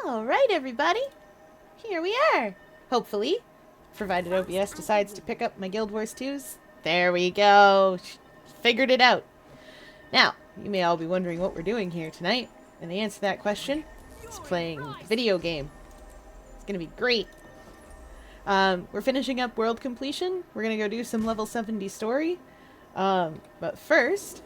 Alright, everybody. Here we are. Hopefully. Provided OBS decides to pick up my Guild Wars 2s. There we go. Figured it out. Now, you may all be wondering what we're doing here tonight. And the answer to that question is playing a video game. It's going to be great. We're finishing up world completion. We're going to go do some level 70 story. But first...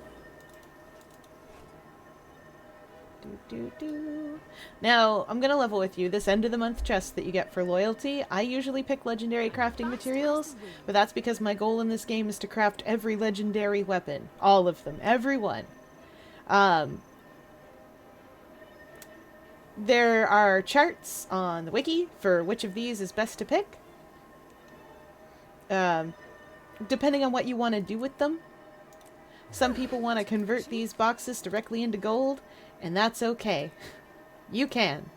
Now, I'm gonna level with you. This end of the month chest that you get for loyalty, I usually pick legendary crafting materials, but that's because my goal in this game is to craft every legendary weapon. All of them. Every one. There are charts on the wiki for which of these is best to pick. Depending on what you want to do with them. Some people want to convert these boxes directly into gold, and that's okay. You can.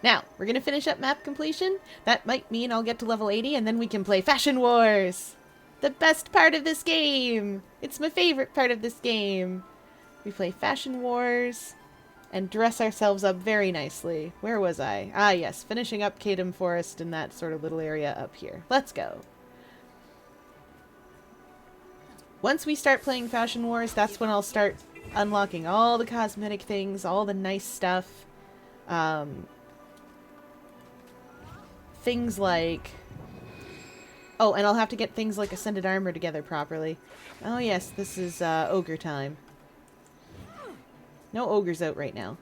Now, we're going to finish up map completion. That might mean I'll get to level 80, and then we can play Fashion Wars! The best part of this game! It's my favorite part of this game! We play Fashion Wars, and dress ourselves up very nicely. Where was I? Ah, yes, finishing up Kadam Forest and that sort of little area up here. Let's go. Once we start playing Fashion Wars, that's when I'll start unlocking all the cosmetic things, all the nice stuff. Things like... Oh, and I'll have to get things like Ascended Armor together properly. Oh yes, this is ogre time. No ogres out right now.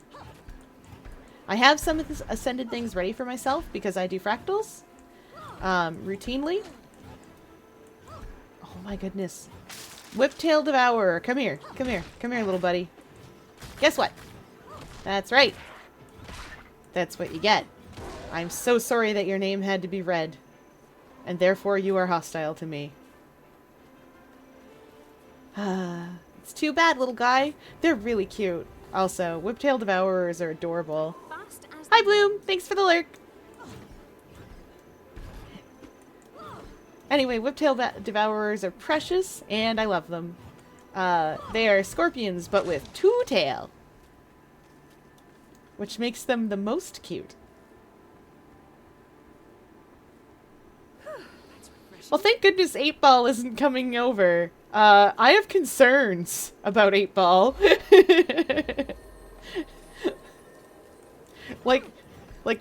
I have some of the Ascended things ready for myself because I do fractals. Routinely. Oh my goodness. Whiptail Devourer, come here. Come here. Come here, little buddy. Guess what? That's right. That's what you get. I'm so sorry that your name had to be read. And therefore you are hostile to me. It's too bad, little guy. They're really cute. Also, Whiptail Devourers are adorable. Hi, Bloom! Thanks for the lurk! Anyway, Whiptail Devourers are precious, and I love them. They are scorpions, but with two tail. Which makes them the most cute. Well, thank goodness 8-Ball isn't coming over. I have concerns about 8-Ball. like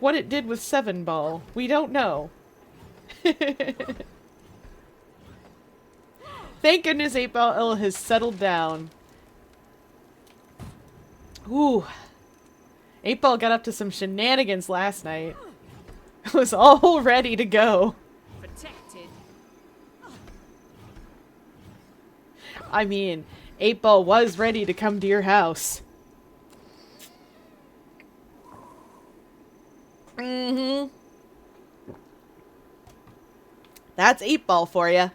what it did with 7-Ball. We don't know. Thank goodness 8-Ball has settled down. Ooh. 8-Ball got up to some shenanigans last night. It was all ready to go. Protected. I mean, 8-Ball was ready to come to your house. Mm-hmm. That's 8-Ball for you.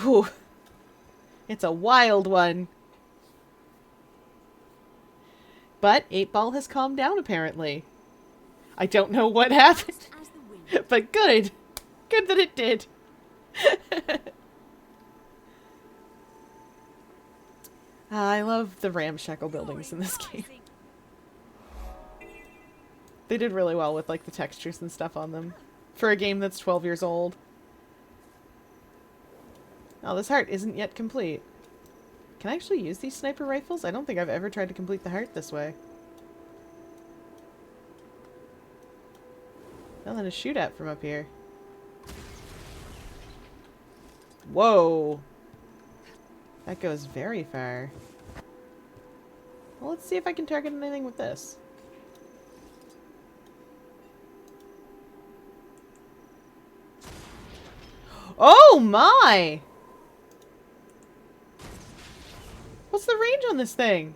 Ooh. It's a wild one. But 8-Ball has calmed down, apparently. I don't know what happened. But good. Good that it did. I love the ramshackle buildings in this game. They did really well with, like, the textures and stuff on them. For a game that's 12 years old. Oh, this heart isn't yet complete. Can I actually use these sniper rifles? I don't think I've ever tried to complete the heart this way. Nothing to shoot at from up here. Whoa! That goes very far. Well, let's see if I can target anything with this. Oh my! What's the range on this thing?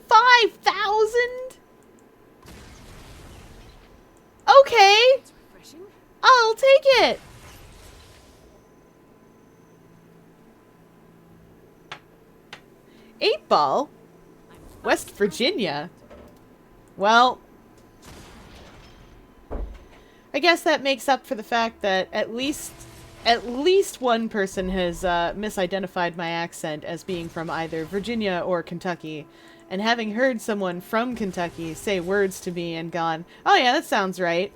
5,000? Okay. I'll take it. Eight Ball? West Virginia? Well, I guess that makes up for the fact that at least one person has misidentified my accent as being from either Virginia or Kentucky. And having heard someone from Kentucky say words to me and gone, oh yeah, that sounds right,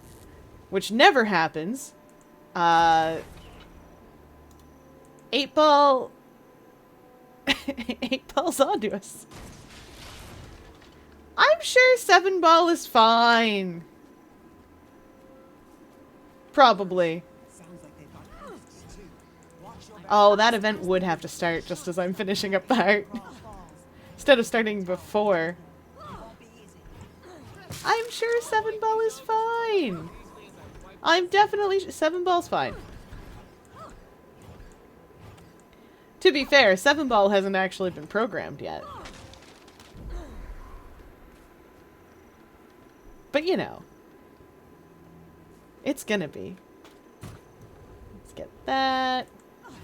which never happens. 8 Ball... 8 Ball's onto us. I'm sure 7 Ball is fine. Probably. Oh, that event would have to start just as I'm finishing up the heart. Instead of starting before. I'm sure 7 Ball is fine. I'm definitely... 7 Ball's fine. To be fair, 7 Ball hasn't actually been programmed yet. But you know. It's gonna be. Let's get that.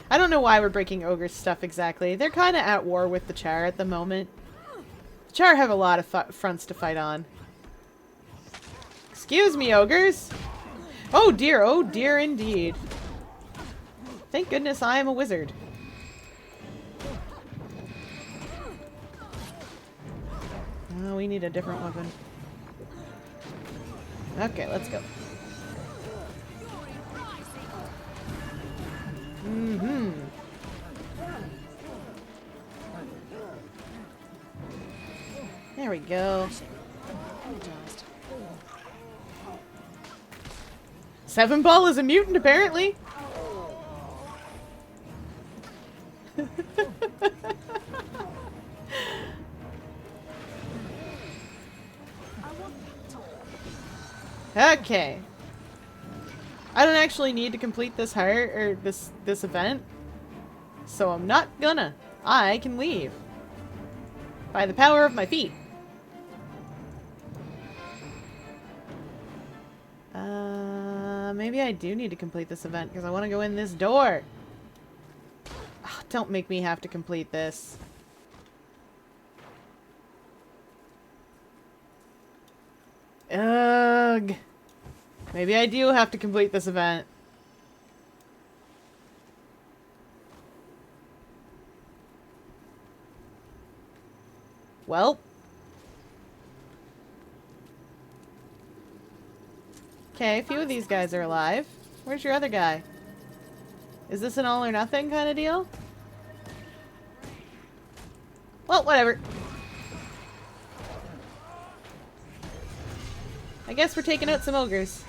I don't know why we're breaking Ogre's stuff exactly. They're kind of at war with the Char at the moment. The Char have a lot of fronts to fight on. Excuse me, Ogres! Oh dear indeed. Thank goodness I am a wizard. Oh, we need a different weapon. Okay, let's go. Mm-hmm. There we go. 7 Ball is a mutant, apparently. Okay. I don't actually need to complete this heart or this event, so I'm not gonna. I can leave by the power of my feet. Maybe I do need to complete this event because I want to go in this door. Oh, don't make me have to complete this. Ugh. Maybe I do have to complete this event. Well. Okay, a few of these guys are alive. Where's your other guy? Is this an all or nothing kind of deal? Well, whatever. I guess we're taking out some ogres.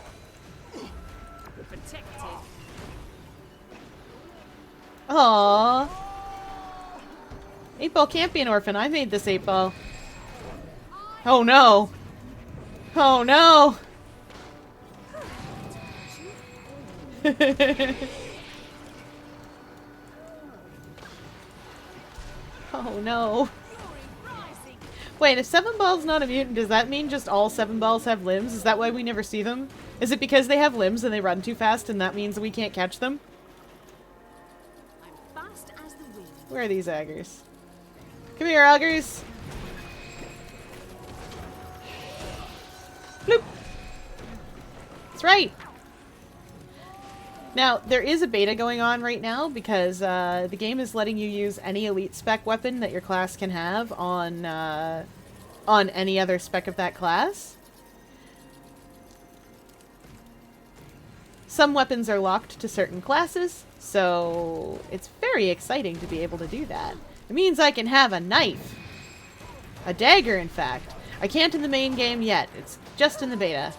Aww. 8 Ball can't be an orphan. I made this 8 Ball. Oh no. Oh no. Oh no. Wait, if 7 Ball's not a mutant, does that mean just all 7 Balls have limbs? Is that why we never see them? Is it because they have limbs and they run too fast and that means we can't catch them? Where are these augers? Come here, augers! Bloop! That's right! Now, there is a beta going on right now because the game is letting you use any elite spec weapon that your class can have on any other spec of that class. Some weapons are locked to certain classes, so it's very exciting to be able to do that. It means I can have a knife. A dagger, in fact. I can't in the main game yet. It's just in the beta.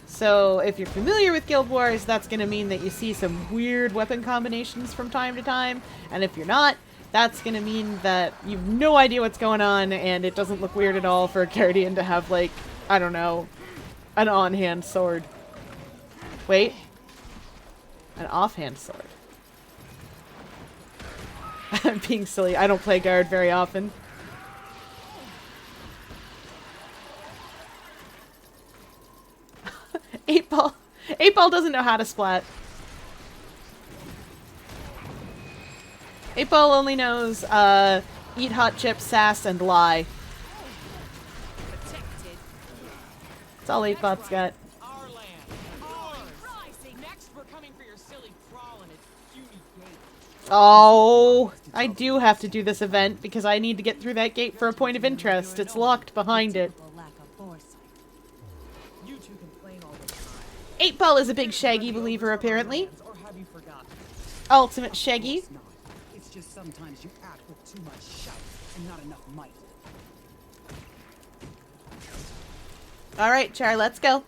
So, if you're familiar with Guild Wars, that's going to mean that you see some weird weapon combinations from time to time. And if you're not, that's going to mean that you've no idea what's going on, and it doesn't look weird at all for a Guardian to have, like, I don't know, an on-hand sword. Wait. An off-hand sword. I'm being silly. I don't play guard very often. Eight Ball. 8 Ball doesn't know how to splat. 8 Ball only knows eat hot chips, sass, and lie. That's all 8 Ball's got. Oh, I do have to do this event because I need to get through that gate for a point of interest. It's locked behind it. 8 Ball is a big Shaggy believer, apparently. Ultimate Shaggy. It's just sometimes you act with too much shout and not enough might. Alright, Char, let's go.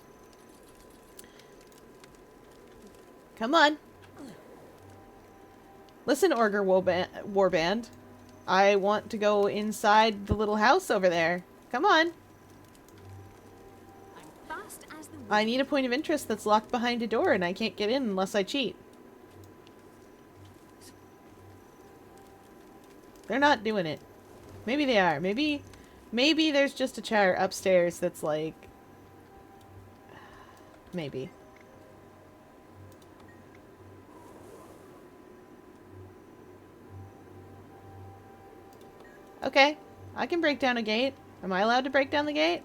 Come on. Listen, Orger Warband. I want to go inside the little house over there. Come on. I need a point of interest that's locked behind a door and I can't get in unless I cheat. They're not doing it. Maybe they are. Maybe there's just a Char upstairs that's like... Maybe. Okay, I can break down a gate. Am I allowed to break down the gate?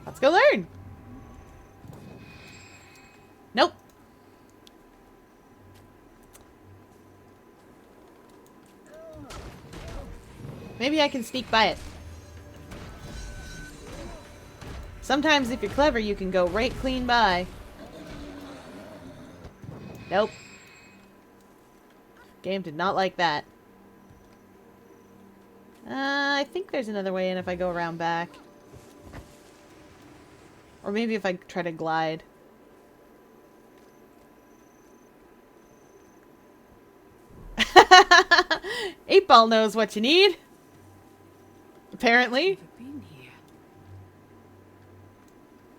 Let's go learn. Nope. Maybe I can sneak by it. Sometimes if you're clever, you can go right clean by. Nope. Game did not like that. I think there's another way in if I go around back. Or maybe if I try to glide. Eight Ball knows what you need. Apparently.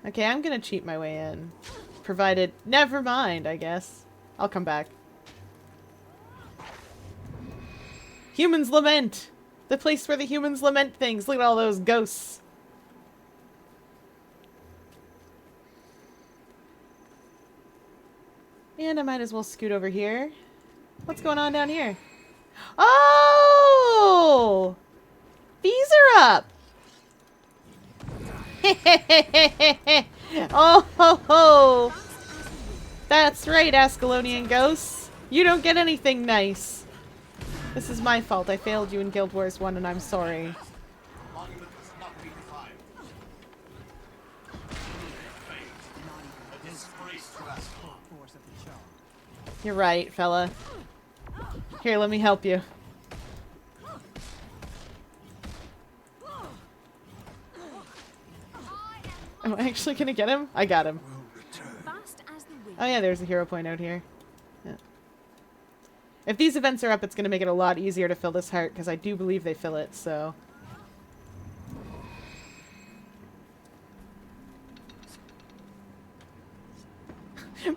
Okay, I'm gonna cheat my way in. Provided... Never mind, I guess. I'll come back. Humans lament! The place where the humans lament things. Look at all those ghosts. And I might as well scoot over here. What's going on down here? Oh! These are up! Oh ho ho! That's right, Ascalonian ghosts. You don't get anything nice. This is my fault. I failed you in Guild Wars 1 and I'm sorry. You're right, fella. Here, let me help you. Am I actually gonna get him? I got him. Oh yeah, there's a hero point out here. Yeah. If these events are up, it's gonna make it a lot easier to fill this heart, because I do believe they fill it, so...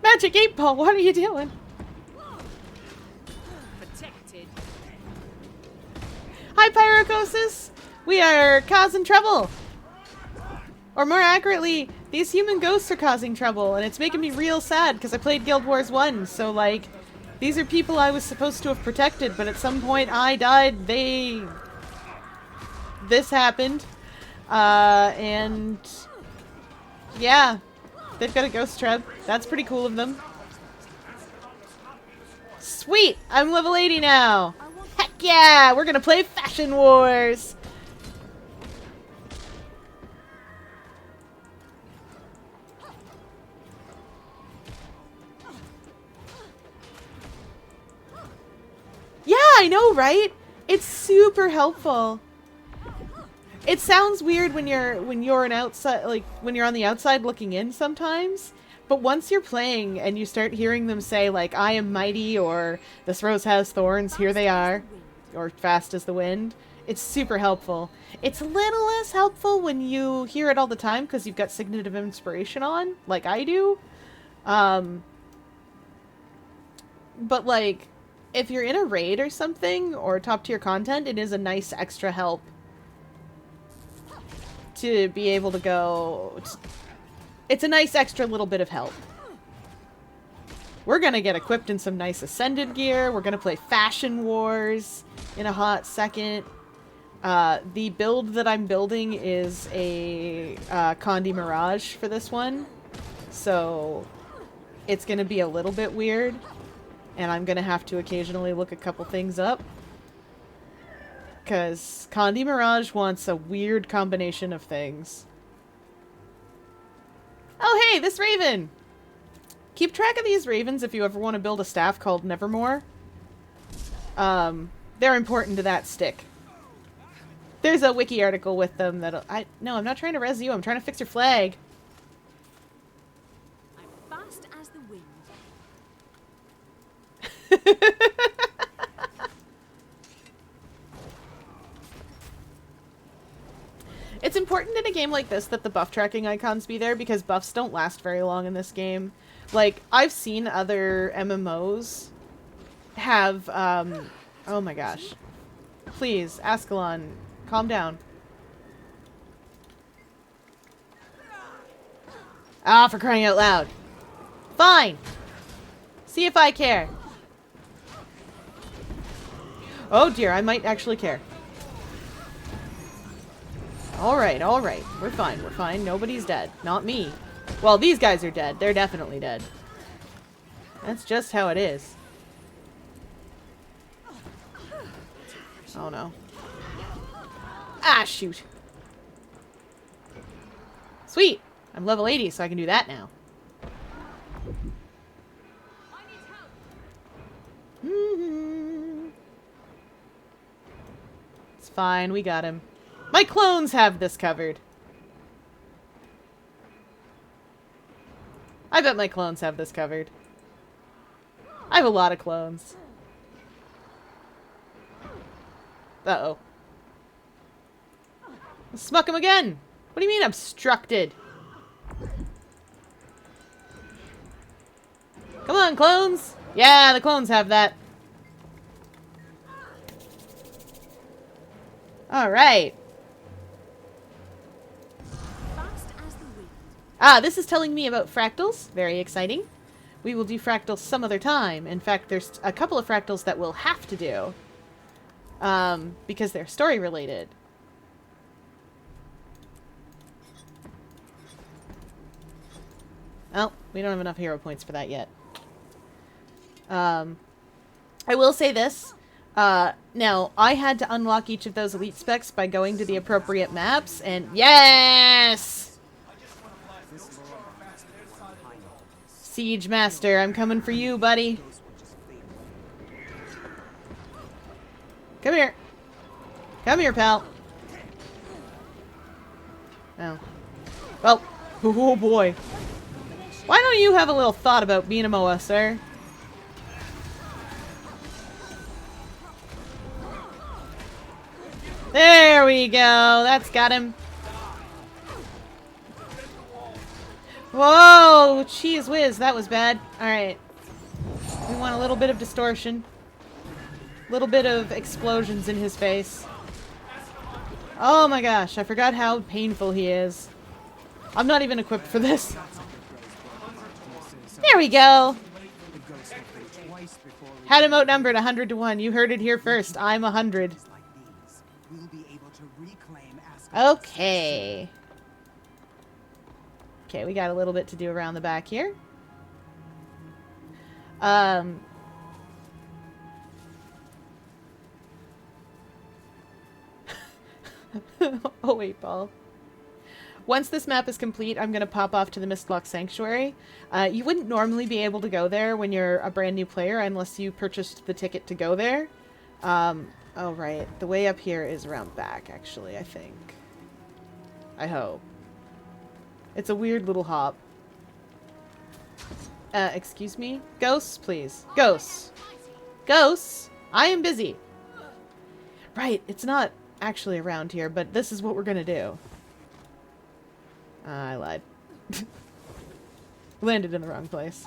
Magic 8 Ball, what are you doing? Protected. Hi, Pyrocosis! We are causing trouble! Or more accurately, these human ghosts are causing trouble, and it's making me real sad, because I played Guild Wars 1, so, like, these are people I was supposed to have protected, but at some point I died, this happened, and, yeah, they've got a ghost treb. That's pretty cool of them. Sweet! I'm level 80 now! Heck yeah! We're gonna play Fashion Wars! Yeah, I know, right? It's super helpful. It sounds weird when you're an outside, like when you're on the outside looking in sometimes, but once you're playing and you start hearing them say like I am mighty or this rose has thorns, here they are, or fast as the wind, it's super helpful. It's a little less helpful when you hear it all the time because you've got Signet of Inspiration on, like I do. but like, if you're in a raid or something, or top tier content, it is a nice extra help to be able to go... It's a nice extra little bit of help. We're gonna get equipped in some nice Ascended gear. We're gonna play Fashion Wars in a hot second. The build that I'm building is a Condi Mirage for this one. So it's gonna be a little bit weird. And I'm gonna have to occasionally look a couple things up. Because Condi Mirage wants a weird combination of things. Oh hey, this raven! Keep track of these ravens if you ever want to build a staff called Nevermore. They're important to that stick. There's a wiki article with them that No, I'm not trying to res you. I'm trying to fix your flag. I'm fast as the wind. It's important in a game like this that the buff tracking icons be there because buffs don't last very long in this game. Like, I've seen other MMOs have, oh my gosh. Please, Ascalon, calm down. Ah, for crying out loud. Fine. See if I care. Oh dear, I might actually care. Alright, alright. We're fine, we're fine. Nobody's dead. Not me. Well, these guys are dead. They're definitely dead. That's just how it is. Oh no. Ah, shoot. Sweet! I'm level 80, so I can do that now. It's fine, we got him. My clones have this covered. I bet my clones have this covered. I have a lot of clones. Uh-oh. Smuck him again! What do you mean obstructed? Come on, clones! Yeah, the clones have that. Alright. Fast as the wind. Ah, this is telling me about fractals. Very exciting. We will do fractals some other time. In fact, there's a couple of fractals that we'll have to do. Because they're story related. Oh, we don't have enough hero points for that yet. I will say this. Now, I had to unlock each of those elite specs by going to the appropriate maps, and yes! Siege Master, I'm coming for you, buddy. Come here. Come here, pal. Oh. Well, oh boy. Why don't you have a little thought about being a MOA, sir? There we go. That's got him. Whoa! Cheese whiz. That was bad. Alright. We want a little bit of distortion. A little bit of explosions in his face. Oh my gosh. I forgot how painful he is. I'm not even equipped for this. There we go. Had him outnumbered 100 to 1. You heard it here first. I'm 100. Okay. Okay, we got a little bit to do around the back here. Oh wait, Paul. Once this map is complete, I'm going to pop off to the Mistlock Sanctuary. You wouldn't normally be able to go there when you're a brand new player unless you purchased the ticket to go there. Oh, right. The way up here is around back, actually, I think. I hope. It's a weird little hop. Excuse me? Ghosts, please. Ghosts. Ghosts? I am busy. Right, it's not actually around here, but this is what we're gonna do. I lied. Landed in the wrong place.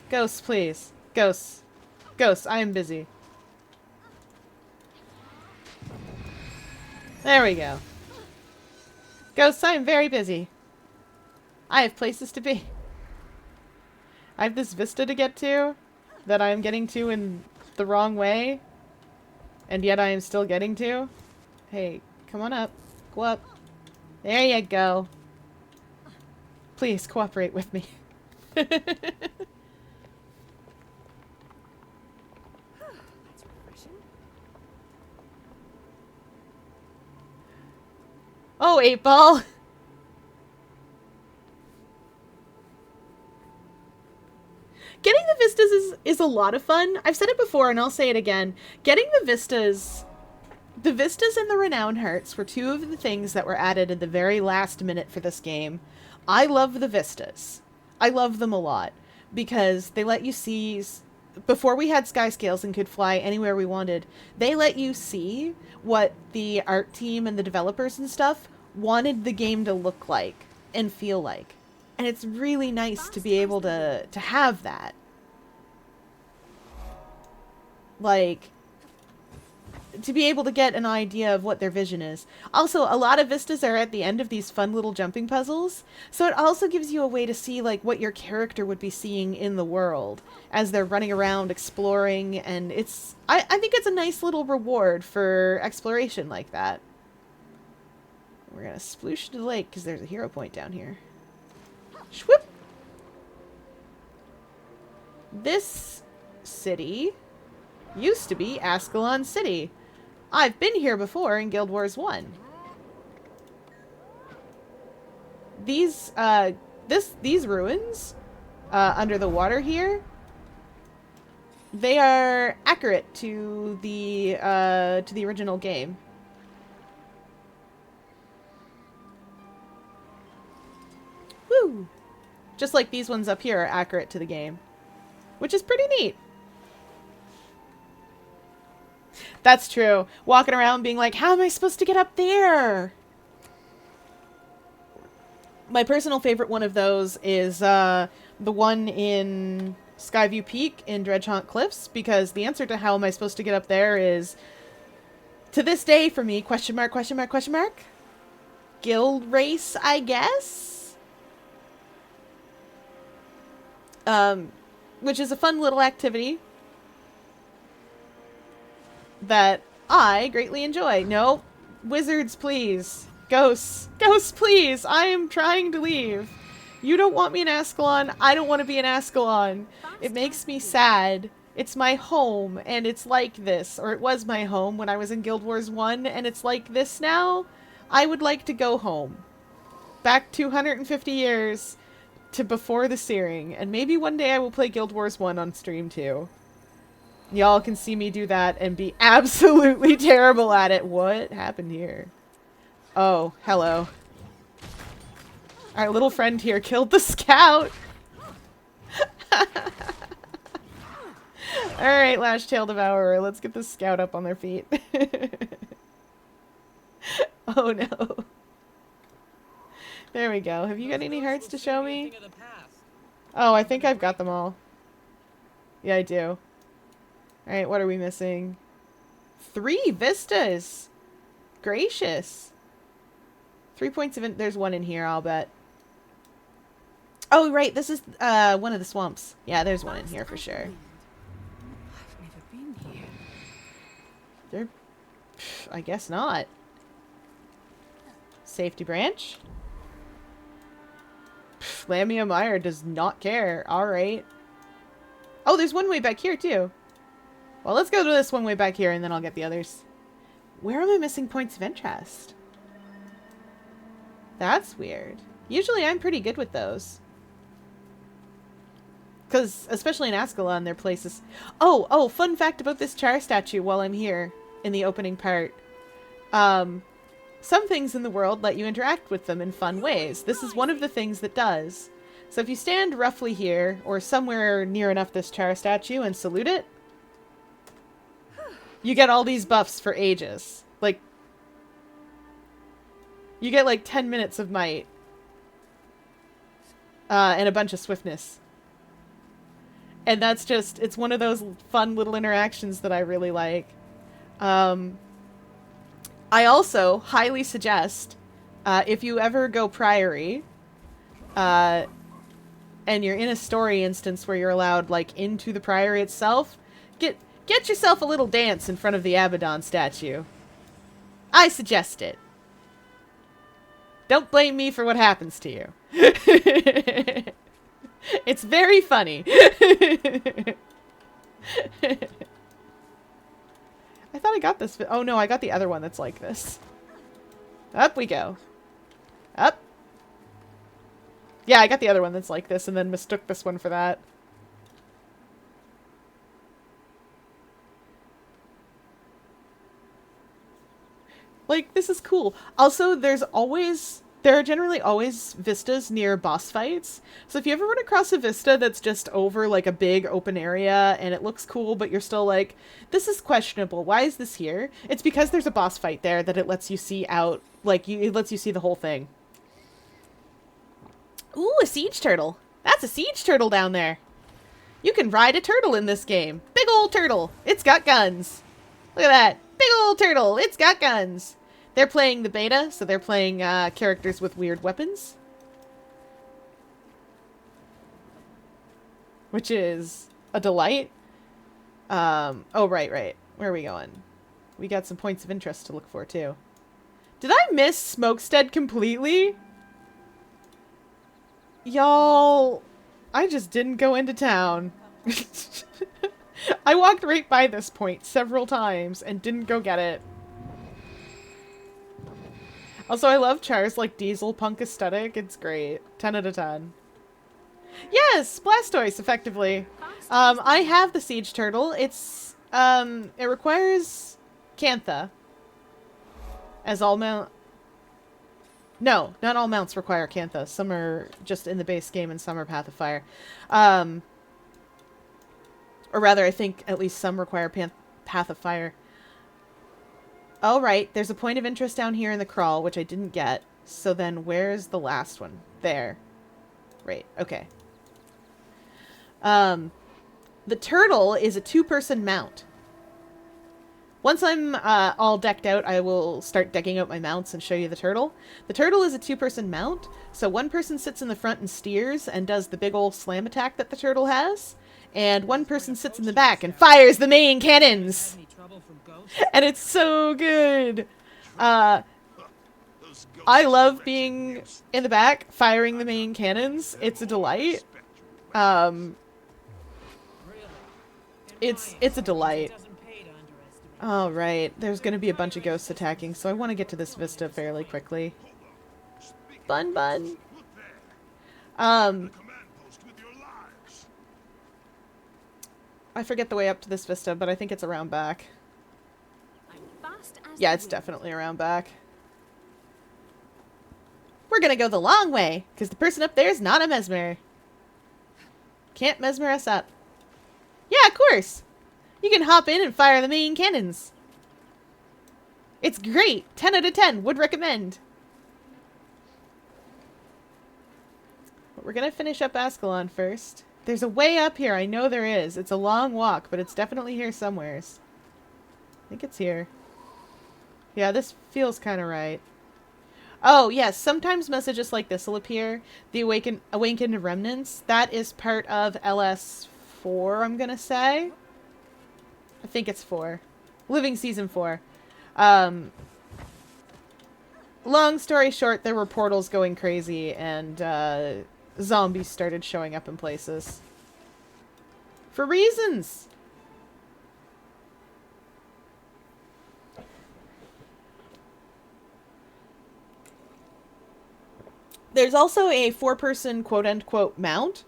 Ghosts, please. Ghosts. Ghosts, I am busy. There we go. Ghosts, I am very busy. I have places to be. I have this vista to get to that I am getting to in the wrong way. And yet I am still getting to. Hey, come on up. Go up. There you go. Please cooperate with me. That's refreshing. Oh, 8-ball. Getting the vistas is a lot of fun. I've said it before and I'll say it again. Getting the vistas and the Renown Hearts were two of the things that were added at the very last minute for this game. I love the vistas. I love them a lot because they let you see, before we had sky scales and could fly anywhere we wanted, they let you see what the art team and the developers and stuff wanted the game to look like and feel like. And it's really nice to be able to have that. Like, to be able to get an idea of what their vision is. Also, a lot of vistas are at the end of these fun little jumping puzzles. So it also gives you a way to see, like, what your character would be seeing in the world as they're running around exploring. And it's, I think it's a nice little reward for exploration like that. We're going to sploosh to the lake because there's a hero point down here. Shwoop! This city used to be Ascalon City. I've been here before in Guild Wars 1. These ruins under the water here, they are accurate to the original game. Woo! Just like these ones up here are accurate to the game, which is pretty neat. That's true. Walking around being like, how am I supposed to get up there? My personal favorite one of those is the one in Skyview Peak in Dredgehaunt Cliffs, because the answer to how am I supposed to get up there is, to this day for me, question mark, question mark, question mark? Guild race, I guess? Which is a fun little activity that I greatly enjoy. No, wizards, please. Ghosts. Ghosts, please. I am trying to leave. You don't want me in Ascalon. I don't want to be in Ascalon. It makes me sad. It's my home, and it's like this. Or it was my home when I was in Guild Wars 1, and it's like this now. I would like to go home. Back 250 years to before the searing. And maybe one day I will play Guild Wars 1 on stream too. Y'all can see me do that and be absolutely terrible at it. What happened here? Oh, hello. Our little friend here killed the scout. Alright, Lashtail Devourer. Let's get the scout up on their feet. Oh no. There we go. Have you got any hearts to show me? Oh, I think I've got them all. Yeah, I do. Alright, what are we missing? 3 vistas! Gracious. 3 points of there's one in here, I'll bet. Oh, right, this is one of the swamps. Yeah, there's one in here for sure. I've never been here. There, I guess not. Safety branch. Lamia Meyer does not care. Alright. Oh, there's one way back here, too. Well, let's go to this one way back here, and then I'll get the others. Where am I missing points of interest? That's weird. Usually I'm pretty good with those. Because, especially in Ascalon, there are places... Oh, fun fact about this Char statue while I'm here in the opening part. Some things in the world let you interact with them in fun ways. This is one of the things that does. So if you stand roughly here, or somewhere near enough this Char statue, and salute it, you get all these buffs for ages. Like, you get like 10 minutes of might. And a bunch of swiftness. And that's just, it's one of those fun little interactions that I really like. I also highly suggest, if you ever go Priory, and you're in a story instance where you're allowed, like, into the Priory itself, get yourself a little dance in front of the Abaddon statue. I suggest it. Don't blame me for what happens to you. It's very funny. I thought I got this. Oh no, I got the other one that's like this. Up we go. Up. Yeah, I got the other one that's like this and then mistook this one for that. Like, this is cool. Also, there are generally always vistas near boss fights. So if you ever run across a vista that's just over, like, a big open area and it looks cool, but you're still like, this is questionable. Why is this here? It's because there's a boss fight there that it lets you see out, like, it lets you see the whole thing. Ooh, a siege turtle. That's a siege turtle down there. You can ride a turtle in this game. Big old turtle. It's got guns. Look at that. Big old turtle. It's got guns. They're playing the beta, so they're playing characters with weird weapons. Which is a delight. Oh, right. Where are we going? We got some points of interest to look for, too. Did I miss Smokestead completely? Y'all, I just didn't go into town. I walked right by this point several times and didn't go get it. Also, I love Char's, like, diesel punk aesthetic. It's great. 10 out of 10. Yes! Blastoise, effectively. I have the Siege Turtle. It's, it requires Cantha. As all mount... No, not all mounts require Cantha. Some are just in the base game and some are Path of Fire. Or rather, I think at least some require Path of Fire. Oh, right. There's a point of interest down here in the crawl, which I didn't get. So then where's the last one? There. Right. Okay. The turtle is a 2-person mount. Once I'm all decked out, I will start decking out my mounts and show you the turtle. The turtle is a 2-person mount, so one person sits in the front and steers and does the big old slam attack that the turtle has, and one person sits in the back and fires the main cannons. And it's so good. I love being in the back, firing the main cannons. It's a delight. It's a delight. All right, there's going to be a bunch of ghosts attacking, so I want to get to this vista fairly quickly. Bun. I forget the way up to this vista, but I think it's around back. Yeah, it's definitely around back. We're going to go the long way, because the person up there is not a mesmer. Can't mesmer us up. Yeah, of course. You can hop in and fire the main cannons. It's great. 10 out of 10. Would recommend. But we're going to finish up Ascalon first. There's a way up here. I know there is. It's a long walk, but it's definitely here somewheres. I think it's here. Yeah, this feels kind of right. Oh, yes. Sometimes messages like this will appear. The Awakened Remnants. That is part of LS4, I'm going to say. I think it's 4. Living Season 4. Long story short, there were portals going crazy, and zombies started showing up in places. For reasons! There's also a 4-person quote-unquote mount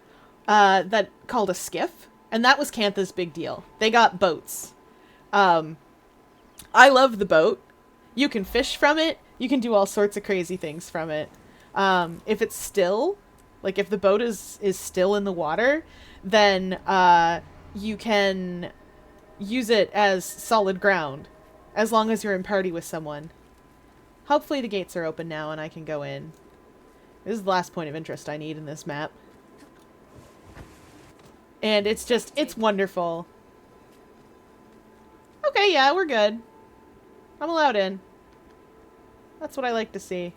that called a skiff. And that was Cantha's big deal. They got boats. I love the boat. You can fish from it. You can do all sorts of crazy things from it. If it's still, like if the boat is still in the water, then you can use it as solid ground, as long as you're in party with someone. Hopefully the gates are open now and I can go in. This is the last point of interest I need in this map. And it's just, it's wonderful. Okay, yeah, we're good. I'm allowed in. That's what I like to see.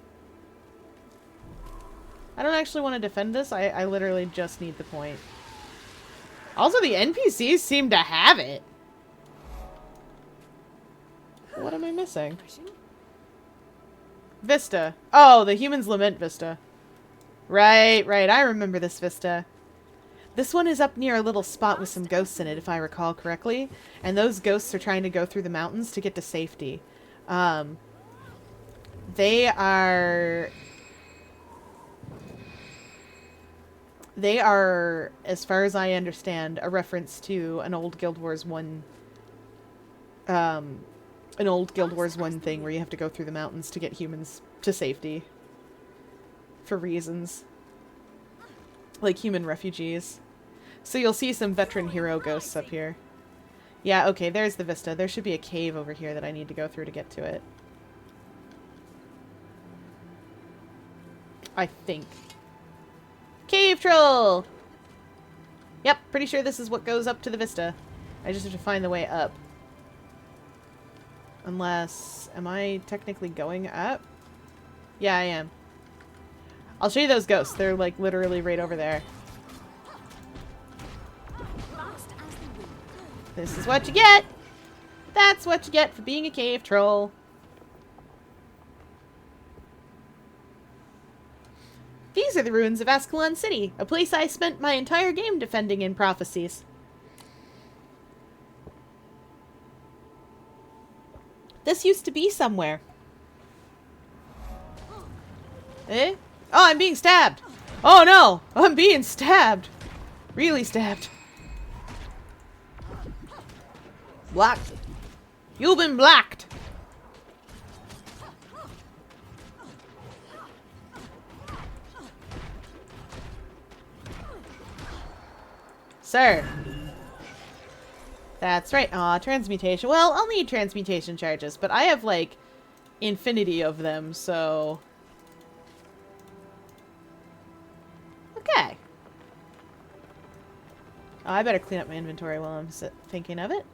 I don't actually want to defend this. I literally just need the point. Also, the NPCs seem to have it. What am I missing? Vista. Oh, the humans lament Vista. Right, right. I remember this Vista. This one is up near a little spot with some ghosts in it, if I recall correctly. And those ghosts are trying to go through the mountains to get to safety. They are, as far as I understand, a reference to an old Guild Wars 1, thing where you have to go through the mountains to get humans to safety. For reasons. Like human refugees. So you'll see some veteran hero ghosts up here. Yeah, okay, there's the vista. There should be a cave over here that I need to go through to get to it. I think. Cave troll! Yep, pretty sure this is what goes up to the vista. I just have to find the way up. Unless... Am I technically going up? Yeah, I am. I'll show you those ghosts. They're, like, literally right over there. This is what you get! That's what you get for being a cave troll. These are the ruins of Ascalon City, a place I spent my entire game defending in Prophecies. This used to be somewhere. Eh? Oh, I'm being stabbed! Oh no! I'm being stabbed! Really stabbed. Blocked. You've been blacked! Sir. That's right. Aw, transmutation. Well, I'll need transmutation charges, but I have, like, infinity of them, so... Okay. Oh, I better clean up my inventory while I'm thinking of it.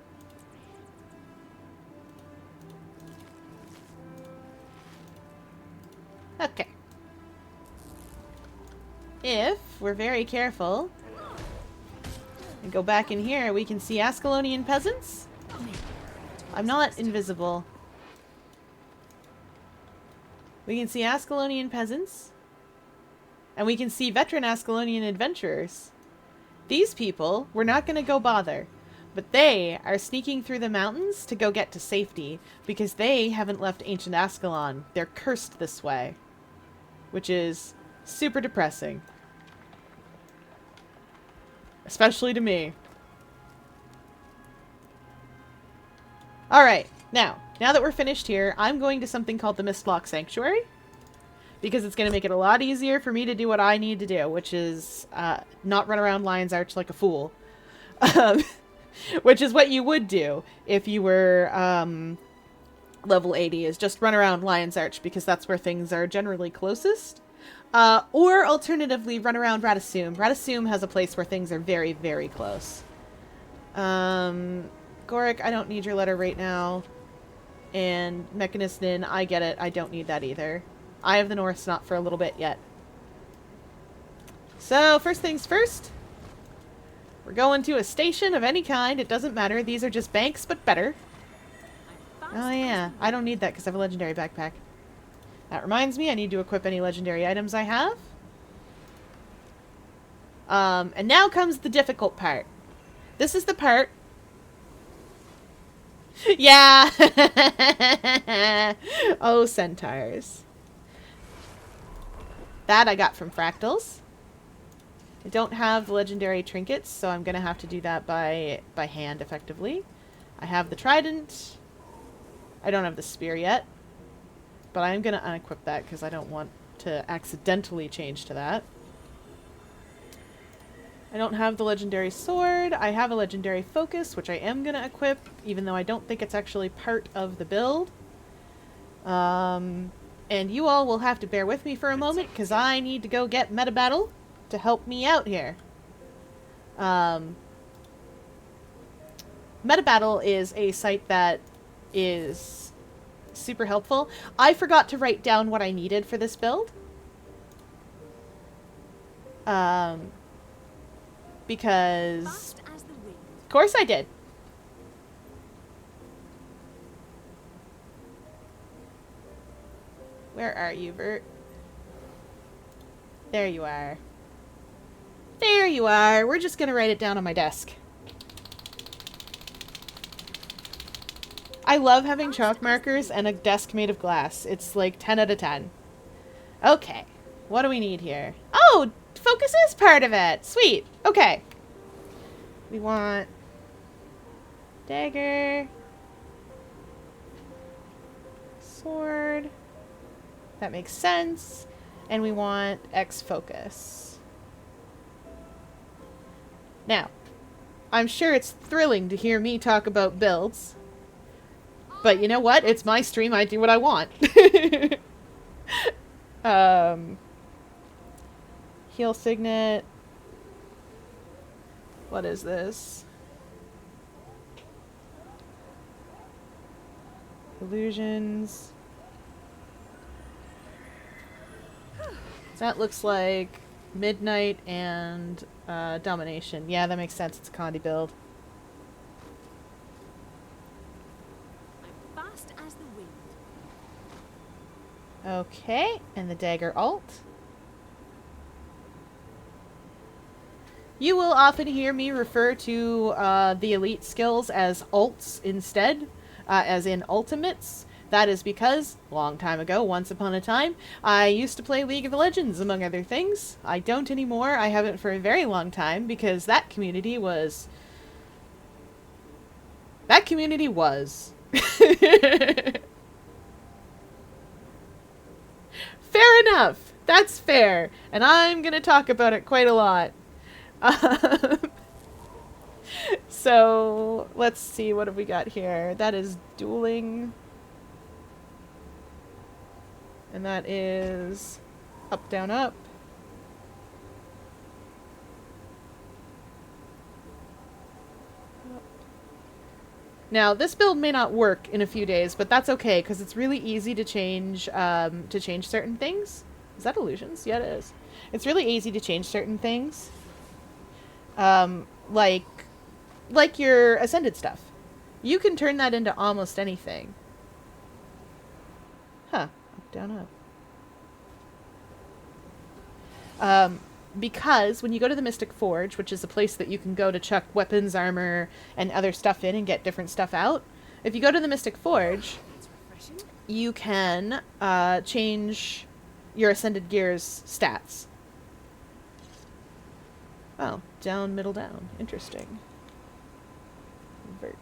Okay. If we're very careful and go back in here, we can see Ascalonian peasants. I'm not invisible. We can see Ascalonian peasants. And we can see veteran Ascalonian adventurers. These people, we're not going to go bother. But they are sneaking through the mountains to go get to safety. Because they haven't left ancient Ascalon. They're cursed this way. Which is super depressing. Especially to me. Alright, now that we're finished here, I'm going to something called the Mistlock Sanctuary. Because it's going to make it a lot easier for me to do what I need to do, which is not run around Lion's Arch like a fool. Which is what you would do if you were level 80, is just run around Lion's Arch, because that's where things are generally closest. Or alternatively, run around Radisum. Radisum has a place where things are very, very close. Goric, I don't need your letter right now. And Mechanisnin, I get it. I don't need that either. Eye of the North, not for a little bit yet. So, first things first. We're going to a station of any kind. It doesn't matter. These are just banks, but better. Oh yeah, I don't need that because I have a legendary backpack. That reminds me, I need to equip any legendary items I have. And now comes the difficult part. This is the part... Yeah! Oh, centaurs. That I got from Fractals. I don't have the legendary trinkets, so I'm going to have to do that by hand, effectively. I have the trident. I don't have the spear yet. But I'm going to unequip that because I don't want to accidentally change to that. I don't have the legendary sword. I have a legendary focus, which I am going to equip, even though I don't think it's actually part of the build. And you all will have to bear with me for a moment, because I need to go get Meta Battle to help me out here. MetaBattle is a site that is super helpful. I forgot to write down what I needed for this build. Because... Fast as the wind. Of course I did. Where are you, Bert? There you are. There you are. We're just gonna write it down on my desk. I love having chalk markers and a desk made of glass. It's like 10 out of 10. Okay. What do we need here? Oh! Focus is part of it! Sweet! Okay. We want... dagger... sword... That makes sense. And we want X focus. Now, I'm sure it's thrilling to hear me talk about builds. But you know what? It's my stream. I do what I want. Heal signet. What is this? Illusions. That looks like Midnight and Domination. Yeah, that makes sense. It's a Condi build. I'm fast as the wind. Okay, and the dagger alt. You will often hear me refer to the elite skills as alts instead, as in ultimates. That is because, long time ago, once upon a time, I used to play League of Legends, among other things. I don't anymore. I haven't for a very long time, because that community was... That community was. Fair enough. That's fair. And I'm going to talk about it quite a lot. So, let's see, what have we got here? That is dueling... And that is up, down, up. Now, this build may not work in a few days, but that's okay, because it's really easy to change certain things. Is that illusions? Yeah, it is. It's really easy to change certain things. Like your ascended stuff. You can turn that into almost anything. Huh. Down, up. Because when you go to the Mystic Forge, which is a place that you can go to chuck weapons, armor, and other stuff in and get different stuff out, if you go to the Mystic Forge, That's refreshing. you can change your Ascended Gear's stats. Oh, down, middle, down. Interesting. Invert.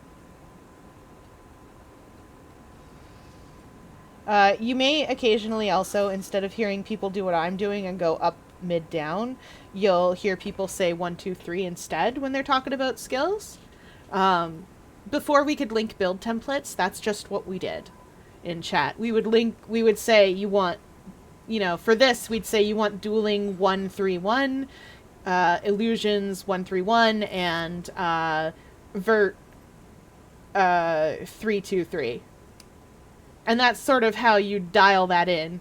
You may occasionally also, instead of hearing people do what I'm doing and go up, mid, down, you'll hear people say 1, 2, 3 instead when they're talking about skills. Before we could link build templates, that's just what we did in chat. We would say you want, for this, we'd say you want dueling 1, 3, 1, illusions 1, 3, 1, and vert 3, 2, 3. And that's sort of how you dial that in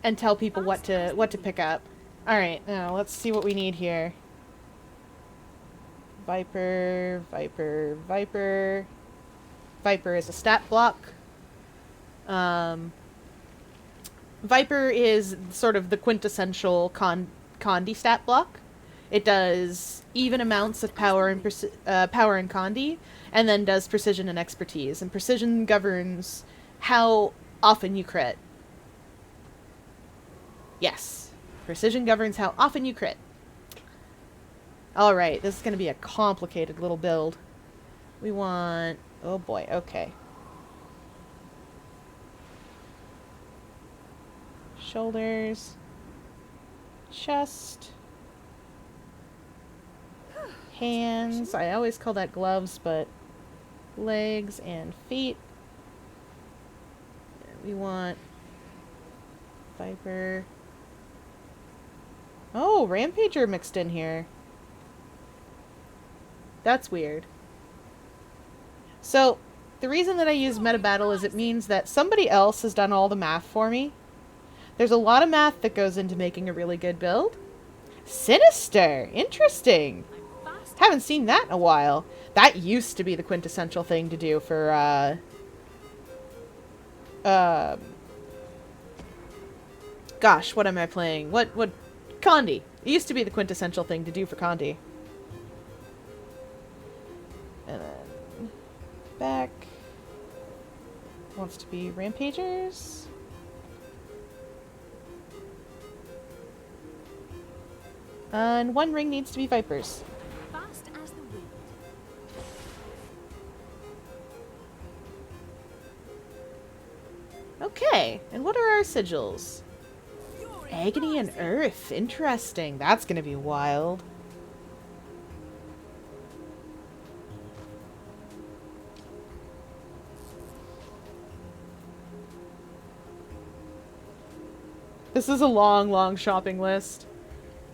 and tell people what to pick up. All right, now let's see what we need here. Viper, Viper, Viper. Viper is a stat block. Viper is sort of the quintessential Condi stat block. It does even amounts of power and power and Condi, and then does precision and expertise. And precision governs how often you crit. Yes, precision governs how often you crit. Alright, this is going to be a complicated little build. We want... Oh boy, okay. Shoulders. Chest. Hands. I always call that gloves, but... Legs and feet. We want... Viper. Oh, Rampager mixed in here. That's weird. So, the reason that I use meta battle is it means that somebody else has done all the math for me. There's a lot of math that goes into making a really good build. Sinister! Interesting! Fast. Haven't seen that in a while. That used to be the quintessential thing to do for, gosh, what am I playing? What, Condi. It used to be the quintessential thing to do for Condi. And then, back. Wants to be Rampagers. And one ring needs to be Vipers. Fast as the wind. Okay, and what are our sigils? Agony and Earth. Interesting. That's gonna be wild. This is a long, long shopping list.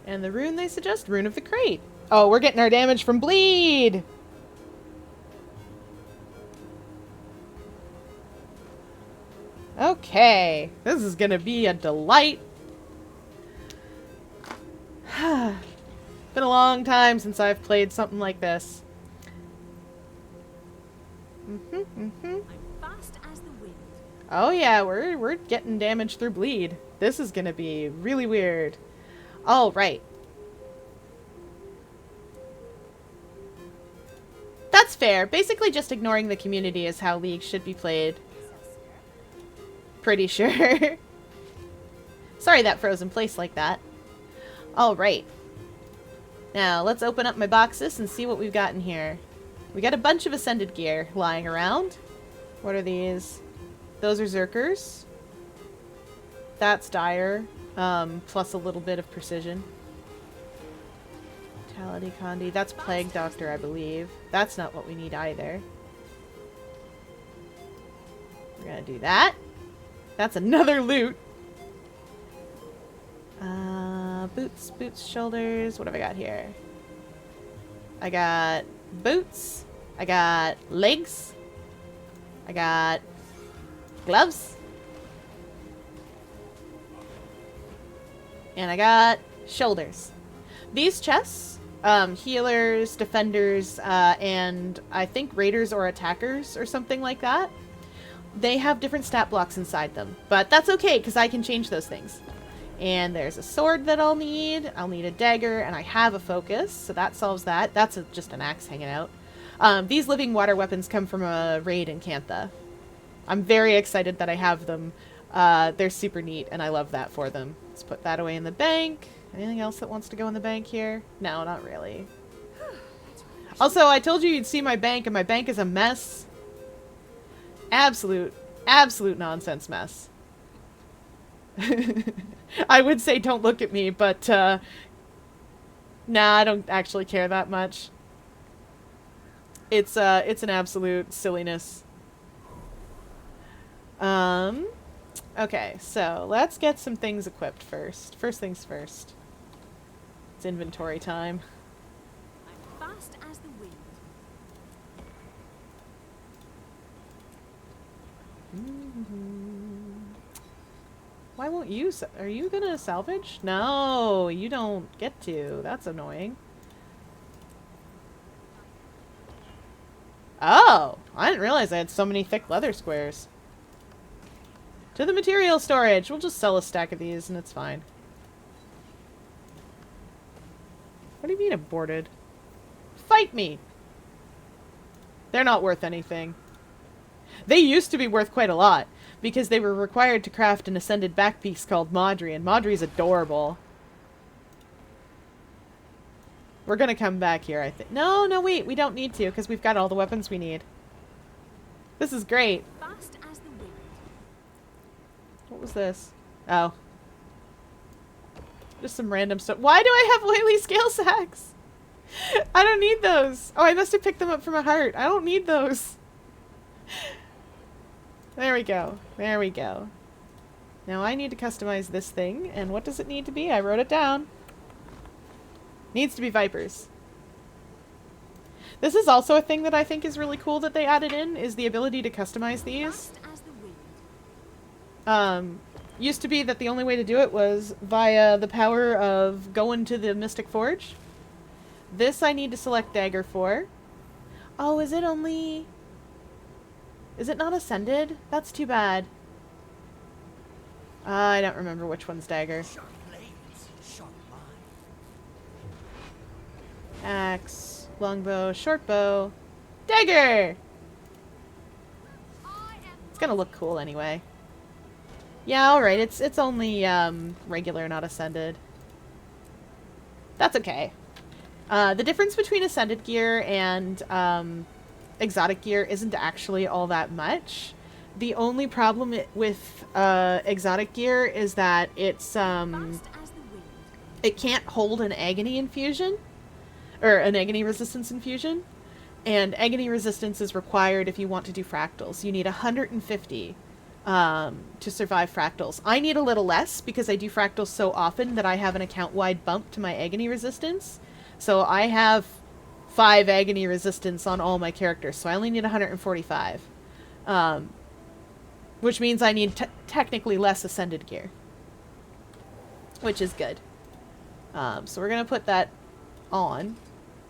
And the rune they suggest? Rune of the Crate. Oh, we're getting our damage from bleed! Okay. This is gonna be a delight. Been a long time since I've played something like this. I'm fast as the wind. Oh yeah, we're getting damage through bleed. This is gonna be really weird. All right. That's fair. Basically just ignoring the community is how League should be played. Pretty sure. Sorry that froze in place like that. All right. Now, let's open up my boxes and see what we've got in here. We got a bunch of Ascended gear lying around. What are these? Those are Zerkers. That's Dire, plus a little bit of precision. Vitality Condi. That's Plague Doctor, I believe. That's not what we need either. We're gonna do that. That's another loot. Boots, shoulders. What have I got here? I got boots. I got legs. I got gloves. And I got shoulders. These chests, healers, defenders, and I think raiders or attackers or something like that, they have different stat blocks inside them. But that's okay, because I can change those things. And there's a sword that I'll need. I'll need a dagger, and I have a focus, so that solves that. That's just an axe hanging out. These living water weapons come from a raid in Cantha. I'm very excited that I have them. They're super neat, and I love that for them. Let's put that away in the bank. Anything else that wants to go in the bank here? No, not really. Also, I told you you'd see my bank, and my bank is a mess. Absolute nonsense mess. I would say don't look at me, but nah, I don't actually care that much. It's an absolute silliness. Okay, so let's get some things equipped first. First things first. It's inventory time. I'm fast as the wind. Why won't you? Are you gonna salvage? No, you don't get to. That's annoying. Oh, I didn't realize I had so many thick leather squares. To the material storage. We'll just sell a stack of these and it's fine. What do you mean aborted? Fight me! They're not worth anything. They used to be worth quite a lot, because they were required to craft an ascended back piece called Maudry, and Maudry's adorable. We're gonna come back here, I think. No, wait, we don't need to, because we've got all the weapons we need. This is great. Fast as the wind. What was this? Oh. Just some random stuff. Why do I have oily scale sacks? I don't need those. Oh, I must have picked them up from a heart. I don't need those. There we go. There we go. Now I need to customize this thing. And what does it need to be? I wrote it down. Needs to be Vipers. This is also a thing that I think is really cool that they added in, is the ability to customize these. Fast as the wind. Used to be that the only way to do it was via the power of going to the Mystic Forge. This I need to select dagger for. Oh, is it only... Is it not ascended? That's too bad. I don't remember which one's dagger. Sharp blades, sharp mind. Axe, longbow, shortbow, dagger! It's gonna look cool anyway. Yeah, alright, it's only regular, not ascended. That's okay. The difference between ascended gear and exotic gear isn't actually all that much. The only problem with exotic gear is that it's Fast as the wind. it can't hold an agony infusion, or an agony resistance infusion, and agony resistance is required if you want to do fractals. You need 150 to survive fractals. I need a little less because I do fractals so often that I have an account-wide bump to my agony resistance. So I have 5 agony resistance on all my characters, so I only need 145. Which means I need technically less ascended gear. Which is good. So we're going to put that on.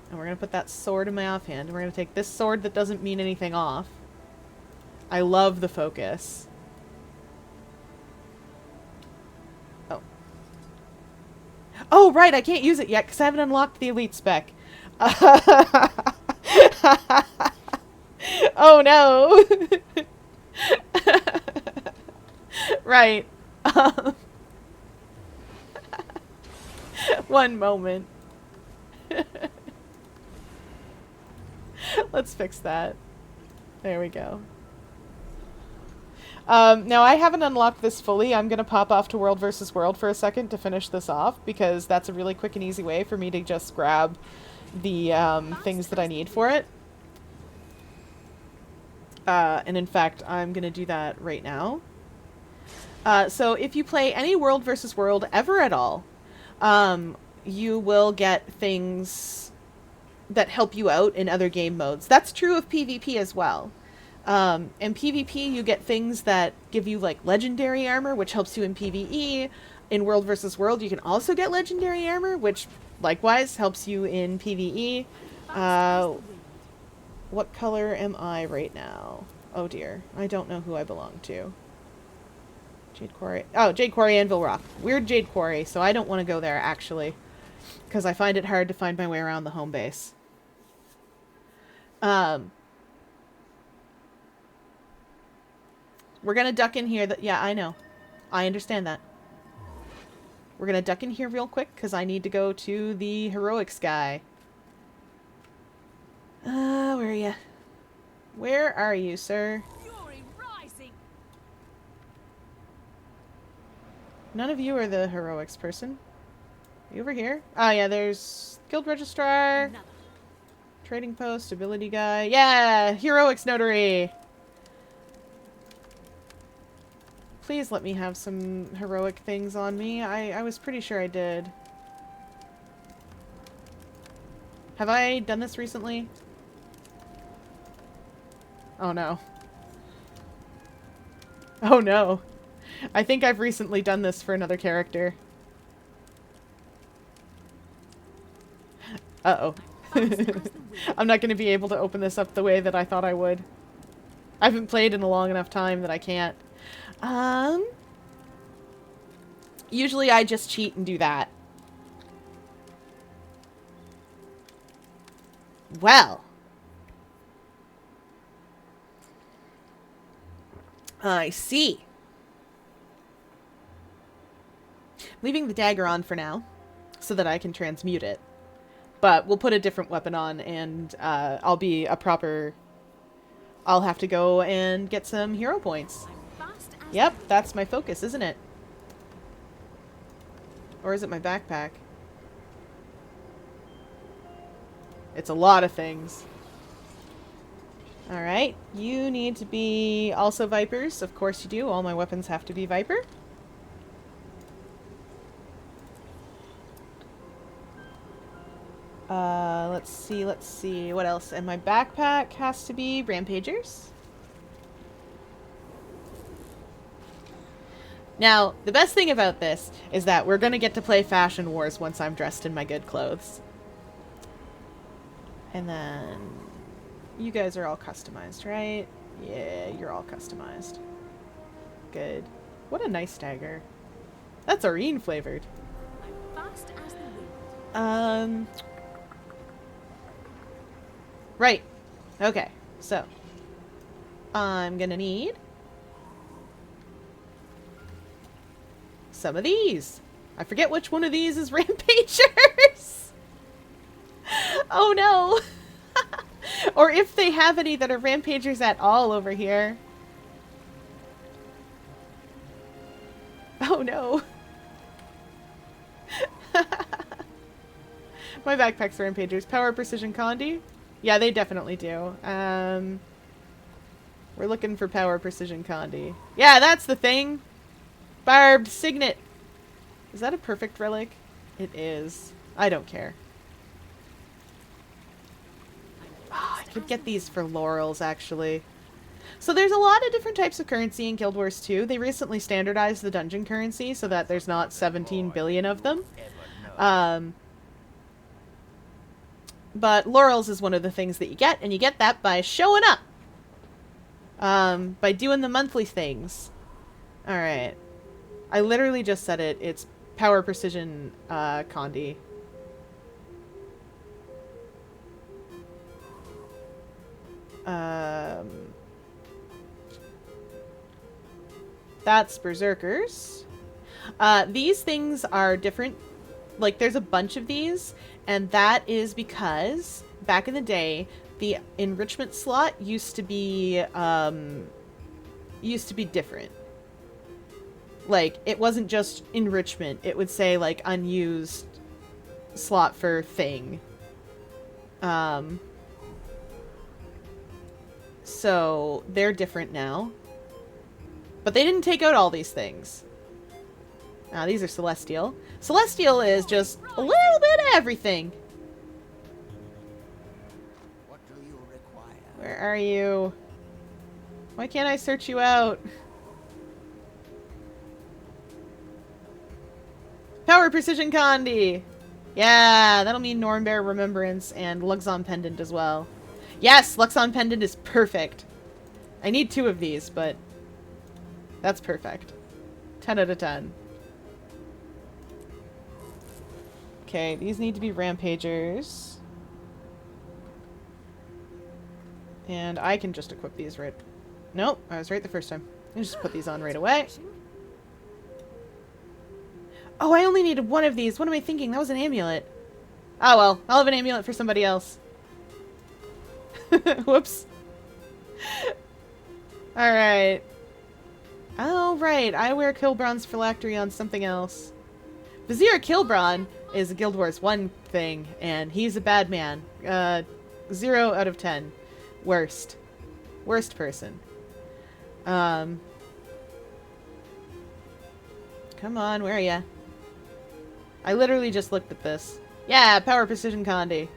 And we're going to put that sword in my offhand. And we're going to take this sword that doesn't mean anything off. I love the focus. Oh. Oh, right, I can't use it yet because I haven't unlocked the elite spec. Oh, no. Right. One moment. Let's fix that. There we go. Now, I haven't unlocked this fully. I'm going to pop off to World vs. World for a second to finish this off, because that's a really quick and easy way for me to just grab the things that I need for it. And in fact, I'm going to do that right now. So if you play any World vs. World ever at all, you will get things that help you out in other game modes. That's true of PvP as well. In PvP, you get things that give you, like, legendary armor, which helps you in PvE. In World vs. World, you can also get legendary armor, which, likewise, helps you in PvE. What color am I right now? Oh, dear. I don't know who I belong to. Jade Quarry. Oh, Jade Quarry, Anvil Rock. Weird Jade Quarry, so I don't want to go there, actually. Because I find it hard to find my way around the home base. We're going to duck in here. Yeah, I know. I understand that. We're going to duck in here real quick, because I need to go to the heroics guy. Where are you? Where are you, sir? Fury rising. None of you are the heroics person. You over here? Oh, yeah, there's Guild Registrar, Another. Trading Post, Ability Guy. Yeah! Heroics Notary! Please let me have some heroic things on me. I was pretty sure I did. Have I done this recently? Oh no. Oh no. I think I've recently done this for another character. Uh-oh. I'm not going to be able to open this up the way that I thought I would. I haven't played in a long enough time that I can't. Usually I just cheat and do that. Well. I see. Leaving the dagger on for now, so that I can transmute it. But we'll put a different weapon on, and I'll be a proper... I'll have to go and get some hero points. Yep, that's my focus, isn't it? Or is it my backpack? It's a lot of things. Alright, you need to be also Vipers. Of course you do. All my weapons have to be Viper. Let's see. What else? And my backpack has to be Rampagers. Now, the best thing about this is that we're gonna get to play Fashion Wars once I'm dressed in my good clothes. And then... you guys are all customized, right? Yeah, you're all customized. Good. What a nice dagger. That's Arene flavored. I'm fast as the wind. Right. Okay, so. I'm gonna need some of these. I forget which one of these is Rampagers. Oh no. Or if they have any that are Rampagers at all over here. Oh no. My backpack's Rampagers. Power, Precision, Condi? Yeah, they definitely do. We're looking for Power, Precision, Condi. Yeah, that's the thing. Barbed Signet. Is that a perfect relic? It is. I don't care. Oh, I could get these for laurels, actually. So there's a lot of different types of currency in Guild Wars 2. They recently standardized the dungeon currency so that there's not 17 billion of them. But laurels is one of the things that you get, and you get that by showing up. By doing the monthly things. Alright. I literally just said it. It's Power, Precision, Condi. That's Berserkers. These things are different. Like, there's a bunch of these, and that is because back in the day, the enrichment slot used to be different. Like, it wasn't just enrichment. It would say, like, unused slot for thing. So, they're different now. But they didn't take out all these things. Now, these are Celestial. Celestial is just a little bit of everything. What do you require? Where are you? Why can't I search you out? Power, Precision, Condi! Yeah, that'll mean Nornbear Remembrance and Luxon Pendant as well. Yes, Luxon Pendant is perfect. I need 2 of these, but that's perfect. 10 out of 10. Okay, these need to be Rampagers. And I can just equip these right... Nope, I was right the first time. I can just put these on right away. Oh, I only needed 1 of these. What am I thinking? That was an amulet. Oh well, I'll have an amulet for somebody else. Whoops. Alright. Oh, right. I wear Kilbron's phylactery on something else. Vizier Kilbron is a Guild Wars 1 thing, and he's a bad man. 0 out of 10. Worst. Worst person. Come on, where are ya? I literally just looked at this. Yeah, Power, Precision, Condi.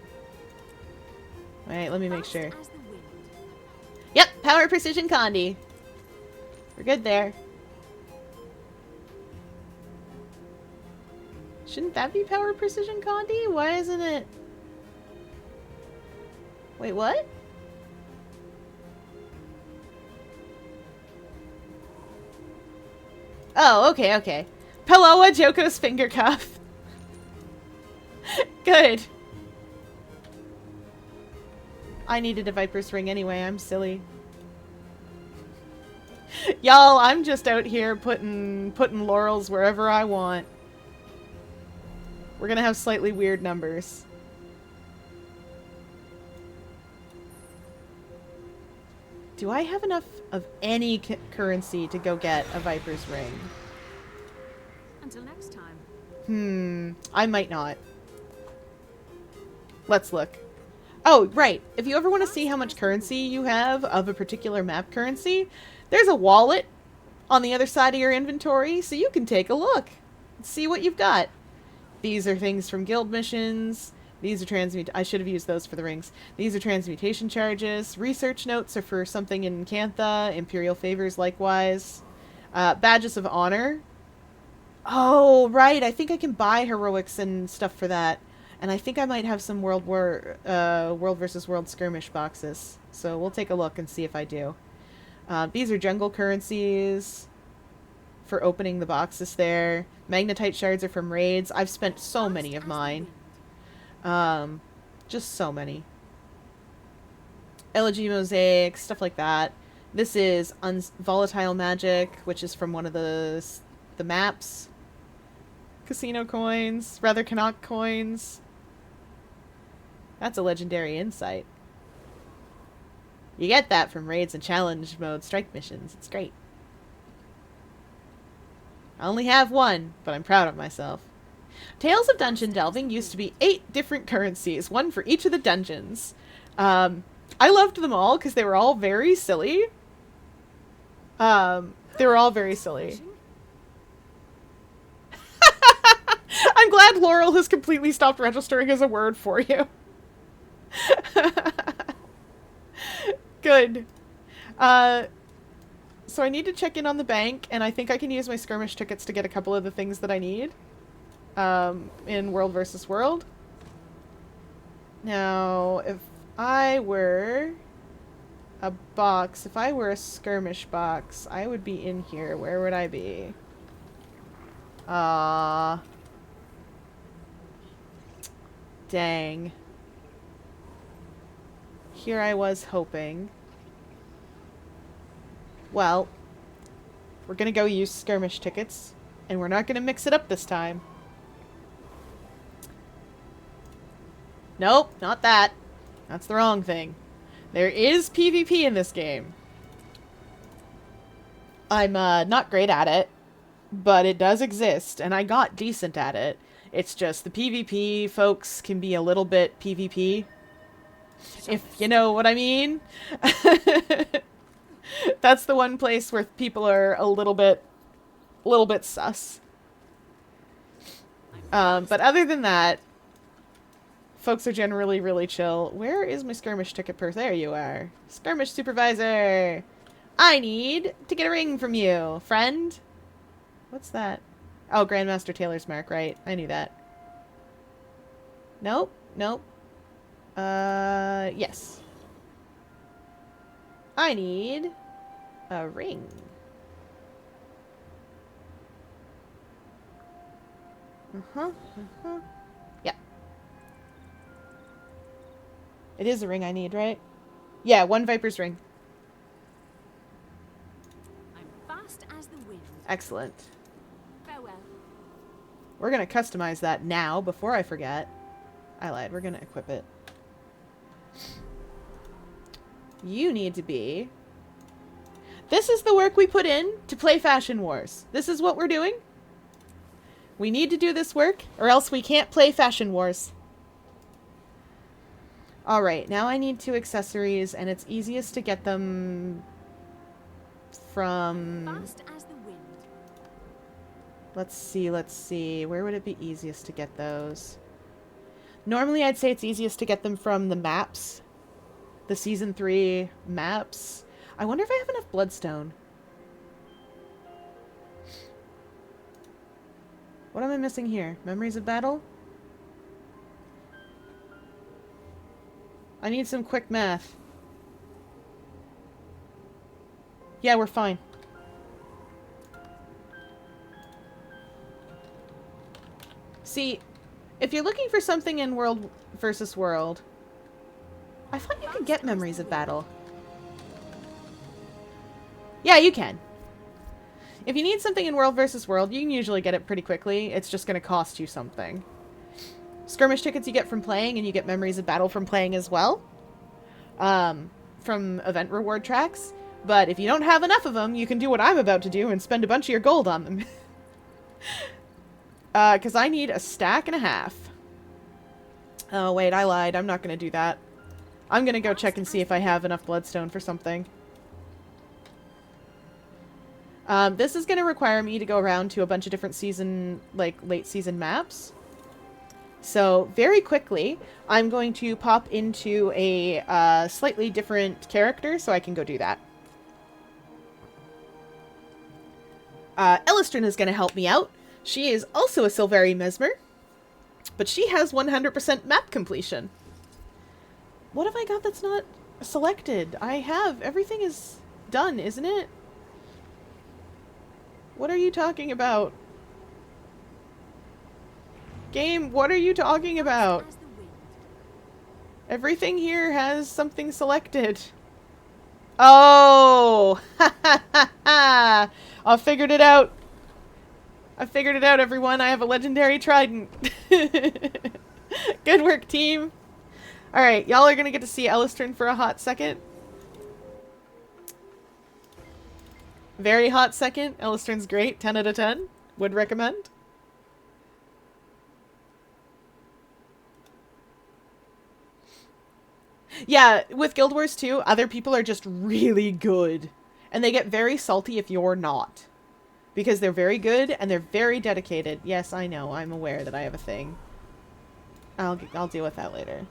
Wait, let me make sure. Fast as the wind. Yep, Power, Precision, Condi. We're good there. Shouldn't that be Power, Precision, Condi? Why isn't it? Wait, what? Oh, okay, okay. Palawa Joko's finger cuff. Good. I needed a Viper's ring anyway, I'm silly. Y'all, I'm just out here putting laurels wherever I want. We're gonna have slightly weird numbers. Do I have enough of any currency to go get a Viper's ring? Until next time. I might not. Let's look. Oh, right. If you ever want to see how much currency you have of a particular map currency, there's a wallet on the other side of your inventory, so you can take a look and see what you've got. These are things from guild missions. These are I should have used those for the rings. These are transmutation charges. Research notes are for something in Cantha. Imperial favors likewise. Badges of honor. Oh, right. I think I can buy heroics and stuff for that. And I think I might have some World versus World skirmish boxes. So we'll take a look and see if I do. These are jungle currencies for opening the boxes there. Magnetite shards are from raids. I've spent so many of mine. Just so many. Elegy mosaic, stuff like that. This is volatile magic, which is from one of the maps. Casino coins, rather Canuck coins. That's a legendary insight. You get that from raids and challenge mode strike missions. It's great. I only have one, but I'm proud of myself. Tales of Dungeon Delving used to be 8 different currencies, one for each of the dungeons. I loved them all because they were all very silly. They were all very silly. I'm glad Laurel has completely stopped registering as a word for you. Good. So I need to check in on the bank, and I think I can use my skirmish tickets to get a couple of the things that I need in World versus World. Now, if I were a box, if I were a skirmish box, I would be in here. Where would I be? Dang. Here I was hoping. Well, we're gonna go use skirmish tickets, and we're not gonna mix it up this time. Nope, not that. That's the wrong thing. There is PvP in this game. I'm not great at it, but it does exist, and I got decent at it. It's just the PvP folks can be a little bit PvP, if you know what I mean. That's the one place where people are a little bit sus. But other than that, folks are generally really chill. Where is my skirmish ticket purse? There you are. Skirmish supervisor. I need to get a ring from you, friend. What's that? Oh, Grandmaster Taylor's mark, right. I knew that. Nope. Nope. Yes. I need a ring. Yeah. It is a ring I need, right? Yeah, 1 Viper's ring. I'm fast as the wind. Excellent. Farewell. We're gonna customize that now, before I forget. I lied, we're gonna equip it. You need to be... This is the work we put in to play Fashion Wars. This is what we're doing. We need to do this work, or else we can't play Fashion Wars. Alright, now I need 2 accessories, and it's easiest to get them from... Fast as the wind. Let's see. Where would it be easiest to get those? Normally I'd say it's easiest to get them from the maps. The Season 3 maps. I wonder if I have enough bloodstone. What am I missing here? Memories of battle? I need some quick math. Yeah, we're fine. See, if you're looking for something in World versus World, I thought you could get Memories of Battle. Yeah, you can. If you need something in World versus World, you can usually get it pretty quickly. It's just going to cost you something. Skirmish tickets you get from playing, and you get Memories of Battle from playing as well. From event reward tracks. But if you don't have enough of them, you can do what I'm about to do and spend a bunch of your gold on them. Because I need a stack and a half. Oh, wait, I lied. I'm not going to do that. I'm going to go check and see if I have enough bloodstone for something. This is going to require me to go around to a bunch of different season, like, late season maps. So very quickly, I'm going to pop into a slightly different character so I can go do that. Elistrin is going to help me out. She is also a Silvari mesmer, but she has 100% map completion. What have I got that's not selected? I have. Everything is done, isn't it? What are you talking about? Game, what are you talking about? Everything here has something selected. Oh! Ha ha ha ha! I figured it out. I figured it out, everyone. I have a legendary trident. Good work, team. Alright, y'all are gonna get to see Elistrin for a hot second. Very hot second. Elistrin's great. 10 out of 10. Would recommend. Yeah, with Guild Wars 2, other people are just really good. And they get very salty if you're not. Because they're very good and they're very dedicated. Yes, I know. I'm aware that I have a thing. I'll deal with that later.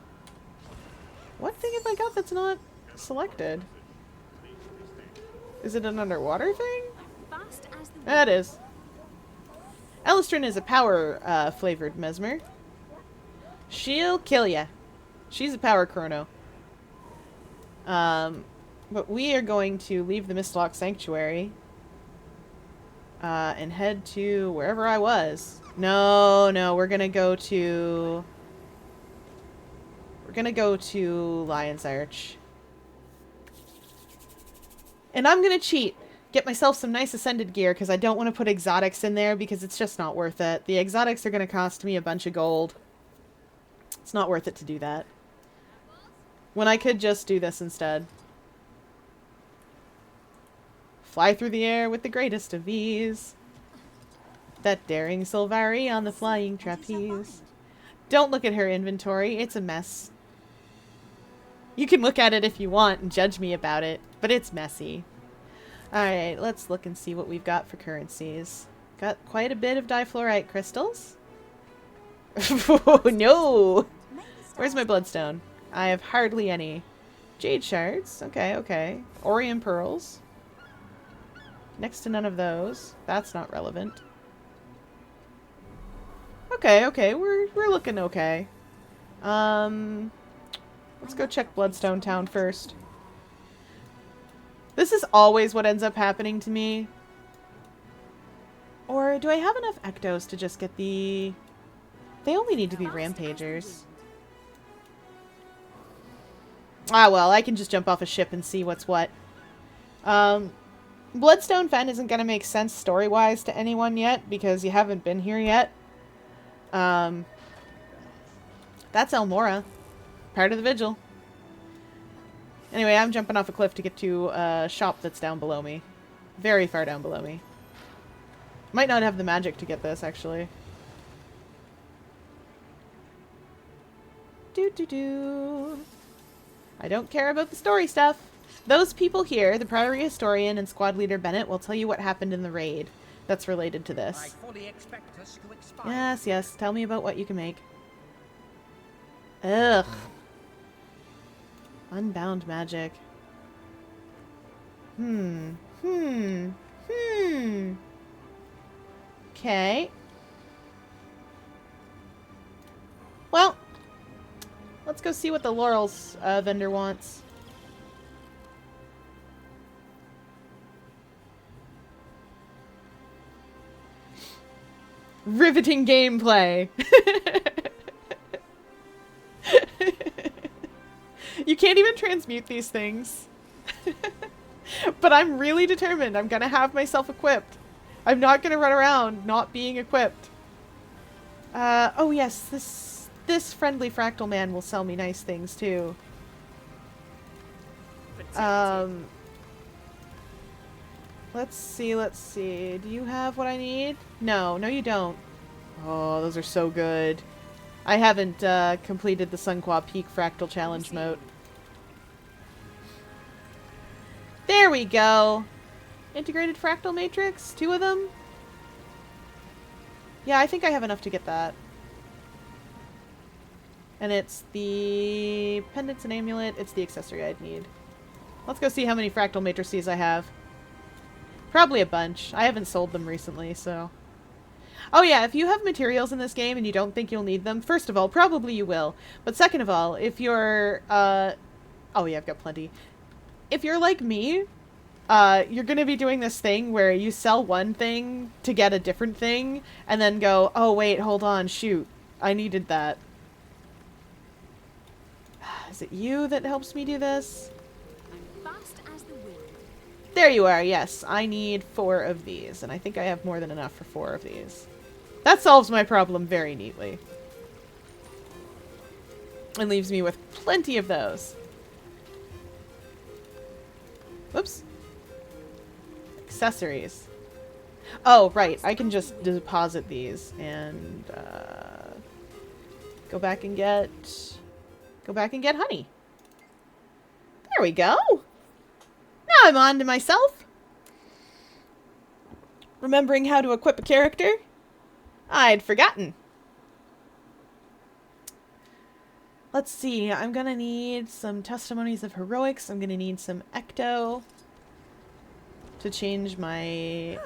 What thing have I got that's not selected? Is it an underwater thing? That is. Elistrin is a power flavored mesmer. She'll kill ya. She's a power chrono. But we are going to leave the Mistlock Sanctuary and head to wherever I was. No, we're gonna go to... We're gonna go to Lion's Arch. And I'm gonna cheat. Get myself some nice Ascended gear, because I don't want to put exotics in there, because it's just not worth it. The exotics are gonna cost me a bunch of gold. It's not worth it to do that. When I could just do this instead. Fly through the air with the greatest of ease. That daring Silvari on the flying trapeze. Don't look at her inventory, it's a mess. You can look at it if you want and judge me about it, but it's messy. Alright, let's look and see what we've got for currencies. Got quite a bit of difluorite crystals. Oh no! Where's my bloodstone? I have hardly any. Jade shards. Okay. Orion pearls. Next to none of those. That's not relevant. Okay. We're looking okay. Let's go check Bloodstone Town first. This is always what ends up happening to me. Or do I have enough ectos to just get the... They only need to be rampagers. Ah, well, I can just jump off a ship and see what's what. Bloodstone Fen isn't going to make sense story-wise to anyone yet, because you haven't been here yet. That's Elmora. Part of the Vigil. Anyway, I'm jumping off a cliff to get to a shop that's down below me. Very far down below me. Might not have the magic to get this, actually. I don't care about the story stuff. Those people here, the Priory Historian and Squad Leader Bennett, will tell you what happened in the raid that's related to this. I fully expect us to expire. Yes. Tell me about what you can make. Ugh. Unbound magic. Okay. Well, let's go see what the Laurels vendor wants. Riveting gameplay. You can't even transmute these things. But I'm really determined. I'm gonna have myself equipped. I'm not gonna run around not being equipped. Oh yes, this friendly fractal man will sell me nice things too. Let's see. Do you have what I need? No, you don't. Oh, those are so good. I haven't completed the Sunqua Peak Fractal Challenge mode. There we go! Integrated Fractal Matrix? 2 of them? Yeah, I think I have enough to get that. And it's the pendants and amulet. It's the accessory I'd need. Let's go see how many fractal matrices I have. Probably a bunch. I haven't sold them recently, so... Oh yeah, if you have materials in this game and you don't think you'll need them, first of all, probably you will. But second of all, if you're, oh yeah, I've got plenty. If you're like me, you're gonna be doing this thing where you sell one thing to get a different thing, and then go, oh wait, hold on, shoot, I needed that. Is it you that helps me do this? I'm fast as the wind. There you are, yes. I need 4 of these, and I think I have more than enough for 4 of these. That solves my problem very neatly. And leaves me with plenty of those. Whoops. Accessories. Oh, right. I can just deposit these and go back and get honey. There we go. Now I'm on to myself. Remembering how to equip a character. I'd forgotten. Let's see. I'm gonna need some testimonies of heroics. I'm gonna need some ecto to change my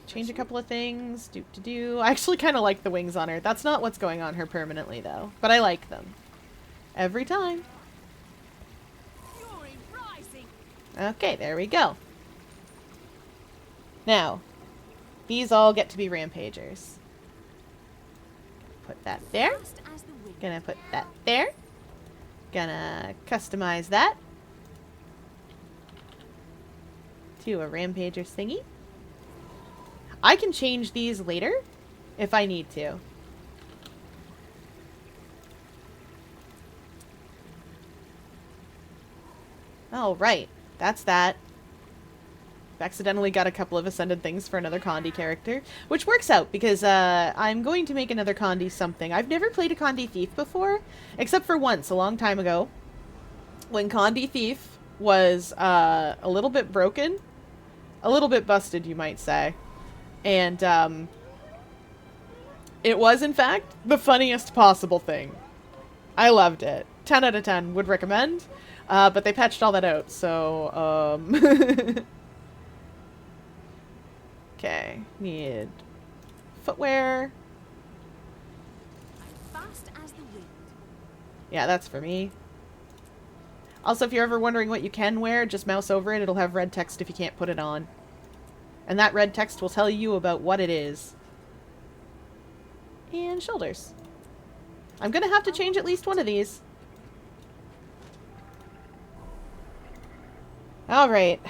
change a couple of things. I actually kind of like the wings on her. That's not what's going on her permanently though, but I like them every time. Fury rising. Okay, there we go. Now, these all get to be rampagers. Put that there. Fast as the wind. Gonna put that there. Gonna customize that to a rampager's thingy. I can change these later if I need to. Oh, right. That's that. I've accidentally got a couple of ascended things for another Condi character, which works out because I'm going to make another Condi something. I've never played a Condi Thief before, except for once, a long time ago, when Condi Thief was a little bit broken, a little bit busted, you might say, and it was, in fact, the funniest possible thing. I loved it. 10 out of 10, would recommend, but they patched all that out, so, Okay, need footwear. I'm fast as the wind. Yeah, that's for me. Also, if you're ever wondering what you can wear, just mouse over it. It'll have red text if you can't put it on. And that red text will tell you about what it is. And shoulders. I'm gonna have to change at least one of these. Alright.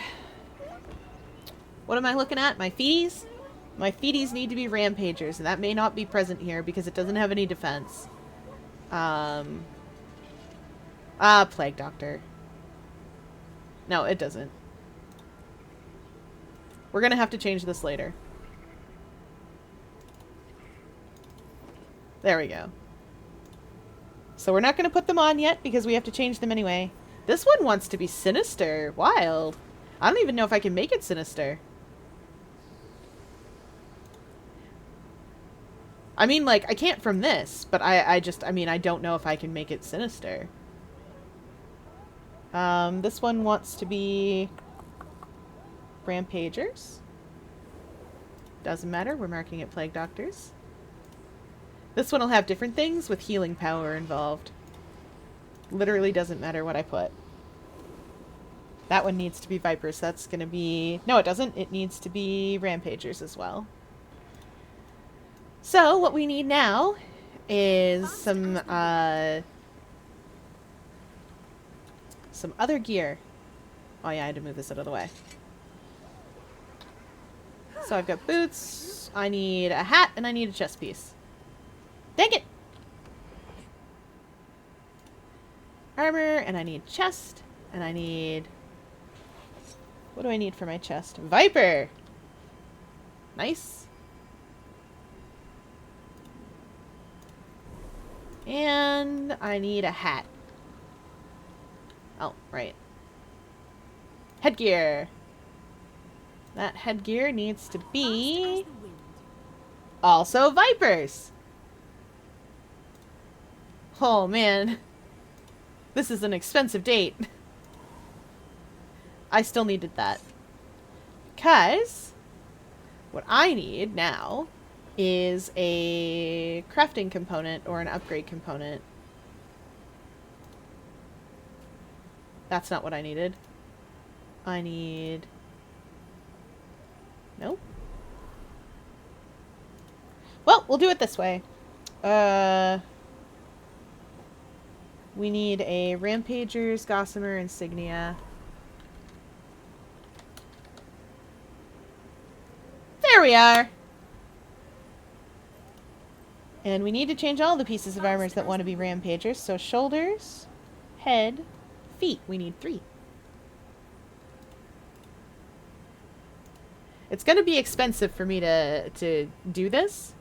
What am I looking at? My feeties? My feeties need to be rampagers, and that may not be present here because it doesn't have any defense. Plague Doctor. No, it doesn't. We're gonna have to change this later. There we go. So we're not gonna put them on yet because we have to change them anyway. This one wants to be sinister. Wild. I don't even know if I can make it sinister. I mean, like, I can't from this, but I mean, I don't know if I can make it sinister. This one wants to be rampagers. Doesn't matter, we're marking it plague doctors. This one will have different things with healing power involved. Literally doesn't matter what I put. That one needs to be vipers. That's gonna be... No, it doesn't. It needs to be rampagers as well. So, what we need now is some other gear. Oh yeah, I had to move this out of the way. So I've got boots, I need a hat, and I need a chest piece. Dang it! Armor, and I need chest, and I need... What do I need for my chest? Viper! Nice. And I need a hat. Oh, right. Headgear. That headgear needs to be also vipers. Oh, man. This is an expensive date. I still needed that. Because what I need now is a crafting component or an upgrade component. That's not what I needed. I need... Nope. Well, we'll do it this way. We need a Rampager's Gossamer Insignia. There we are! And we need to change all the pieces of armor that want to be Rampagers. So shoulders, head, feet. We need 3. It's going to be expensive for me to do this.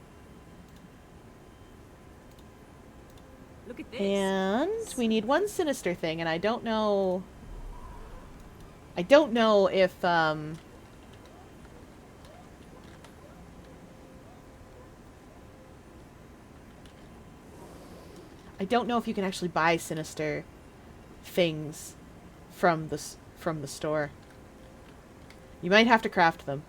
Look at this. And we need 1 sinister thing, and I don't know if I don't know if you can actually buy sinister things from the store. You might have to craft them.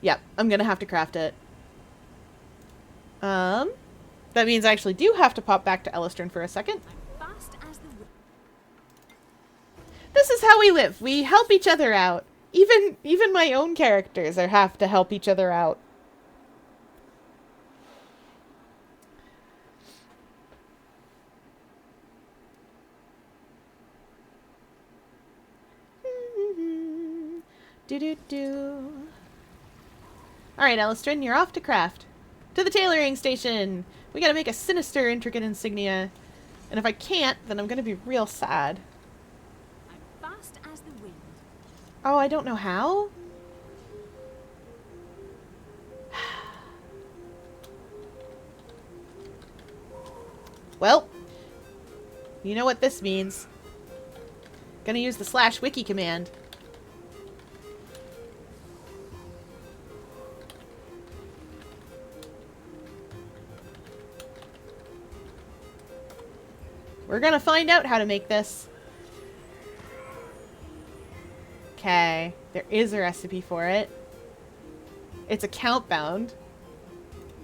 Yep, I'm gonna have to craft it. That means I actually do have to pop back to Elistern for a second. I'm fast as the wind. This is how we live. We help each other out. Even my own characters have to help each other out. Do. Alright, Elistrin, you're off to craft. To the tailoring station! We gotta make a sinister intricate insignia. And if I can't, then I'm gonna be real sad. I'm fast as the wind. Oh, I don't know how? Well, you know what this means. Gonna use the /wiki command. We're gonna find out how to make this. Okay, there is a recipe for it. It's account bound,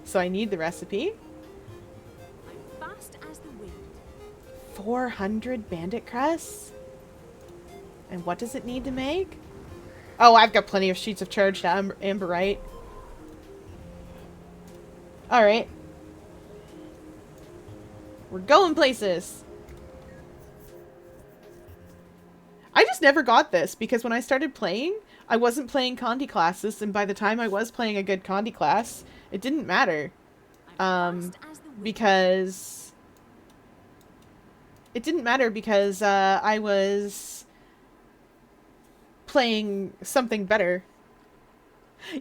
so I need the recipe. I'm fast as the wind. 400 bandit crests? And what does it need to make? Oh, I've got plenty of sheets of charged amberite. Alright. We're going places. I just never got this because when I started playing, I wasn't playing Condi classes, and by the time I was playing a good Condi class, it didn't matter. Because it didn't matter because I was playing something better.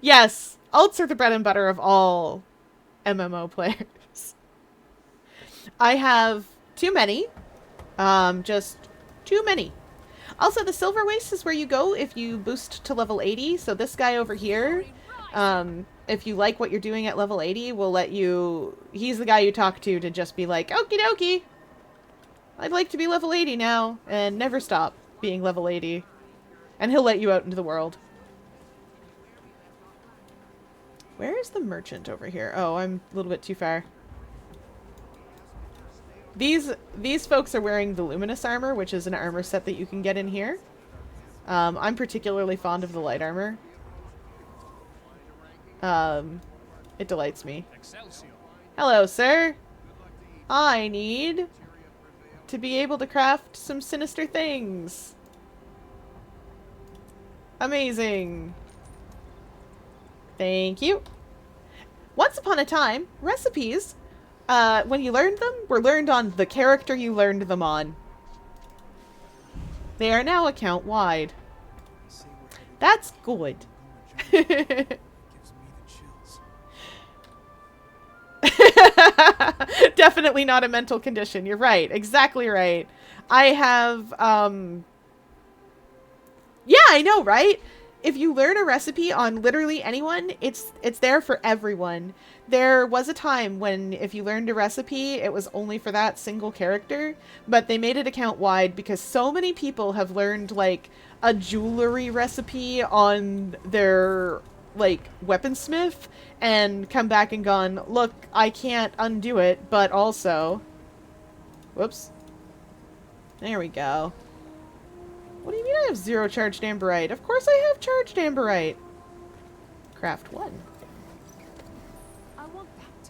Yes, alts are the bread and butter of all MMO players. I have too many. Just too many. Also, the Silver Waste is where you go if you boost to level 80. So this guy over here, if you like what you're doing at level 80, will let you... He's the guy you talk to just be like, okie dokie. I'd like to be level 80 now. And never stop being level 80. And he'll let you out into the world. Where is the merchant over here? Oh, I'm a little bit too far. These folks are wearing the Luminous armor, which is an armor set that you can get in here. I'm particularly fond of the light armor. It delights me. Hello, sir. I need to be able to craft some sinister things. Amazing. Thank you. Once upon a time, recipes, when you learned them, were learned on the character you learned them on. They are now account-wide. That's good. Definitely not a mental condition. You're right. Exactly right. I have, yeah, I know, right? if you learn a recipe on literally anyone, it's there for everyone. There was a time when if you learned a recipe, it was only for that single character, but they made it account wide because so many people have learned like a jewelry recipe on their like weaponsmith and come back and gone, look, I can't undo it, but also, whoops. There we go. What do you mean I have 0 charged amberite? Of course I have charged amberite. Craft 1. I want that.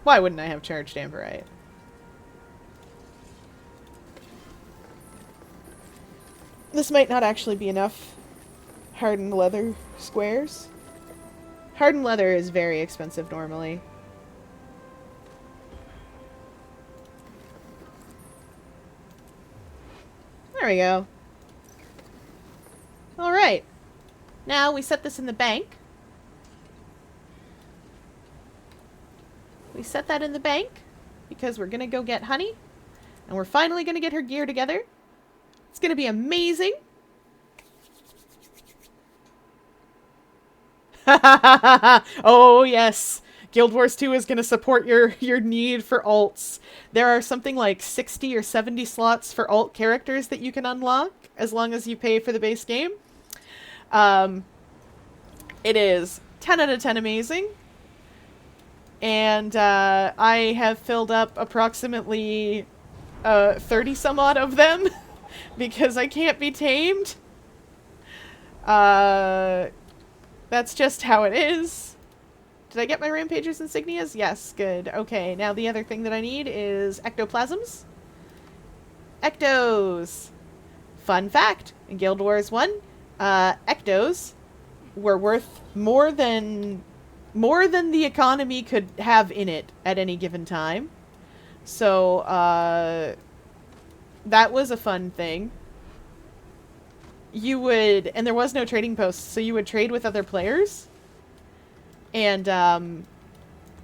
Why wouldn't I have charged amberite? This might not actually be enough hardened leather squares. Hardened leather is very expensive normally. There we go. Alright. Now we set this in the bank. We set that in the bank because we're going to go get honey. And we're finally going to get her gear together. It's going to be amazing. Oh, yes. Guild Wars 2 is going to support your need for alts. There are something like 60 or 70 slots for alt characters that you can unlock as long as you pay for the base game. It is 10 out of 10 amazing. And I have filled up approximately 30 some odd of them because I can't be tamed. That's just how it is. Did I get my Rampager's insignias? Yes, good. Okay, now the other thing that I need is ectoplasms. Ectos! Fun fact, in Guild Wars 1, ectos were worth more than the economy could have in it at any given time. So, that was a fun thing. You would, and there was no trading posts, so you would trade with other players. And,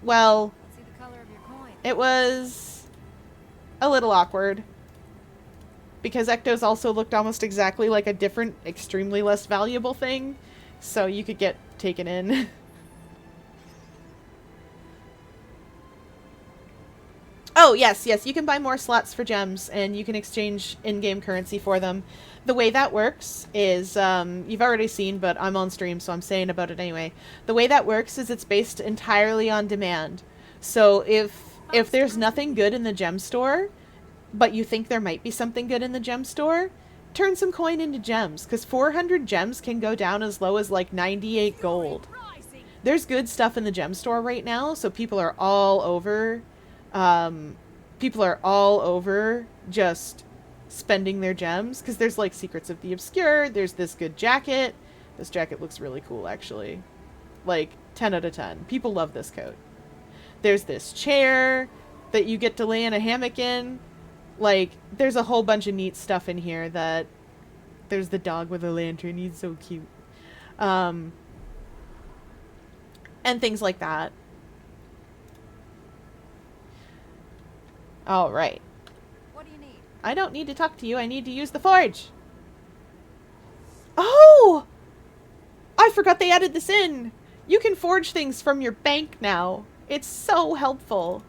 well, See the color of your coin. it was a little awkward. Because ectos also looked almost exactly like a different, extremely less valuable thing. So you could get taken in. Oh, yes, yes, you can buy more slots for gems, and you can exchange in-game currency for them. The way that works is, you've already seen, but I'm on stream, so I'm saying about it anyway. The way that works is it's based entirely on demand. So if there's nothing good in the gem store, but you think there might be something good in the gem store, turn some coin into gems, because 400 gems can go down as low as like 98 gold. There's good stuff in the gem store right now, so people are all over just spending their gems, because there's like Secrets of the Obscure, there's this good jacket. This jacket looks really cool, actually. Like, 10 out of 10. People love this coat. There's this chair that you get to lay in a hammock in. Like, there's a whole bunch of neat stuff in here that... There's the dog with a lantern, he's so cute. And things like that. Alright. What do you need? I don't need to talk to you, I need to use the forge. Oh! I forgot they added this in! You can forge things from your bank now. It's so helpful.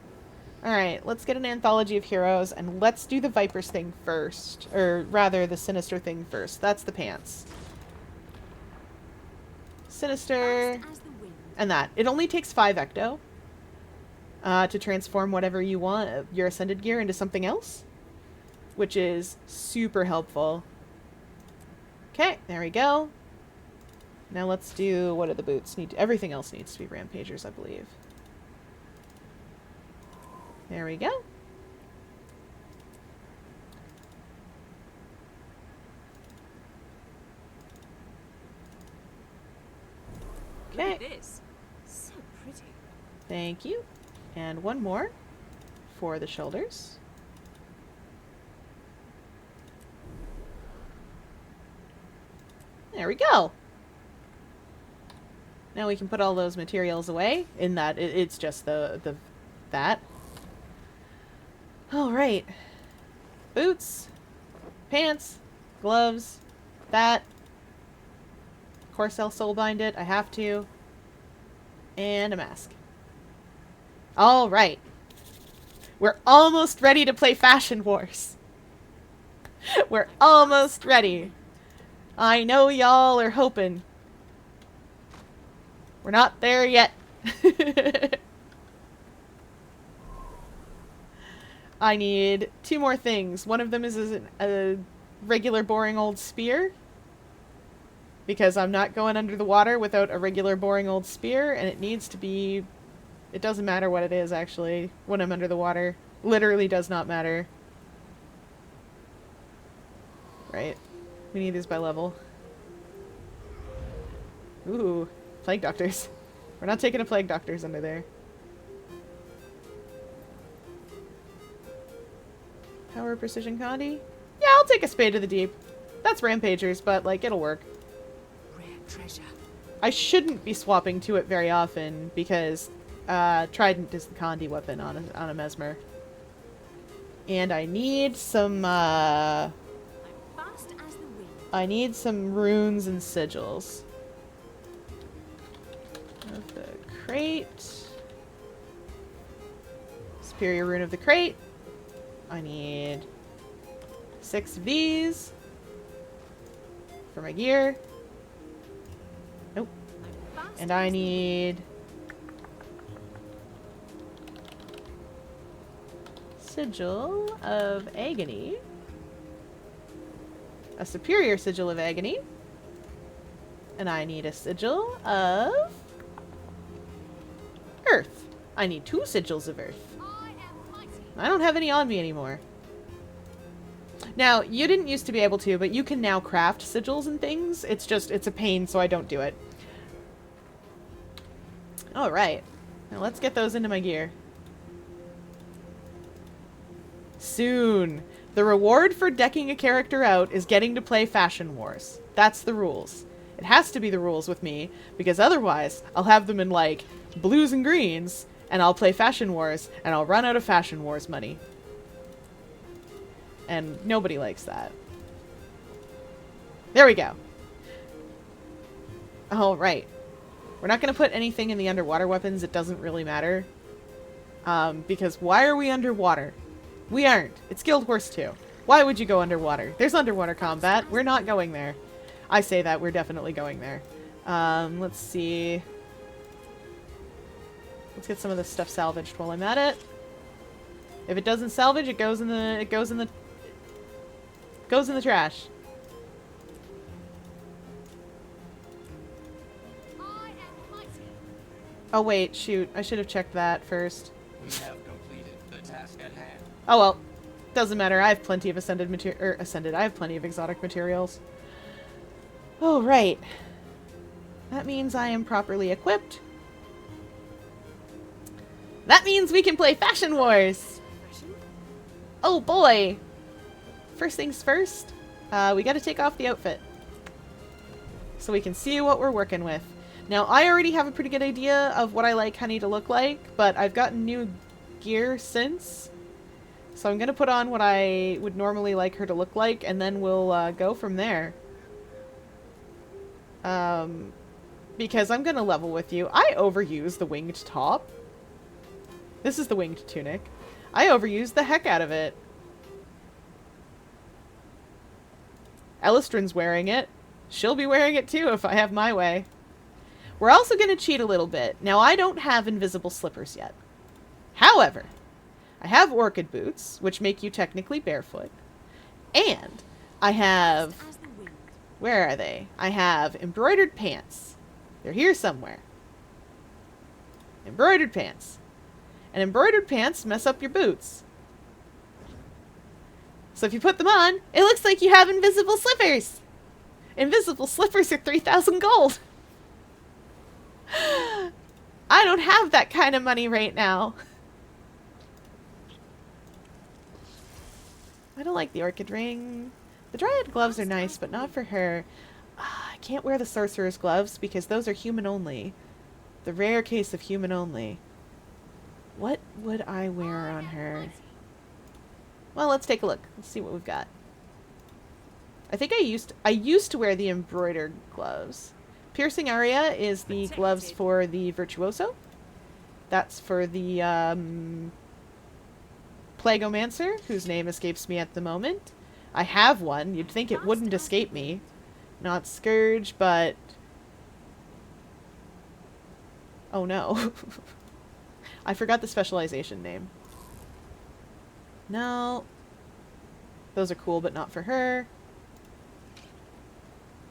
Alright, let's get an anthology of heroes, and let's do the Vipers thing first. Or rather, the Sinister thing first. That's the pants. Sinister. Fast as the wind. And that. It only takes 5 ecto. To transform whatever you want, your Ascended gear, into something else. Which is super helpful. Okay, there we go. Now let's do, what do the boots need? Everything else needs to be Rampagers, I believe. There we go. Okay. Look at this. So pretty. Thank you. And one more for the shoulders. There we go. Now we can put all those materials away. In that, it's just that. All right. Boots, pants, gloves, that. course I'll soulbind it. I have to. And a mask. Alright. We're almost ready to play Fashion Wars. We're almost ready. I know y'all are hoping. We're not there yet. I need 2 more things. One of them is a regular boring old spear. Because I'm not going under the water without a regular boring old spear. And it needs to be... It doesn't matter what it is, actually, when I'm under the water. Literally does not matter. Right. We need these by level. Ooh. Plague Doctors. We're not taking a Plague Doctors under there. Power Precision Condi? Yeah, I'll take a Spade of the Deep. That's Rampagers, but, like, it'll work. Rare treasure. I shouldn't be swapping to it very often, because Trident is the Condi weapon on a mesmer. And I need some, I'm fast as the wind. I need some runes and sigils. Of the crate. Superior rune of the crate. I need 6 V's for my gear. Nope. I'm fast And I as the wind. need Sigil of Agony. A Superior Sigil of Agony. And I need a Sigil of Earth. I need 2 Sigils of Earth. I am mighty. I don't have any on me anymore. Now, you didn't used to be able to, but you can now craft sigils and things. It's just, it's a pain, so I don't do it. Alright. Now let's get those into my gear. Soon. The reward for decking a character out is getting to play Fashion Wars. That's the rules. It has to be the rules with me, because otherwise I'll have them in, like, blues and greens, and I'll play Fashion Wars, and I'll run out of Fashion Wars money. And nobody likes that. There we go. Alright. We're not going to put anything in the underwater weapons. It doesn't really matter. Because why are we underwater? We aren't. It's Guild Wars 2. Why would you go underwater? There's underwater combat. We're not going there. I say that. We're definitely going there. Let's see. Let's get some of this stuff salvaged while I'm at it. If it doesn't salvage, it goes in the trash. I am mighty. Oh wait, shoot. I should have checked that first. We have completed the task at hand. Oh well. Doesn't matter. I have plenty of I have plenty of exotic materials. Oh, right. That means I am properly equipped. That means we can play Fashion Wars! Oh boy! First things first, we gotta take off the outfit. So we can see what we're working with. Now, I already have a pretty good idea of what I like Honey to look like, but I've gotten new gear since. So I'm gonna put on what I would normally like her to look like, and then we'll go from there. Because I'm gonna level with you. I overuse the winged top. This is the winged tunic. I overuse the heck out of it. Elistrin's wearing it. She'll be wearing it too if I have my way. We're also going to cheat a little bit. Now, I don't have invisible slippers yet. However, I have orchid boots, which make you technically barefoot. And I have... Fast as the wind. Where are they? I have embroidered pants. They're here somewhere. Embroidered pants. And embroidered pants mess up your boots. So if you put them on, it looks like you have invisible slippers. Invisible slippers are 3,000 gold. I don't have that kind of money right now. I don't like the orchid ring. The dryad gloves are nice, but not for her. I can't wear the sorcerer's gloves because those are human only. The rare case of human only. What would I wear on her? Well, let's take a look. Let's see what we've got. I think I used to wear the embroidered gloves. Piercing Aria is the gloves for the Virtuoso. That's for the Plagomancer, whose name escapes me at the moment. I have one. You'd think it wouldn't escape me. Not Scourge, but... Oh no. I forgot the specialization name. No. Those are cool, but not for her.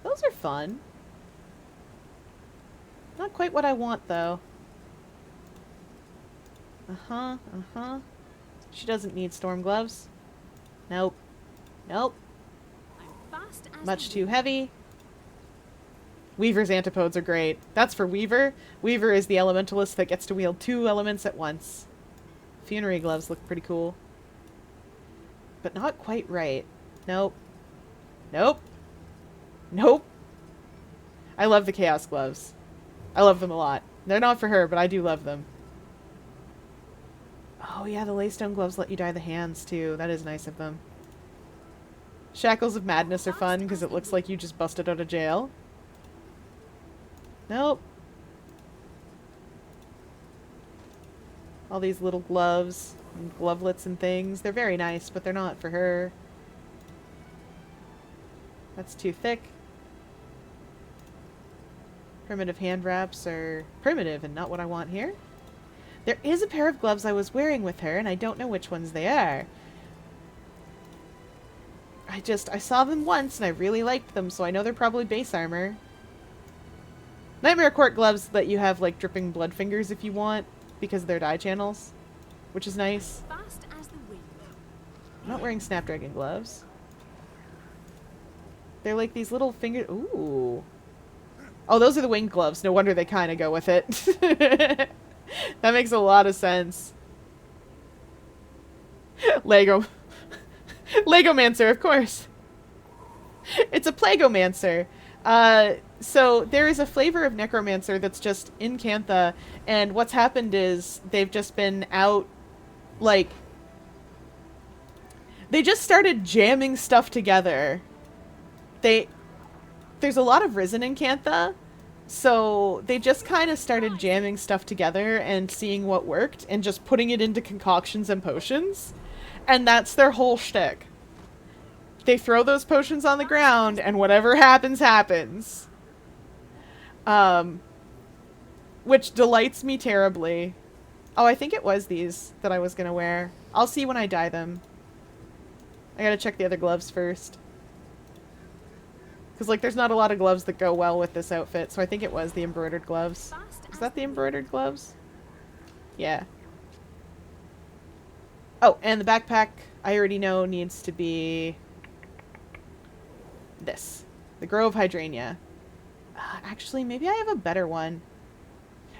Those are fun. Not quite what I want, though. Uh-huh, uh-huh. She doesn't need storm gloves. Nope. Nope. I'm fast as Much the too wind. heavy. Weaver's antipodes are great. That's for Weaver. Weaver is the elementalist that gets to wield 2 elements at once. Funerary gloves look pretty cool. But not quite right. Nope. Nope. Nope. I love the Chaos gloves. I love them a lot. They're not for her, but I do love them. Oh yeah, the Laystone gloves let you dye the hands too. That is nice of them. Shackles of Madness are fun because it looks like you just busted out of jail. Nope. All these little gloves and glovelets and things. They're very nice, but they're not for her. That's too thick. Primitive hand wraps are primitive and not what I want here. There is a pair of gloves I was wearing with her, and I don't know which ones they are. I saw them once, and I really liked them, so I know they're probably base armor. Nightmare Court gloves let you have, like, dripping blood fingers if you want, because they're dye channels, which is nice. Fast as the wind. I'm not wearing Snapdragon gloves. They're like these little finger... Ooh. Oh, those are the winged gloves. No wonder they kind of go with it. That makes a lot of sense. Lego. Legomancer, of course. It's a Plagomancer. So there is a flavor of Necromancer that's just in Cantha, and what's happened is they've just been out, like... They just started jamming stuff together. There's a lot of Risen in Cantha, so they just kind of started jamming stuff together and seeing what worked and just putting it into concoctions and potions. And that's their whole shtick. They throw those potions on the ground and whatever happens, happens. Which delights me terribly. Oh, I think it was these that I was going to wear. I'll see when I dye them. I gotta check the other gloves first. Because, like, there's not a lot of gloves that go well with this outfit, so I think it was the embroidered gloves. Is that the embroidered gloves? Yeah. Oh, and the backpack, I already know, needs to be... this. The Grove Hydrangea. Actually, maybe I have a better one.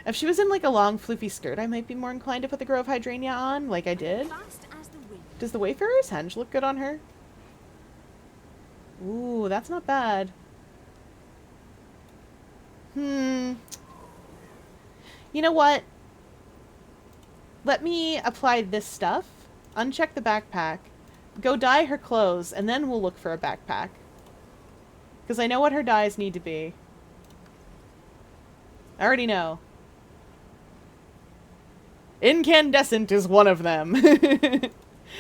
If she was in, like, a long, floofy skirt, I might be more inclined to put the Grove Hydrangea on, like I did. Fast as the wind. Does the Wayfarer's Henge look good on her? Ooh, that's not bad. You know what? Let me apply this stuff, uncheck the backpack, go dye her clothes, and then we'll look for a backpack. Because I know what her dyes need to be. I already know. Incandescent is one of them.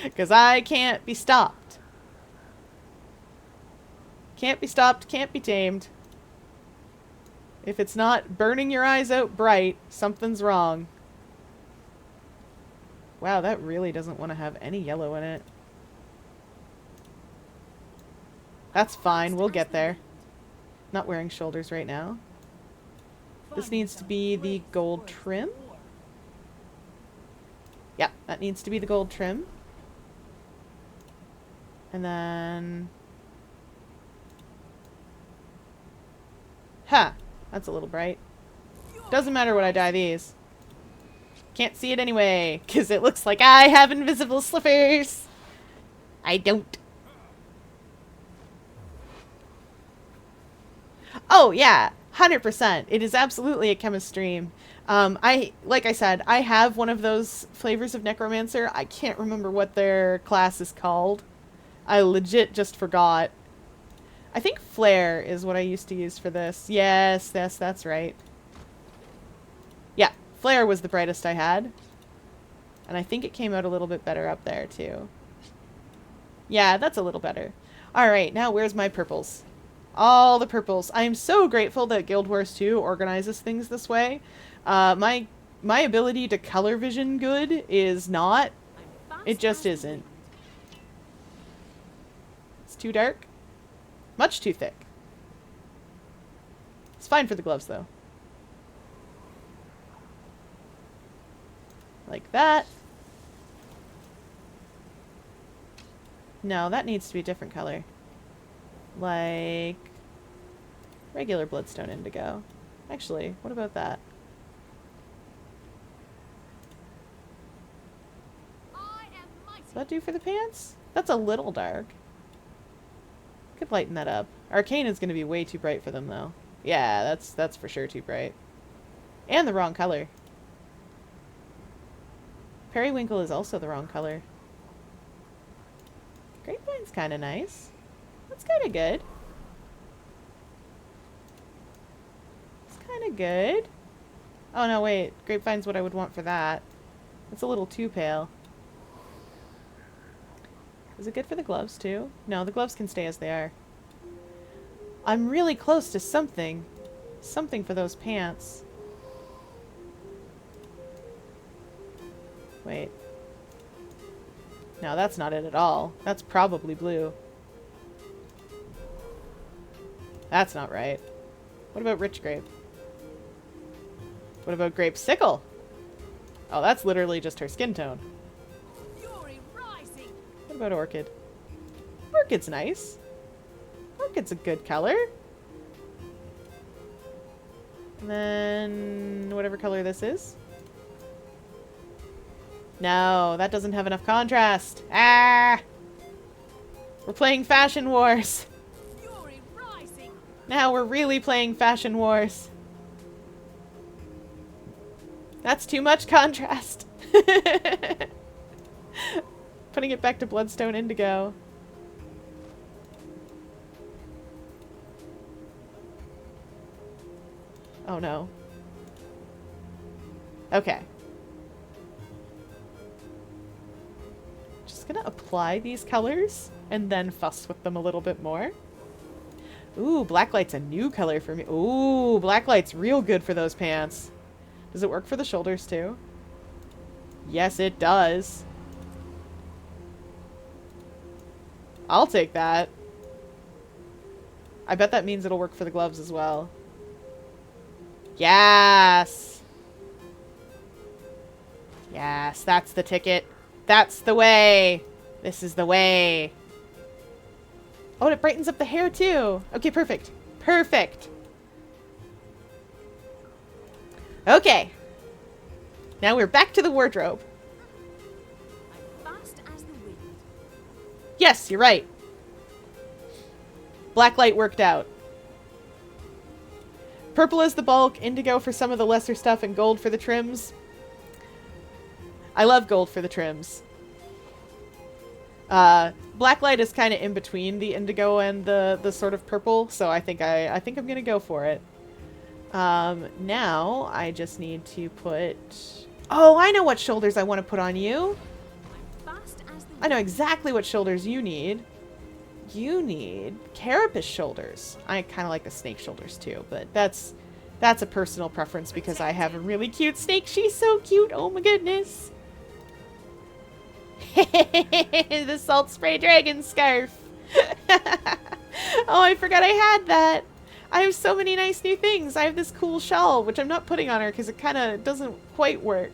Because I can't be stopped. Can't be stopped, can't be tamed. If it's not burning your eyes out bright, something's wrong. Wow, that really doesn't want to have any yellow in it. That's fine, we'll get there. Not wearing shoulders right now. This needs to be the gold trim. Yeah, that needs to be the gold trim. And then... Ha! That's a little bright. Doesn't matter what I dye these. Can't see it anyway, because it looks like I have invisible slippers. I don't. Oh, yeah. 100%. It is absolutely a chemist stream. Like I said, I have one of those flavors of Necromancer. I can't remember what their class is called. I legit just forgot. I think flare is what I used to use for this. Yes, that's right. Yeah, flare was the brightest I had. And I think it came out a little bit better up there, too. Yeah, that's a little better. Alright, now where's my purples? All the purples. I am so grateful that Guild Wars 2 organizes things this way. My ability to color vision good is not. It just isn't. It's too dark. Much too thick. It's fine for the gloves, though. Like that. No, that needs to be a different color. Like regular bloodstone indigo. Actually, what about that? Does that do for the pants? That's a little dark. Could lighten that up. Arcane is going to be way too bright for them, though. Yeah, that's for sure too bright. And the wrong color. Periwinkle is also the wrong color. Grapevine's kind of nice. That's kind of good. It's kind of good. Oh, no, wait. Grapevine's what I would want for that. It's a little too pale. Is it good for the gloves, too? No, the gloves can stay as they are. I'm really close to something. Something for those pants. Wait. No, that's not it at all. That's probably blue. That's not right. What about rich grape? What about grape sickle? Oh, that's literally just her skin tone. What about orchid? Orchid's nice. Orchid's a good color. And then whatever color this is. No, that doesn't have enough contrast. Ah! We're playing Fashion Wars. Now we're really playing Fashion Wars. That's too much contrast. Putting it back to Bloodstone Indigo. Oh no. Okay. Just gonna apply these colors and then fuss with them a little bit more. Ooh, Blacklight's a new color for me. Ooh, Blacklight's real good for those pants. Does it work for the shoulders too? Yes, it does. I'll take that. I bet that means it'll work for the gloves as well. Yes! Yes, that's the ticket. That's the way. This is the way. Oh, and it brightens up the hair too. Okay, perfect. Perfect. Okay. Now we're back to the wardrobe. Fast as the wind. Yes, you're right. Blacklight worked out. Purple is the bulk, indigo for some of the lesser stuff, and gold for the trims. I love gold for the trims. Blacklight is kind of in between the indigo and the sort of purple, so I think I'm gonna go for it. Now I just need to put. Oh, I know what shoulders I want to put on you. Fast as the I know exactly what shoulders you need. You need carapace shoulders. I kind of like the snake shoulders too, but that's a personal preference because I have a really cute snake. She's so cute. Oh my goodness. The salt spray dragon scarf. Oh, I forgot I had that. I have so many nice new things. I have this cool shawl, which I'm not putting on her because it kind of doesn't quite work.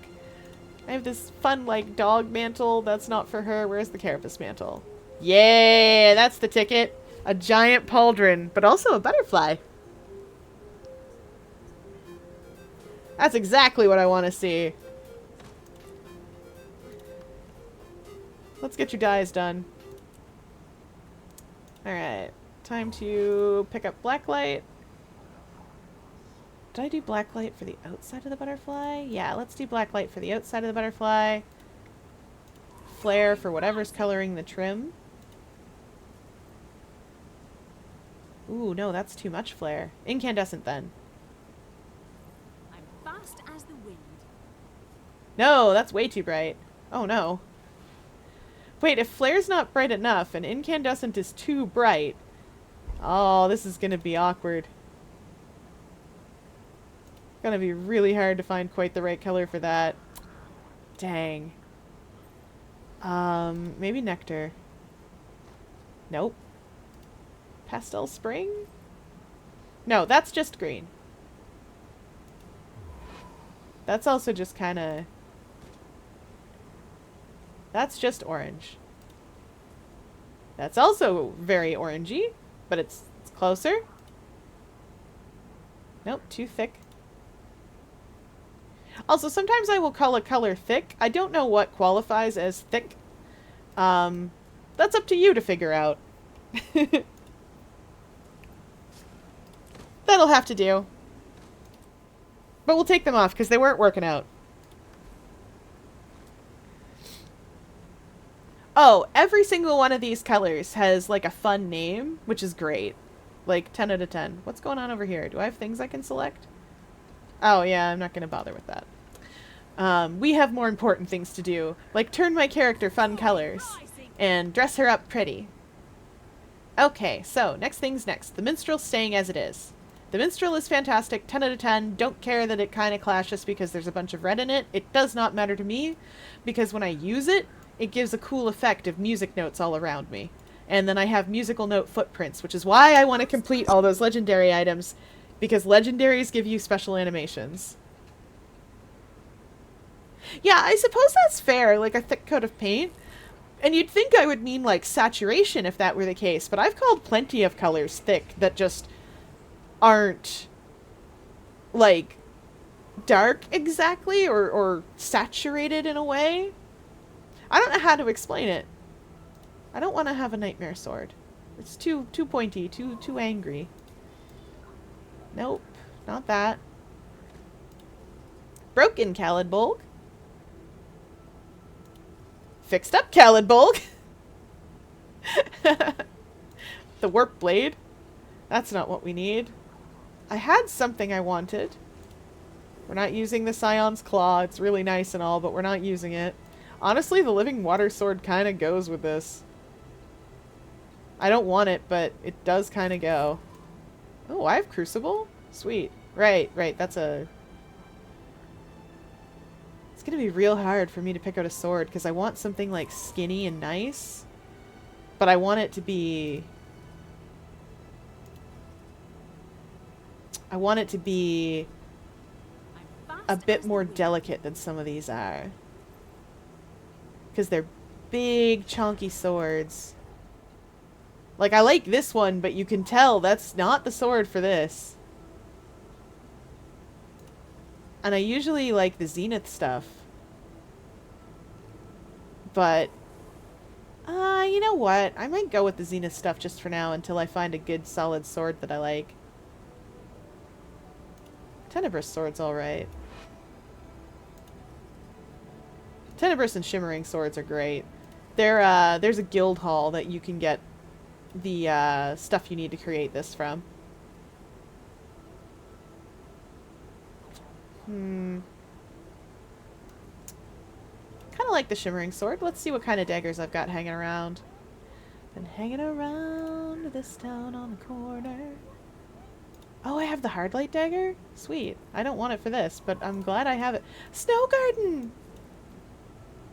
I have this fun, like, dog mantle. That's not for her. Where's the carapace mantle? Yeah, that's the ticket. A giant pauldron, but also a butterfly. That's exactly what I want to see. Let's get your dyes done. Alright. Time to pick up Blacklight. Did I do Blacklight for the outside of the butterfly? Yeah, let's do Blacklight for the outside of the butterfly. Flare for whatever's coloring the trim. Ooh, no, that's too much flare. Incandescent, then. I'm fast as the wind. No, that's way too bright. Oh, no. Wait, if flare's not bright enough and incandescent is too bright... Oh, this is gonna be awkward. Gonna be really hard to find quite the right color for that. Dang. Maybe nectar. Nope. Pastel spring? No, that's just green. That's also just kind of... That's just orange. That's also very orangey, but it's closer. Nope, too thick. Also, sometimes I will call a color thick. I don't know what qualifies as thick. That's up to you to figure out. That'll have to do. But we'll take them off because they weren't working out. Oh, every single one of these colors has like a fun name, which is great. Like 10 out of 10. What's going on over here? Do I have things I can select? Oh yeah, I'm not going to bother with that. We have more important things to do, like turn my character fun colors and dress her up pretty. Okay, so next thing's next. The minstrel's staying as it is. The minstrel is fantastic, 10 out of 10. Don't care that it kind of clashes because there's a bunch of red in it. It does not matter to me because when I use it, it gives a cool effect of music notes all around me. And then I have musical note footprints, which is why I want to complete all those legendary items, because legendaries give you special animations. Yeah, I suppose that's fair, like a thick coat of paint. And you'd think I would mean like saturation if that were the case, but I've called plenty of colors thick that just aren't like dark exactly or saturated in a way. I don't know how to explain it. I don't want to have a nightmare sword. It's too pointy, too angry. Nope, not that. Broken Khalid-Bolg. Fixed up Khalid-Bolg. The warp blade. That's not what we need. I had something I wanted. We're not using the Scion's Claw. It's really nice and all, but we're not using it. Honestly, the Living Water Sword kind of goes with this. I don't want it, but it does kind of go. Oh, I have Crucible? Sweet. Right, that's a... It's gonna be real hard for me to pick out a sword, because I want something, like, skinny and nice. But I want it to be... I want it to be a bit more delicate than some of these are. Because they're big, chunky swords. Like, I like this one, but you can tell that's not the sword for this. And I usually like the Zenith stuff. But, you know what? I might go with the Zenith stuff just for now until I find a good, solid sword that I like. Tenebrous sword's alright. Tenebrous and Shimmering swords are great. There's a guild hall that you can get the stuff you need to create this from. Kind of like the Shimmering sword. Let's see what kind of daggers I've got hanging around. Been hanging around this town on the corner. Oh, I have the Hardlight dagger? Sweet. I don't want it for this, but I'm glad I have it. Snow Garden!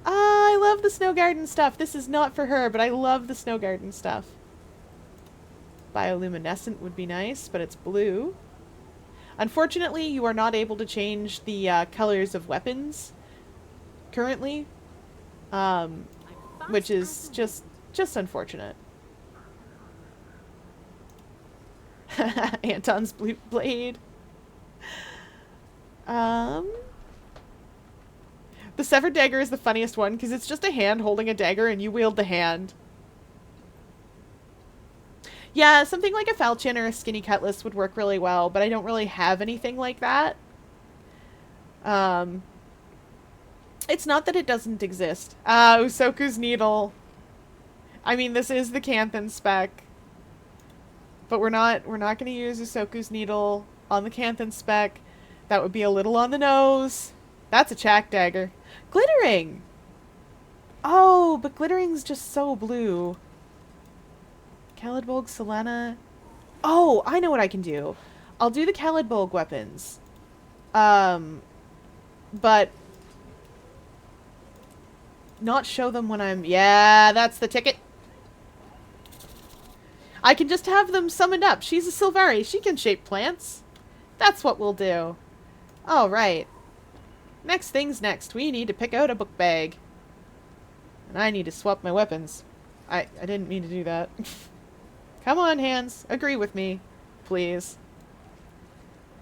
Ah, I love the Snow Garden stuff. This is not for her, but I love the Snow Garden stuff. Bioluminescent would be nice, but it's blue. Unfortunately, you are not able to change the colors of weapons currently, which is just unfortunate. Anton's blue blade. The severed dagger is the funniest one because it's just a hand holding a dagger and you wield the hand. Yeah, something like a falchion or a skinny cutlass would work really well, but I don't really have anything like that. It's not that it doesn't exist. Usoku's needle. I mean, this is the Canthan spec. But we're not going to use Usoku's needle on the Canthan spec. That would be a little on the nose. That's a Chak dagger. Glittering! Oh, but glittering's just so blue. Khalidbolg, Solana. Oh, I know what I can do. I'll do the Khalidbolg weapons. But not show them when I'm... Yeah, that's the ticket. I can just have them summoned up. She's a Sylvari. She can shape plants. That's what we'll do. All right. Next thing's next. We need to pick out a book bag. And I need to swap my weapons. I didn't mean to do that. Come on, hands. Agree with me. Please.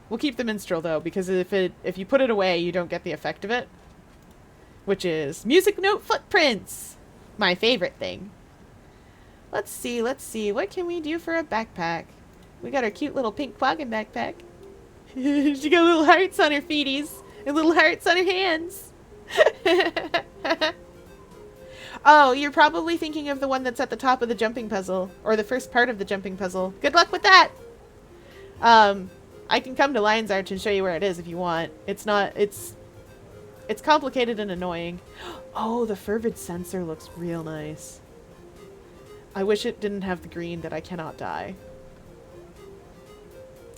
We'll keep the minstrel, though, because if you put it away, you don't get the effect of it. Which is music note footprints! My favorite thing. Let's see. What can we do for a backpack? We got our cute little pink Quaggan backpack. She got little hearts on her feeties. And little hearts on her hands. Oh, you're probably thinking of the one that's at the top of the jumping puzzle. Or the first part of the jumping puzzle. Good luck with that! I can come to Lion's Arch and show you where it is if you want. It's complicated and annoying. Oh, the fervid sensor looks real nice. I wish it didn't have the green that I cannot die.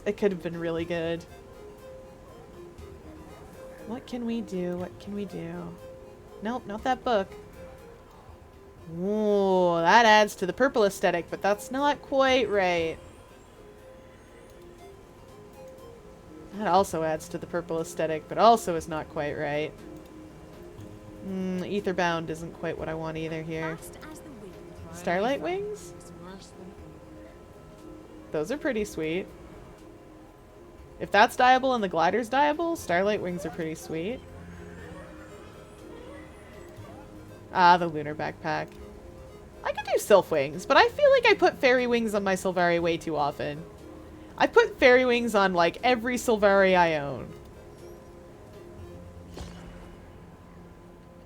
It could have been really good. What can we do? What can we do? Nope, not that book. Ooh, that adds to the purple aesthetic, but that's not quite right. That also adds to the purple aesthetic, but also is not quite right. Etherbound isn't quite what I want either here. Fast as the wind. Starlight wings? Those are pretty sweet. If that's dyeable and the glider's dyeable, starlight wings are pretty sweet. Ah, the lunar backpack. I could do sylph wings, but I feel like I put fairy wings on my Sylvari way too often. I put fairy wings on, like, every Sylvari I own.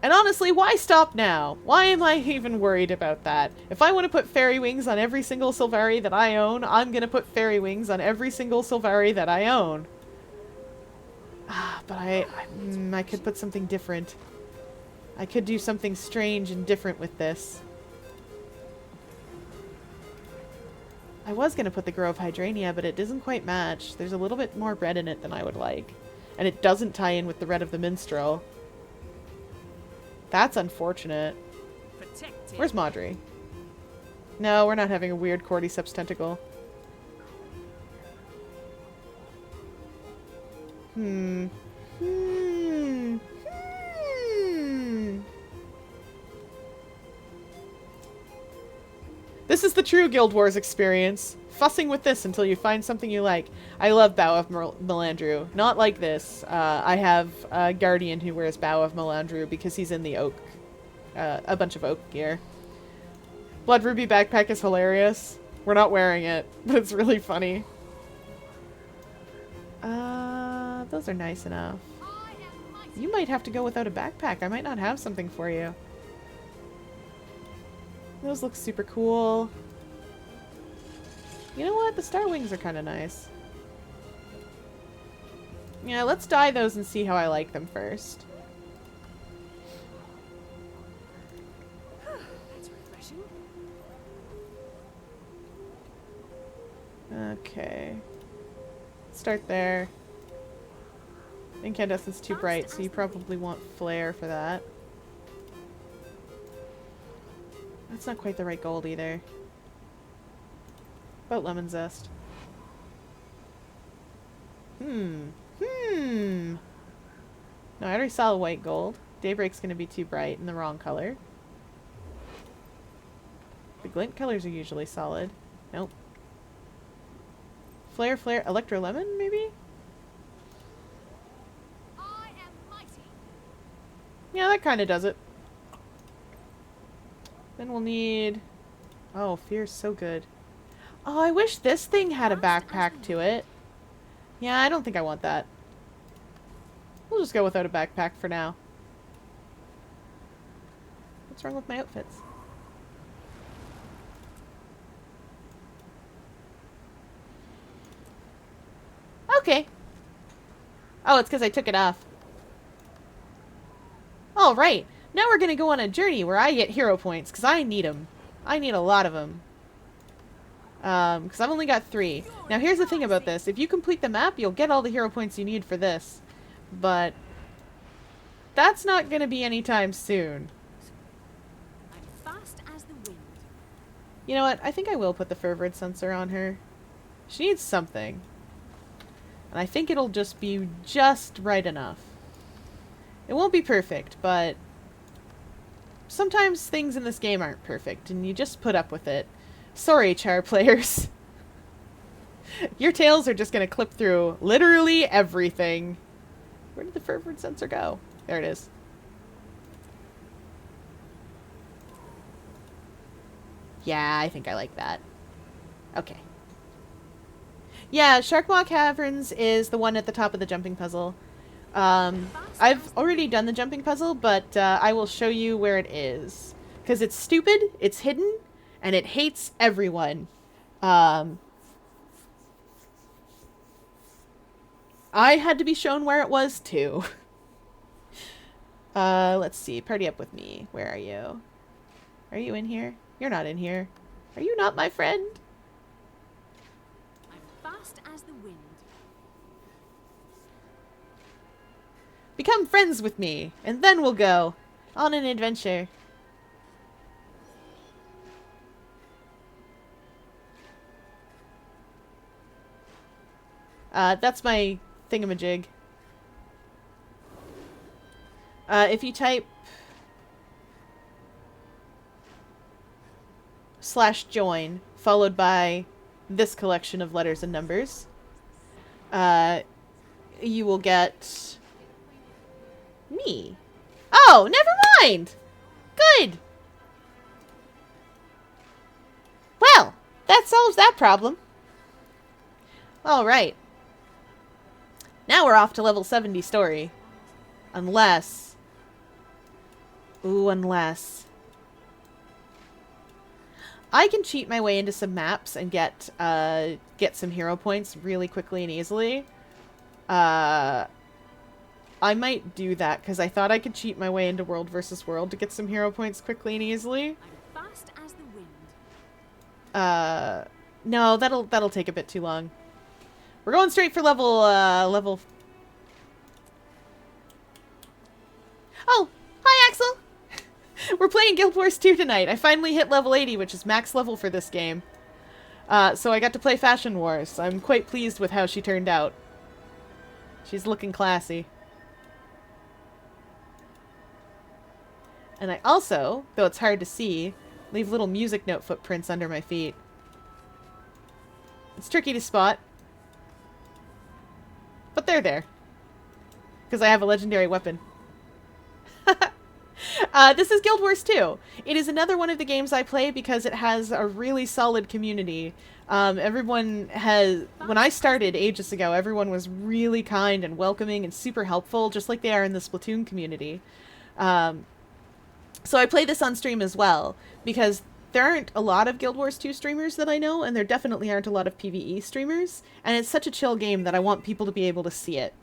And honestly, why stop now? Why am I even worried about that? If I want to put fairy wings on every single Sylvari that I own, I'm gonna put fairy wings on every single Sylvari that I own. Ah, but I could put something different. I could do something strange and different with this. I was gonna put the Grove Hydrangea, but it doesn't quite match. There's a little bit more red in it than I would like. And it doesn't tie in with the red of the Minstrel. That's unfortunate. Protected. Where's Maudry? No, we're not having a weird Cordyceps tentacle. This is the true Guild Wars experience. Fussing with this until you find something you like. I love Bow of Melandru. Not like this. I have a Guardian who wears Bow of Melandru because he's in the oak. A bunch of oak gear. Blood Ruby backpack is hilarious. We're not wearing it, but it's really funny. Those are nice enough. You might have to go without a backpack. I might not have something for you. Those look super cool. You know what? The star wings are kind of nice. Yeah, let's dye those and see how I like them first. That's refreshing. Okay. Start there. Incandescent's too bright, so you probably want flare for that. That's not quite the right gold either. About lemon zest. No, I already saw a white gold. Daybreak's gonna be too bright and the wrong color. The glint colors are usually solid. Nope. Flare, Electro Lemon, maybe? I am mighty. Yeah, that kind of does it. Then we'll need... Oh, Fear's so good. Oh, I wish this thing had a backpack to it. Yeah, I don't think I want that. We'll just go without a backpack for now. What's wrong with my outfits? Oh, it's because I took it off. All right. Now we're going to go on a journey where I get hero points, because I need them. I need a lot of them. Because I've only got 3. Now, here's the thing about this. If you complete the map, you'll get all the hero points you need for this. But that's not going to be anytime soon. I'm fast as the wind. You know what? I think I will put the fervent sensor on her. She needs something. And I think it'll just be just right enough. It won't be perfect, but sometimes things in this game aren't perfect, and you just put up with it. Sorry, Char players. Your tails are just going to clip through literally everything. Where did the fervent sensor go? There it is. Yeah, I think I like that. Okay. Yeah, Sharkmaw Caverns is the one at the top of the jumping puzzle. I've already done the jumping puzzle, but I will show you where it is. Because it's stupid, it's hidden, and it hates everyone. I had to be shown where it was, too. Let's see. Party up with me. Where are you? Are you in here? You're not in here. Are you not my friend? I'm fast as the wind. Become friends with me, and then we'll go on an adventure. That's my thingamajig. If you type /join followed by this collection of letters and numbers, you will get me. Oh, never mind! Good! Well, that solves that problem. Alright. Now we're off to level 70 story. Unless... Ooh, unless... I can cheat my way into some maps and get some hero points really quickly and easily. I might do that, because I thought I could cheat my way into World vs. World to get some hero points quickly and easily. I'm fast as the wind. No, that'll take a bit too long. We're going straight for level. Oh, hi Axel! We're playing Guild Wars 2 tonight. I finally hit level 80, which is max level for this game. So I got to play Fashion Wars. I'm quite pleased with how she turned out. She's looking classy. And I also, though it's hard to see, leave little music note footprints under my feet. It's tricky to spot. But they're there. Because I have a legendary weapon. This is Guild Wars 2. It is another one of the games I play because it has a really solid community. Everyone has... When I started ages ago, everyone was really kind and welcoming and super helpful, just like they are in the Splatoon community. So I play this on stream as well, because there aren't a lot of Guild Wars 2 streamers that I know, and there definitely aren't a lot of PvE streamers, and it's such a chill game that I want people to be able to see it.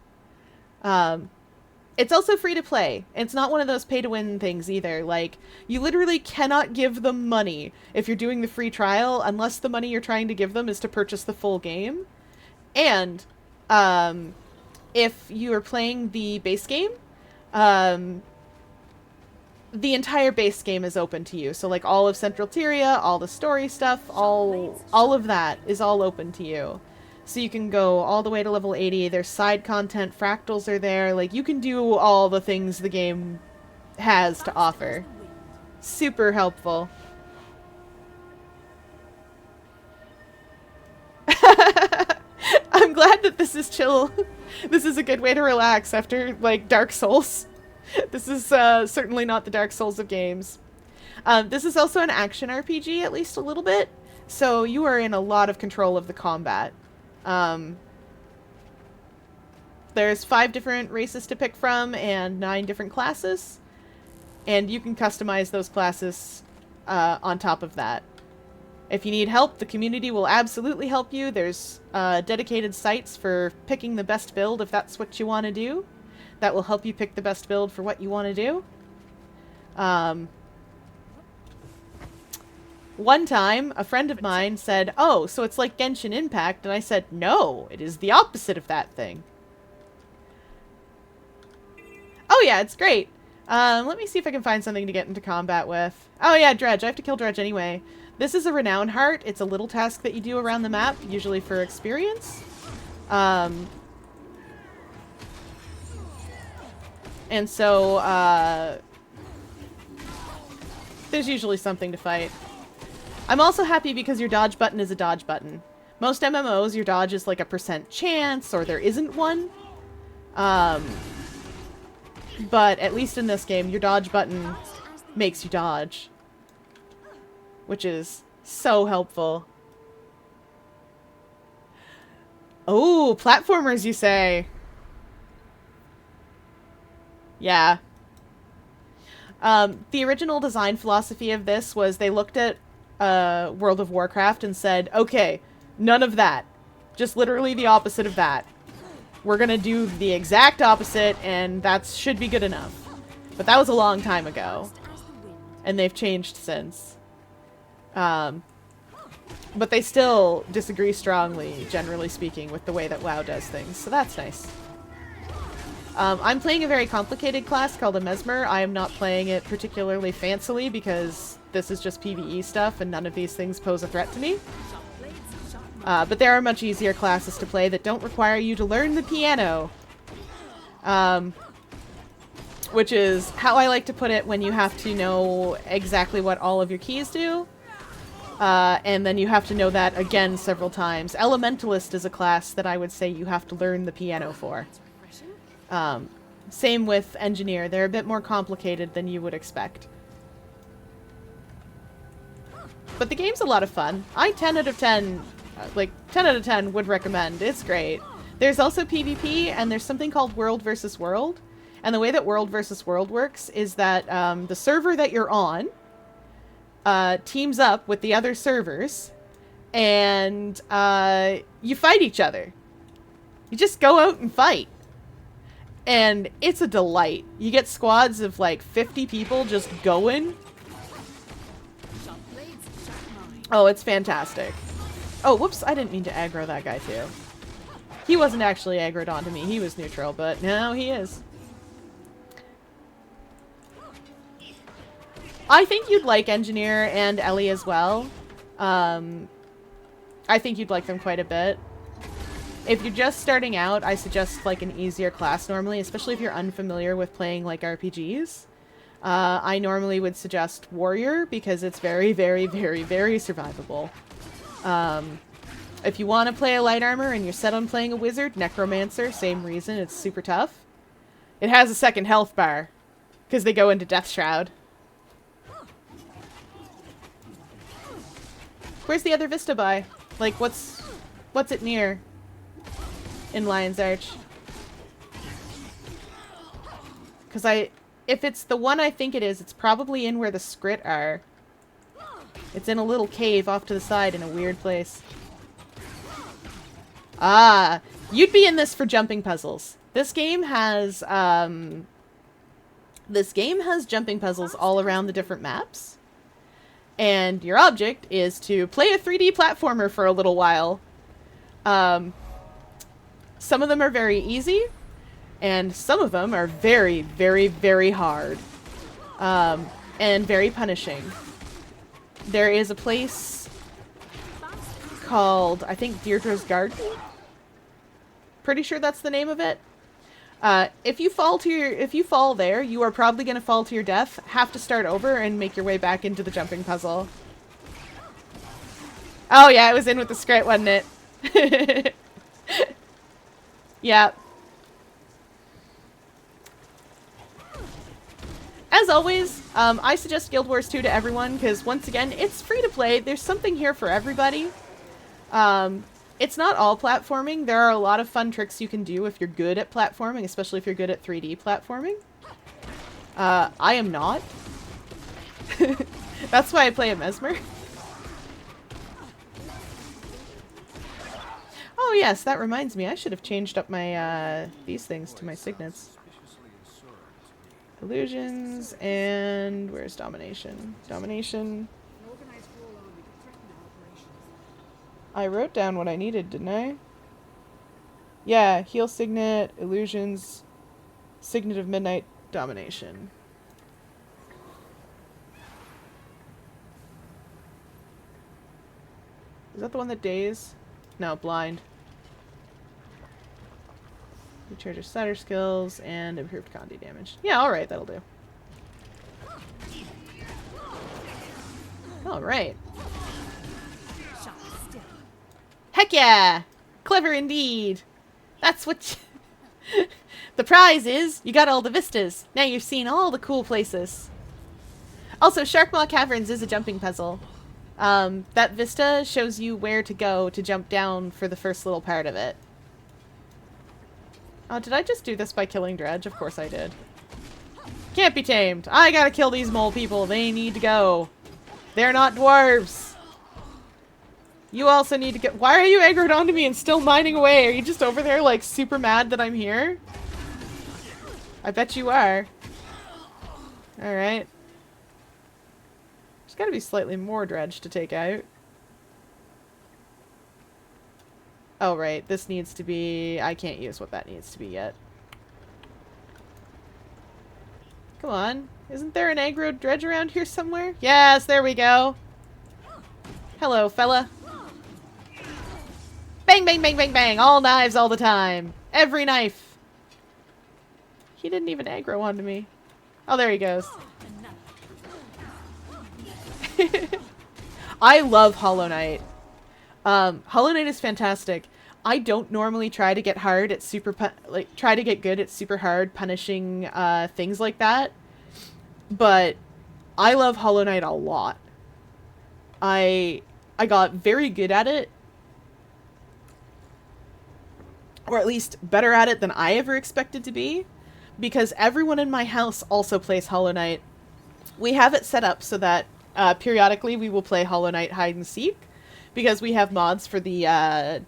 It's also free to play. It's not one of those pay-to-win things either. Like, you literally cannot give them money if you're doing the free trial, unless the money you're trying to give them is to purchase the full game. And, if you are playing the base game, the entire base game is open to you. So, like, all of Central Tyria, all the story stuff, all of that is all open to you. So you can go all the way to level 80. There's side content, fractals are there. Like, you can do all the things the game has to offer. Super helpful. I'm glad that this is chill. This is a good way to relax after, like, Dark Souls. This is certainly not the Dark Souls of games. This is also an action RPG, at least a little bit. So you are in a lot of control of the combat. There's 5 different races to pick from and 9 different classes. And you can customize those classes on top of that. If you need help, the community will absolutely help you. There's dedicated sites for picking the best build if that's what you want to do. That will help you pick the best build for what you want to do. One time, a friend of mine said, "Oh, so it's like Genshin Impact," and I said, "No, it is the opposite of that thing." Oh yeah, it's great. Let me see if I can find something to get into combat with. Oh yeah, Dredge. I have to kill Dredge anyway. This is a Renown Heart. It's a little task that you do around the map, usually for experience. And so, there's usually something to fight. I'm also happy because your dodge button is a dodge button. Most MMOs, your dodge is like a % chance, or there isn't one. But at least in this game, your dodge button makes you dodge. Which is so helpful. Oh, platformers, you say? Yeah. The original design philosophy of this was they looked at World of Warcraft and said, okay, none of that. Just literally the opposite of that. We're gonna do the exact opposite, and that should be good enough. But that was a long time ago. And they've changed since. But they still disagree strongly, generally speaking, with the way that WoW does things. So that's nice. I'm playing a very complicated class called a mesmer. I am not playing it particularly fancily because this is just PvE stuff and none of these things pose a threat to me. But there are much easier classes to play that don't require you to learn the piano. Which is how I like to put it when you have to know exactly what all of your keys do. And then you have to know that again several times. Elementalist is a class that I would say you have to learn the piano for. Same with Engineer. They're a bit more complicated than you would expect. But the game's a lot of fun. I 10 out of 10, like 10 out of 10 would recommend. It's great. There's also PvP, and there's something called World versus World. And the way that World versus World works is that the server that you're on teams up with the other servers, and you fight each other. You just go out and fight. And it's a delight. You get squads of like 50 people just going. Oh, it's fantastic. Oh, whoops, I didn't mean to aggro that guy too. He wasn't actually aggroed onto me. He was neutral, but now he is. I think you'd like Engineer and Ellie as well. I think you'd like them quite a bit. If you're just starting out, I suggest like an easier class normally, especially if you're unfamiliar with playing like RPGs. I normally would suggest Warrior because it's very, very, very, very survivable. If you want to play a light armor and you're set on playing a wizard, Necromancer, same reason, it's super tough. It has a second health bar because they go into Death Shroud. Where's the other Vista by? Like, what's it near? In Lion's Arch. Because if it's the one I think it is, it's probably in where the Skrit are. It's in a little cave off to the side in a weird place. Ah, you'd be in this for jumping puzzles. This game has jumping puzzles all around the different maps. And your object is to play a 3D platformer for a little while. Some of them are very easy, and some of them are very, very, very hard. And very punishing. There is a place called, I think, Deirdre's Garden? Pretty sure that's the name of it. If you fall there, you are probably going to fall to your death, have to start over, and make your way back into the jumping puzzle. Oh yeah, it was in with the Skrit, wasn't it? Yeah. As always, I suggest Guild Wars 2 to everyone, because once again, it's free to play. There's something here for everybody. It's not all platforming. There are a lot of fun tricks you can do if you're good at platforming, especially if you're good at 3D platforming. I am not. That's why I play a mesmer. Oh yes, that reminds me. I should have changed up my these things to my signets. Illusions and where's domination? Domination. I wrote down what I needed, didn't I? Yeah, heal signet, illusions, signet of midnight, domination. Is that the one that daze? No, blind. Recharge your slider skills and improved Condi damage. Yeah, alright, that'll do. Alright. Heck yeah! Clever indeed! That's what the prize is, you got all the vistas. Now you've seen all the cool places. Also, Sharkmaw Caverns is a jumping puzzle. That vista shows you where to go to jump down for the first little part of it. Oh, did I just do this by killing Dredge? Of course I did. Can't be tamed. I gotta kill these mole people. They need to go. They're not dwarves. You also need to get... Why are you aggroed onto me and still mining away? Are you just over there, like, super mad that I'm here? I bet you are. Alright. There's gotta be slightly more Dredge to take out. Oh, right. This needs to be... I can't use what that needs to be yet. Come on. Isn't there an aggroed Dredge around here somewhere? Yes, there we go. Hello, fella. Bang, bang, bang, bang, bang. All knives all the time. Every knife. He didn't even aggro onto me. Oh, there he goes. I love Hollow Knight. Hollow Knight is fantastic. I don't normally try to get hard at try to get good at super hard punishing things like that. But I love Hollow Knight a lot. I got very good at it. Or at least better at it than I ever expected to be. Because everyone in my house also plays Hollow Knight. We have it set up so that periodically we will play Hollow Knight hide and seek. Because we have mods for the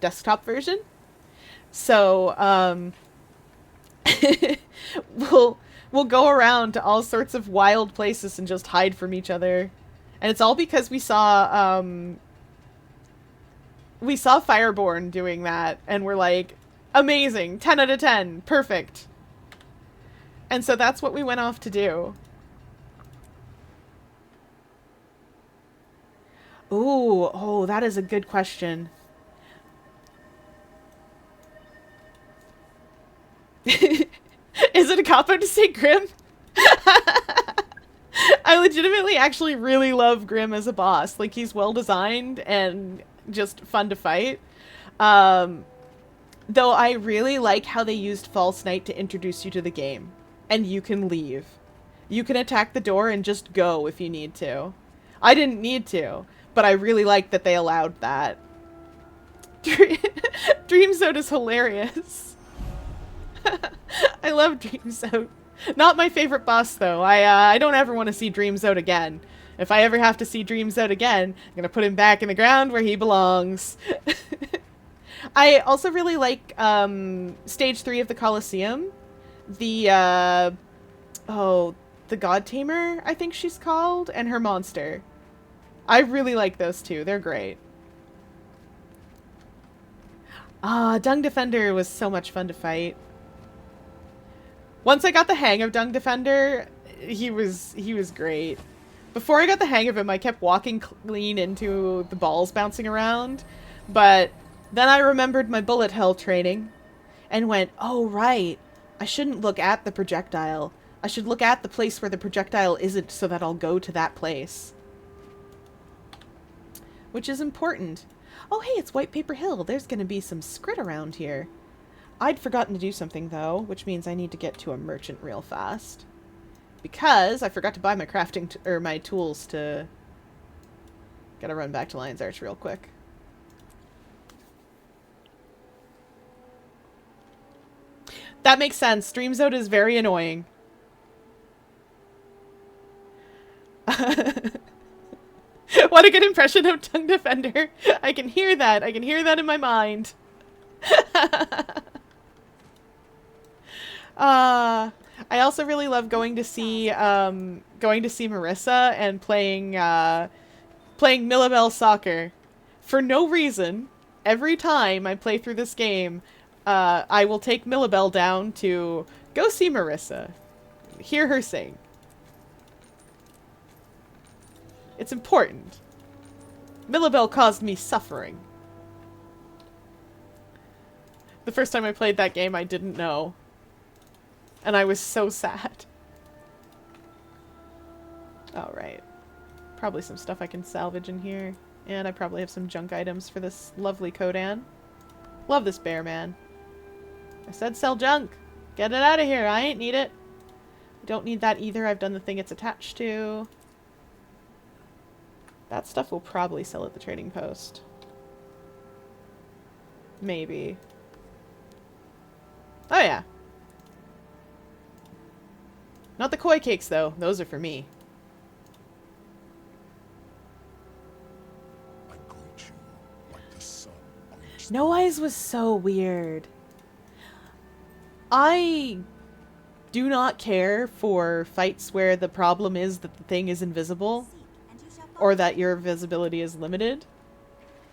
desktop version. So, we'll go around to all sorts of wild places and just hide from each other. And it's all because we saw Fireborn doing that. And we're like, amazing, 10 out of 10, perfect. And so that's what we went off to do. Ooh, oh, that is a good question. Is it a cop-out to say Grim? I legitimately actually really love Grim as a boss. Like, he's well designed and just fun to fight. Though I really like how they used False Night to introduce you to the game. And you can leave. You can attack the door and just go if you need to. I didn't need to. But I really like that they allowed that. Dream Zone is hilarious. I love Dream Zone. Not my favorite boss, though. I don't ever want to see Dream Zone again. If I ever have to see Dream Zone again, I'm going to put him back in the ground where he belongs. I also really like Stage 3 of the Colosseum. The God Tamer, I think she's called, and her monster. I really like those two. They're great. Dung Defender was so much fun to fight. Once I got the hang of Dung Defender, he was great. Before I got the hang of him, I kept walking clean into the balls bouncing around. But then I remembered my bullet hell training and went, oh, right. I shouldn't look at the projectile. I should look at the place where the projectile isn't so that I'll go to that place. Which is important. Oh, hey, it's White Paper Hill. There's going to be some scrit around here. I'd forgotten to do something, though, which means I need to get to a merchant real fast. Because I forgot to buy my crafting or my tools to... Gotta run back to Lion's Arch real quick. That makes sense. Dream Zone is very annoying. What a good impression of Tongue Defender. I can hear that. I can hear that in my mind. I also really love going to see Marissa and playing Millibel soccer. For no reason, every time I play through this game, I will take Millibel down to go see Marissa. Hear her sing. It's important. Millibel caused me suffering. The first time I played that game, I didn't know. And I was so sad. Alright. Probably some stuff I can salvage in here. And I probably have some junk items for this lovely Kodan. Love this bear, man. I said sell junk. Get it out of here. I ain't need it. Don't need that either. I've done the thing it's attached to. That stuff will probably sell at the trading post. Maybe. Oh yeah. Not the koi cakes though. Those are for me. I greet you like the sun greets No Eyes was so weird. I do not care for fights where the problem is that the thing is invisible. Or that your visibility is limited.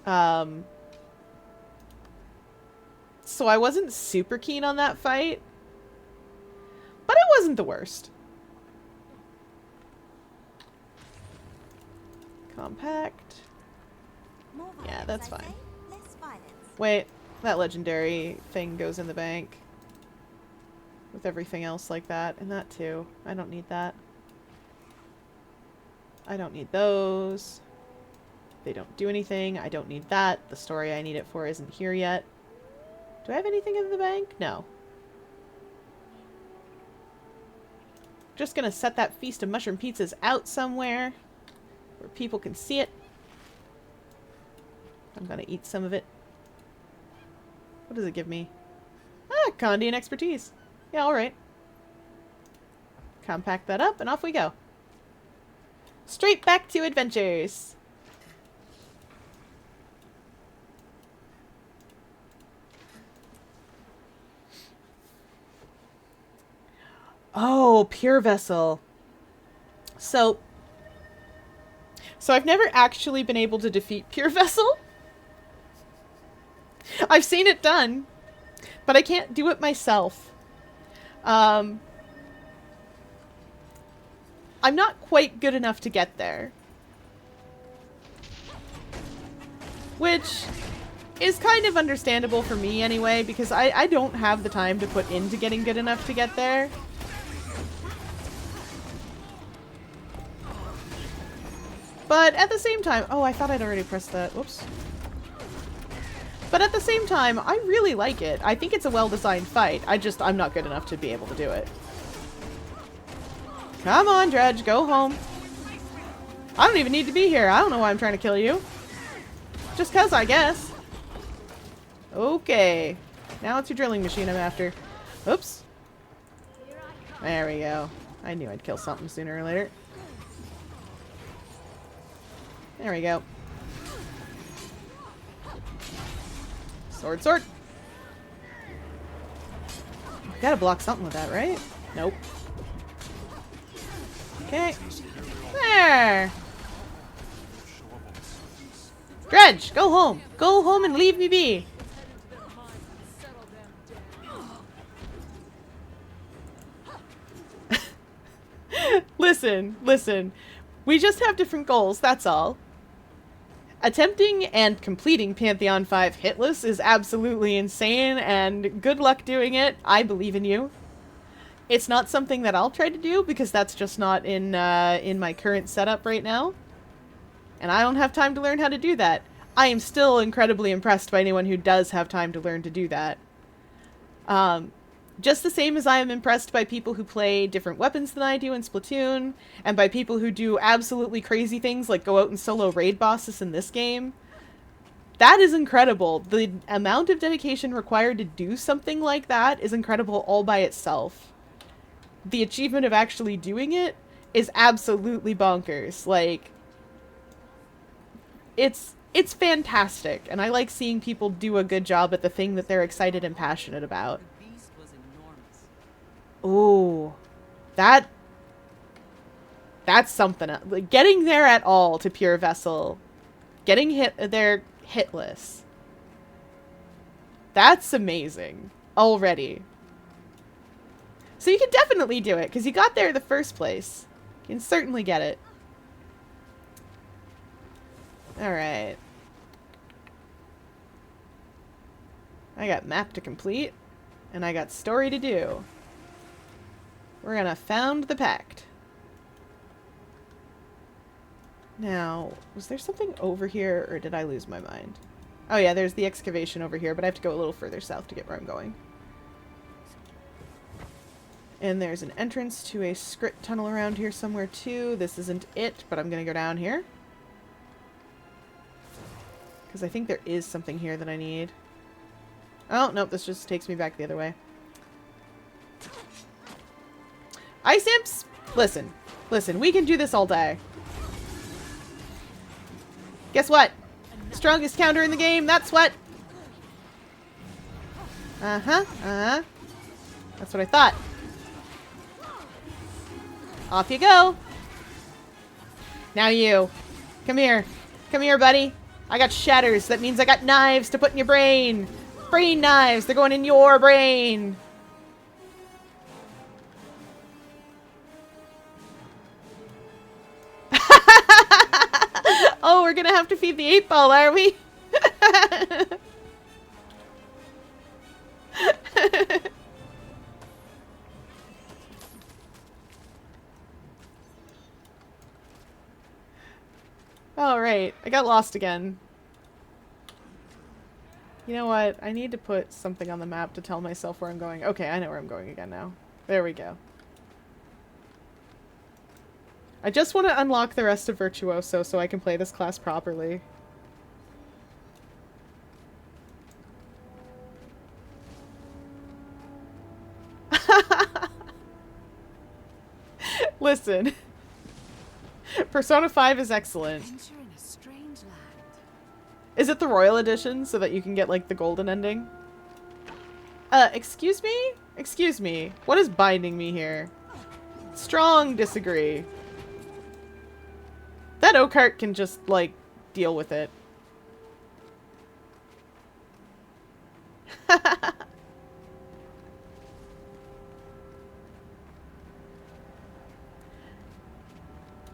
So I wasn't super keen on that fight. But it wasn't the worst. Compact. Yeah, that's fine. Wait, that legendary thing goes in the bank. With everything else like that. And that too. I don't need that. I don't need those. They don't do anything. I don't need that. The story I need it for isn't here yet. Do I have anything in the bank? No. Just gonna set that feast of mushroom pizzas out somewhere where people can see it. I'm gonna eat some of it. What does it give me? Ah, Condi and expertise. Yeah, alright. Compact that up and off we go. Straight back to adventures. Oh, pure vessel. So I've never actually been able to defeat pure vessel. I've seen it done, but I can't do it myself. I'm not quite good enough to get there. Which is kind of understandable for me anyway, because I don't have the time to put into getting good enough to get there. But at the same time... Oh, I thought I'd already pressed that. Whoops. But at the same time, I really like it. I think it's a well-designed fight. I'm not good enough to be able to do it. Come on, Dredge, go home. I don't even need to be here. I don't know why I'm trying to kill you. Just 'cause, I guess. Okay. Now it's your drilling machine I'm after. Oops. There we go. I knew I'd kill something sooner or later. There we go. Sword, sword. Gotta block something with that, right? Nope. Okay. There! Dredge, go home! Go home and leave me be! Listen. We just have different goals, that's all. Attempting and completing Pantheon 5 hitless is absolutely insane, and good luck doing it. I believe in you. It's not something that I'll try to do, because that's just not in my current setup right now. And I don't have time to learn how to do that. I am still incredibly impressed by anyone who does have time to learn to do that. Just the same as I am impressed by people who play different weapons than I do in Splatoon, and by people who do absolutely crazy things like go out and solo raid bosses in this game. That is incredible. The amount of dedication required to do something like that is incredible all by itself. The achievement of actually doing it is absolutely bonkers. Like, it's it's fantastic, and I like seeing people do a good job at the thing that they're excited and passionate about. The beast was enormous. Ooh, that's something else. Like, getting there at all to Pure Vessel, getting there hitless. That's amazing already. So you can definitely do it, because you got there in the first place. You can certainly get it. Alright. I got map to complete, and I got story to do. We're gonna found the pact. Now, was there something over here, or did I lose my mind? Oh yeah, there's the excavation over here, but I have to go a little further south to get where I'm going. And there's an entrance to a script tunnel around here somewhere too. This isn't it, but I'm gonna go down here. Because I think there is something here that I need. Oh, nope, this just takes me back the other way. Ice imps! Listen. Listen, we can do this all day. Guess what? Strongest counter in the game, that's what! Uh-huh, uh-huh. That's what I thought. Off you go. Now you. Come here. Come here, buddy. I got shatters. That means I got knives to put in your brain. Brain knives. They're going in your brain. Oh, we're gonna have to feed the 8-ball, are we? Alright, I got lost again. You know what? I need to put something on the map to tell myself where I'm going. Okay, I know where I'm going again now. There we go. I just want to unlock the rest of Virtuoso so I can play this class properly. Listen. Persona 5 is excellent. Adventure in a strange land. Is it the Royal Edition so that you can get, like, the golden ending? Excuse me? Excuse me. What is binding me here? Strong disagree. That Oakheart can just, like, deal with it.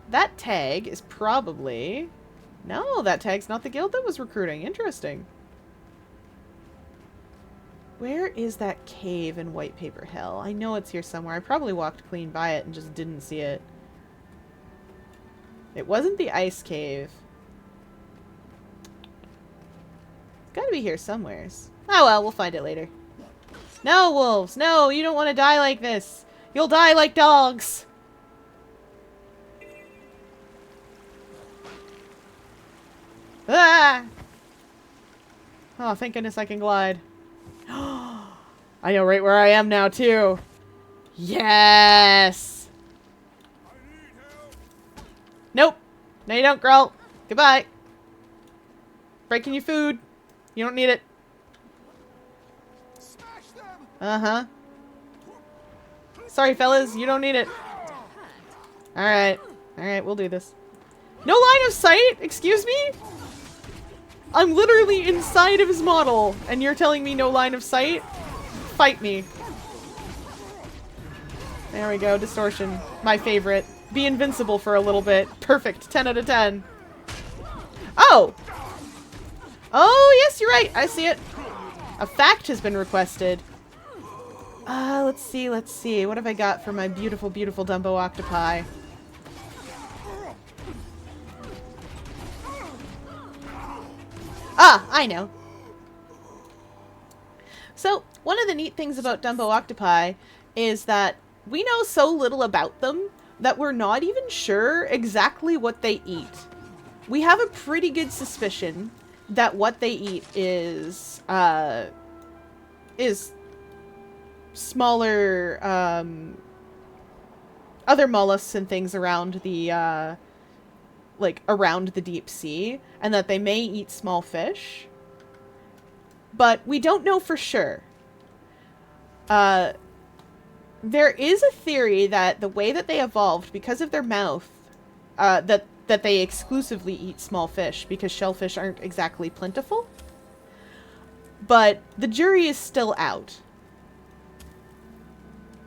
That tag is probably... No, that tag's not the guild that was recruiting. Interesting. Where is that cave in White Paper Hill? I know it's here somewhere. I probably walked clean by it and just didn't see it. It wasn't the ice cave. It's gotta be here somewheres. Oh well, we'll find it later. No, wolves! No, you don't want to die like this! You'll die like dogs! Ah! Oh, thank goodness I can glide. I know right where I am now, too. Yes! Nope. No, you don't, girl. Goodbye. Breaking your food. You don't need it. Uh-huh. Sorry, fellas. You don't need it. Alright. Alright, we'll do this. No line of sight? Excuse me? I'm literally inside of his model, and you're telling me no line of sight? Fight me. There we go. Distortion. My favorite. Be invincible for a little bit. Perfect. 10 out of 10. Oh! Oh, yes, you're right. I see it. A fact has been requested. Let's see, let's see. What have I got for my beautiful, beautiful Dumbo octopi? Ah, I know. So, one of the neat things about Dumbo octopi is that we know so little about them that we're not even sure exactly what they eat. We have a pretty good suspicion that what they eat is smaller, other mollusks and things around the like, around the deep sea, and that they may eat small fish. But we don't know for sure. There is a theory that the way that they evolved, because of their mouth, that they exclusively eat small fish, because shellfish aren't exactly plentiful. But the jury is still out.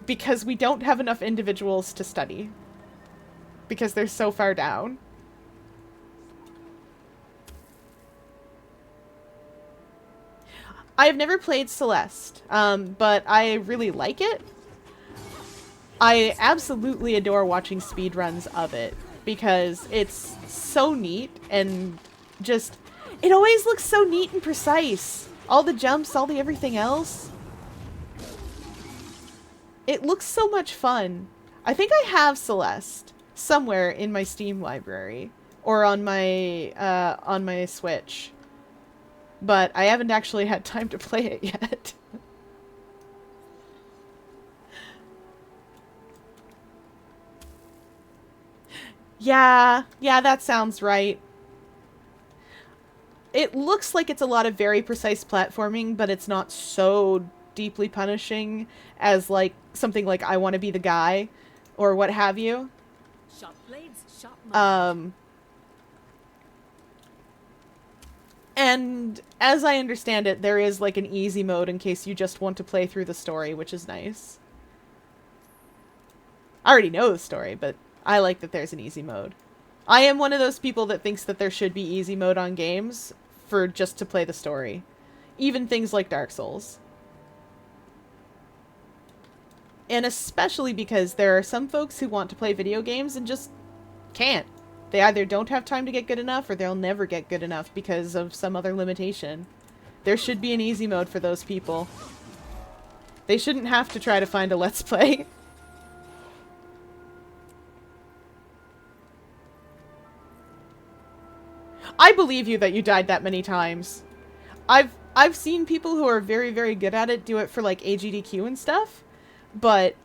Because we don't have enough individuals to study. Because they're so far down. I have never played Celeste, but I really like it. I absolutely adore watching speedruns of it, because it's so neat and just... It always looks so neat and precise. All the jumps, all the everything else. It looks so much fun. I think I have Celeste somewhere in my Steam library, or on my Switch. But I haven't actually had time to play it yet. Yeah, that sounds right. It looks like it's a lot of very precise platforming, but it's not so deeply punishing as, like, something like I Want to Be the Guy, or what have you. Sharp blades, sharp mind. And as I understand it, there is, like, an easy mode in case you just want to play through the story, which is nice. I already know the story, but I like that there's an easy mode. I am one of those people that thinks that there should be easy mode on games for just to play the story. Even things like Dark Souls. And especially because there are some folks who want to play video games and just can't. They either don't have time to get good enough, or they'll never get good enough because of some other limitation. There should be an easy mode for those people. They shouldn't have to try to find a Let's Play. I believe you that you died that many times. I've seen people who are very, very good at it do it for, like, AGDQ and stuff, but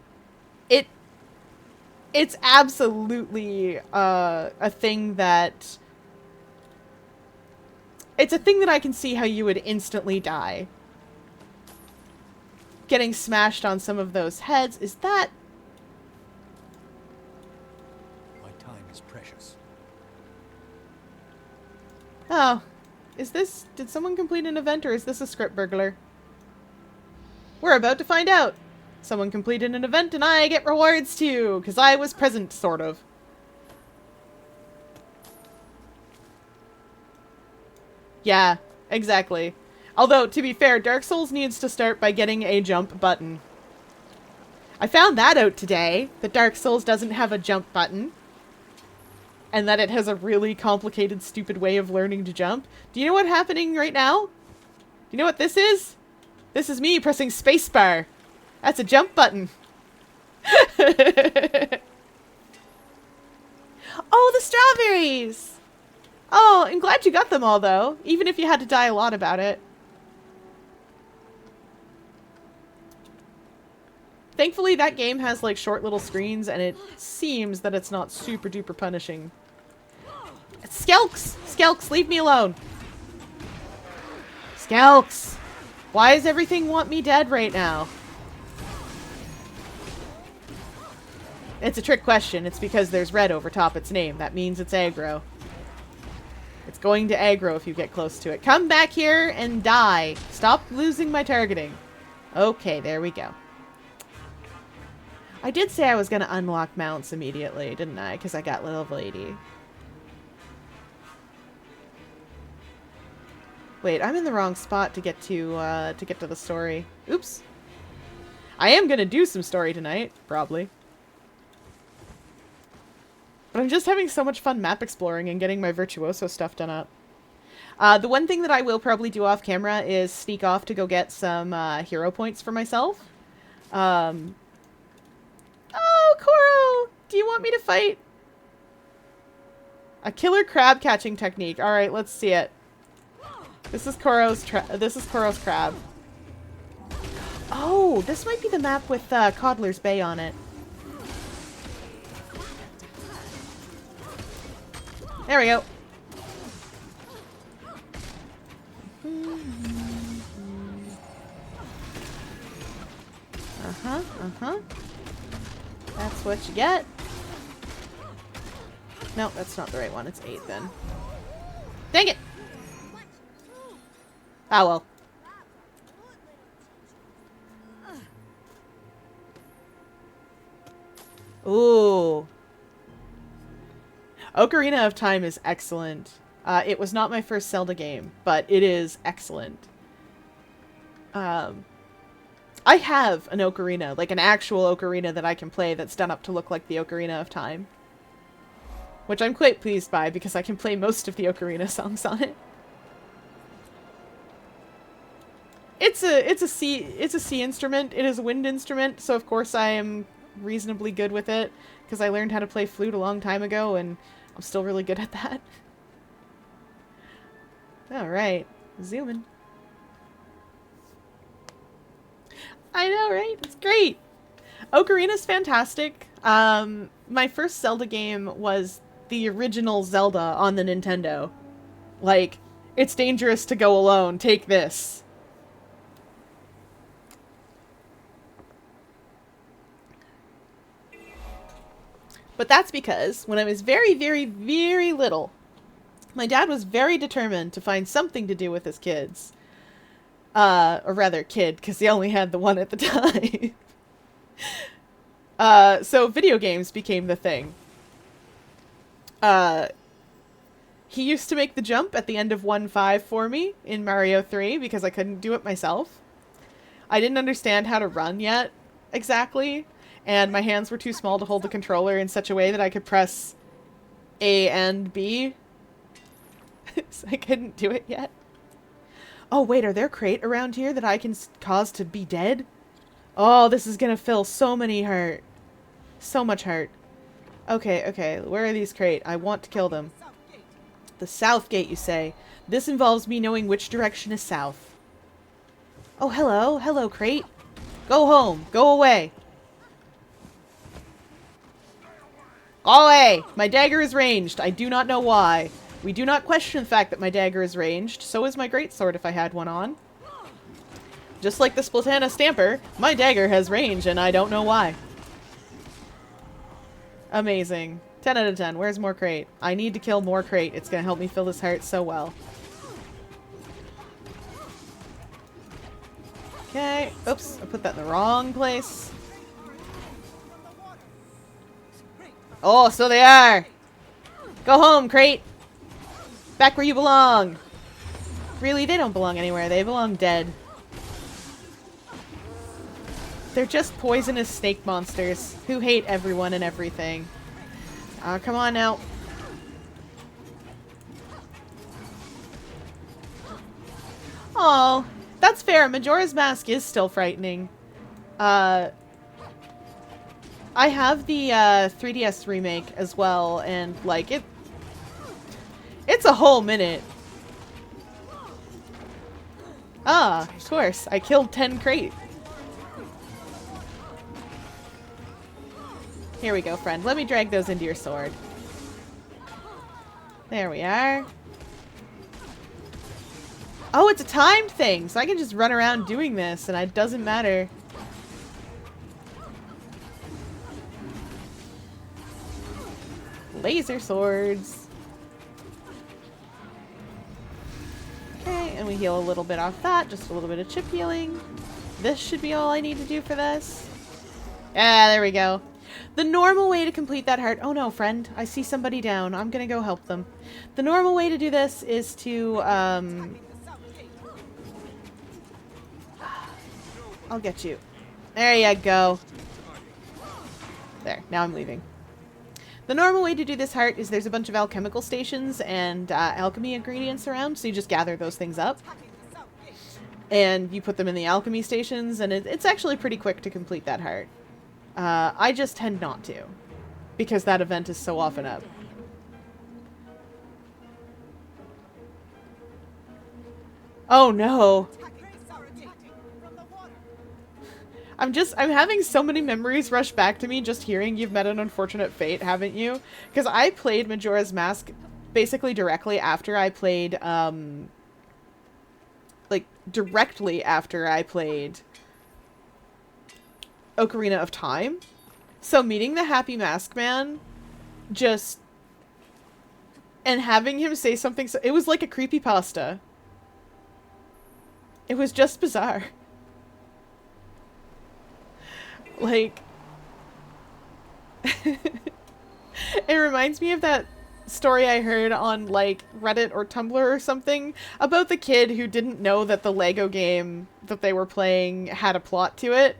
it's absolutely a thing that... It's a thing that I can see how you would instantly die. Getting smashed on some of those heads, is that... My time is precious. Oh. Is this... Did someone complete an event, or is this a script burglar? We're about to find out. Someone completed an event and I get rewards too, because I was present, sort of. Yeah, exactly. Although, to be fair, Dark Souls needs to start by getting a jump button. I found that out today, that Dark Souls doesn't have a jump button. And that it has a really complicated, stupid way of learning to jump. Do you know what's happening right now? Do you know what this is? This is me pressing spacebar. That's a jump button. Oh, the strawberries! Oh, I'm glad you got them all, though. Even if you had to die a lot about it. Thankfully, that game has, like, short little screens, and it seems that it's not super duper punishing. Skelks! Skelks, leave me alone! Skelks! Why does everything want me dead right now? It's a trick question. It's because there's red over top its name. That means it's aggro. It's going to aggro if you get close to it. Come back here and die. Stop losing my targeting. Okay, there we go. I did say I was going to unlock mounts immediately, didn't I? Because I got level 80. Wait, I'm in the wrong spot to get to the story. Oops. I am going to do some story tonight, probably. But I'm just having so much fun map exploring and getting my Virtuoso stuff done up. The one thing that I will probably do off camera is sneak off to go get some hero points for myself. Oh, Koro! Do you want me to fight? A killer crab catching technique. Alright, let's see it. This is Koro's crab. Oh, this might be the map with Coddler's Bay on it. There we go. Uh-huh, uh-huh. That's what you get. No, that's not the right one. It's 8 then. Dang it! Ah, well. Ooh. Ocarina of Time is excellent. It was not my first Zelda game, but it is excellent. I have an ocarina, like an actual ocarina that I can play that's done up to look like the Ocarina of Time. Which I'm quite pleased by, because I can play most of the ocarina songs on it. It's a C instrument. It is a wind instrument, so of course I am reasonably good with it, because I learned how to play flute a long time ago, and I'm still really good at that. Alright, zooming. I know, right? It's great! Ocarina's fantastic. My first Zelda game was the original Zelda on the Nintendo. Like, it's dangerous to go alone. Take this. But that's because when I was very, very, very little, my dad was very determined to find something to do with his kids. Or rather, kid, because he only had the one at the time. So video games became the thing. He used to make the jump at the end of 1.5 for me in Mario 3 because I couldn't do it myself. I didn't understand how to run yet, exactly, and my hands were too small to hold the controller in such a way that I could press A and B. So I couldn't do it yet. Oh wait, are there crate around here that I can cause to be dead? Oh, this is gonna fill so many heart. So much heart. Okay, okay, where are these crate? I want to kill them. The south gate, you say? This involves me knowing which direction is south. Oh, hello. Hello, crate. Go home. Go away. Go away! My dagger is ranged. I do not know why. We do not question the fact that my dagger is ranged. So is my greatsword if I had one on. Just like the Splatana Stamper, my dagger has range and I don't know why. Amazing. 10 out of 10. Where's more crate? I need to kill more crate. It's gonna help me fill this heart so well. Okay. Oops. I put that in the wrong place. Oh, so they are! Go home, crate! Back where you belong! Really, they don't belong anywhere. They belong dead. They're just poisonous snake monsters who hate everyone and everything. Come on now. Oh, that's fair. Majora's Mask is still frightening. I have the 3DS remake as well, and like it's a whole minute. Ah, of course. I killed 10 crate. Here we go, friend. Let me drag those into your sword. There we are. Oh, it's a timed thing, so I can just run around doing this, and it doesn't matter. Laser swords. Okay, and we heal a little bit off that. Just a little bit of chip healing. This should be all I need to do for this. Yeah, there we go. The normal way to complete that heart... Oh no, friend. I see somebody down. I'm gonna go help them. The normal way to do this is to, I'll get you. There you go. There. Now I'm leaving. The normal way to do this heart is there's a bunch of alchemical stations and alchemy ingredients around, so you just gather those things up. And you put them in the alchemy stations, and it's actually pretty quick to complete that heart. I just tend not to, because that event is so often up. Oh no! I'm having so many memories rush back to me just hearing you've met an unfortunate fate, haven't you? Because I played Majora's Mask basically directly after I played, like, directly after I played Ocarina of Time. So meeting the Happy Mask Man, just, and having him say something, so, it was like a creepypasta. It was just bizarre. Like, it reminds me of that story I heard on, like, Reddit or Tumblr or something about the kid who didn't know that the Lego game that they were playing had a plot to it,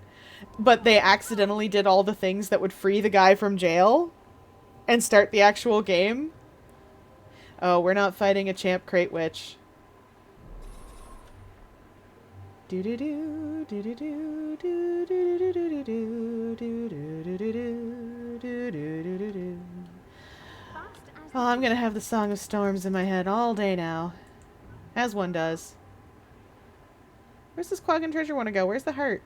but they accidentally did all the things that would free the guy from jail and start the actual game. Oh, we're not fighting a champ crate witch. Do-do-do, do-do-do, do-do-do-do-do-do, do-do-do-do-do-do-do-do-do. Oh, I'm gonna have the Song of Storms in my head all day now. As one does. Where's this Quaggan treasure want to go? Where's the heart?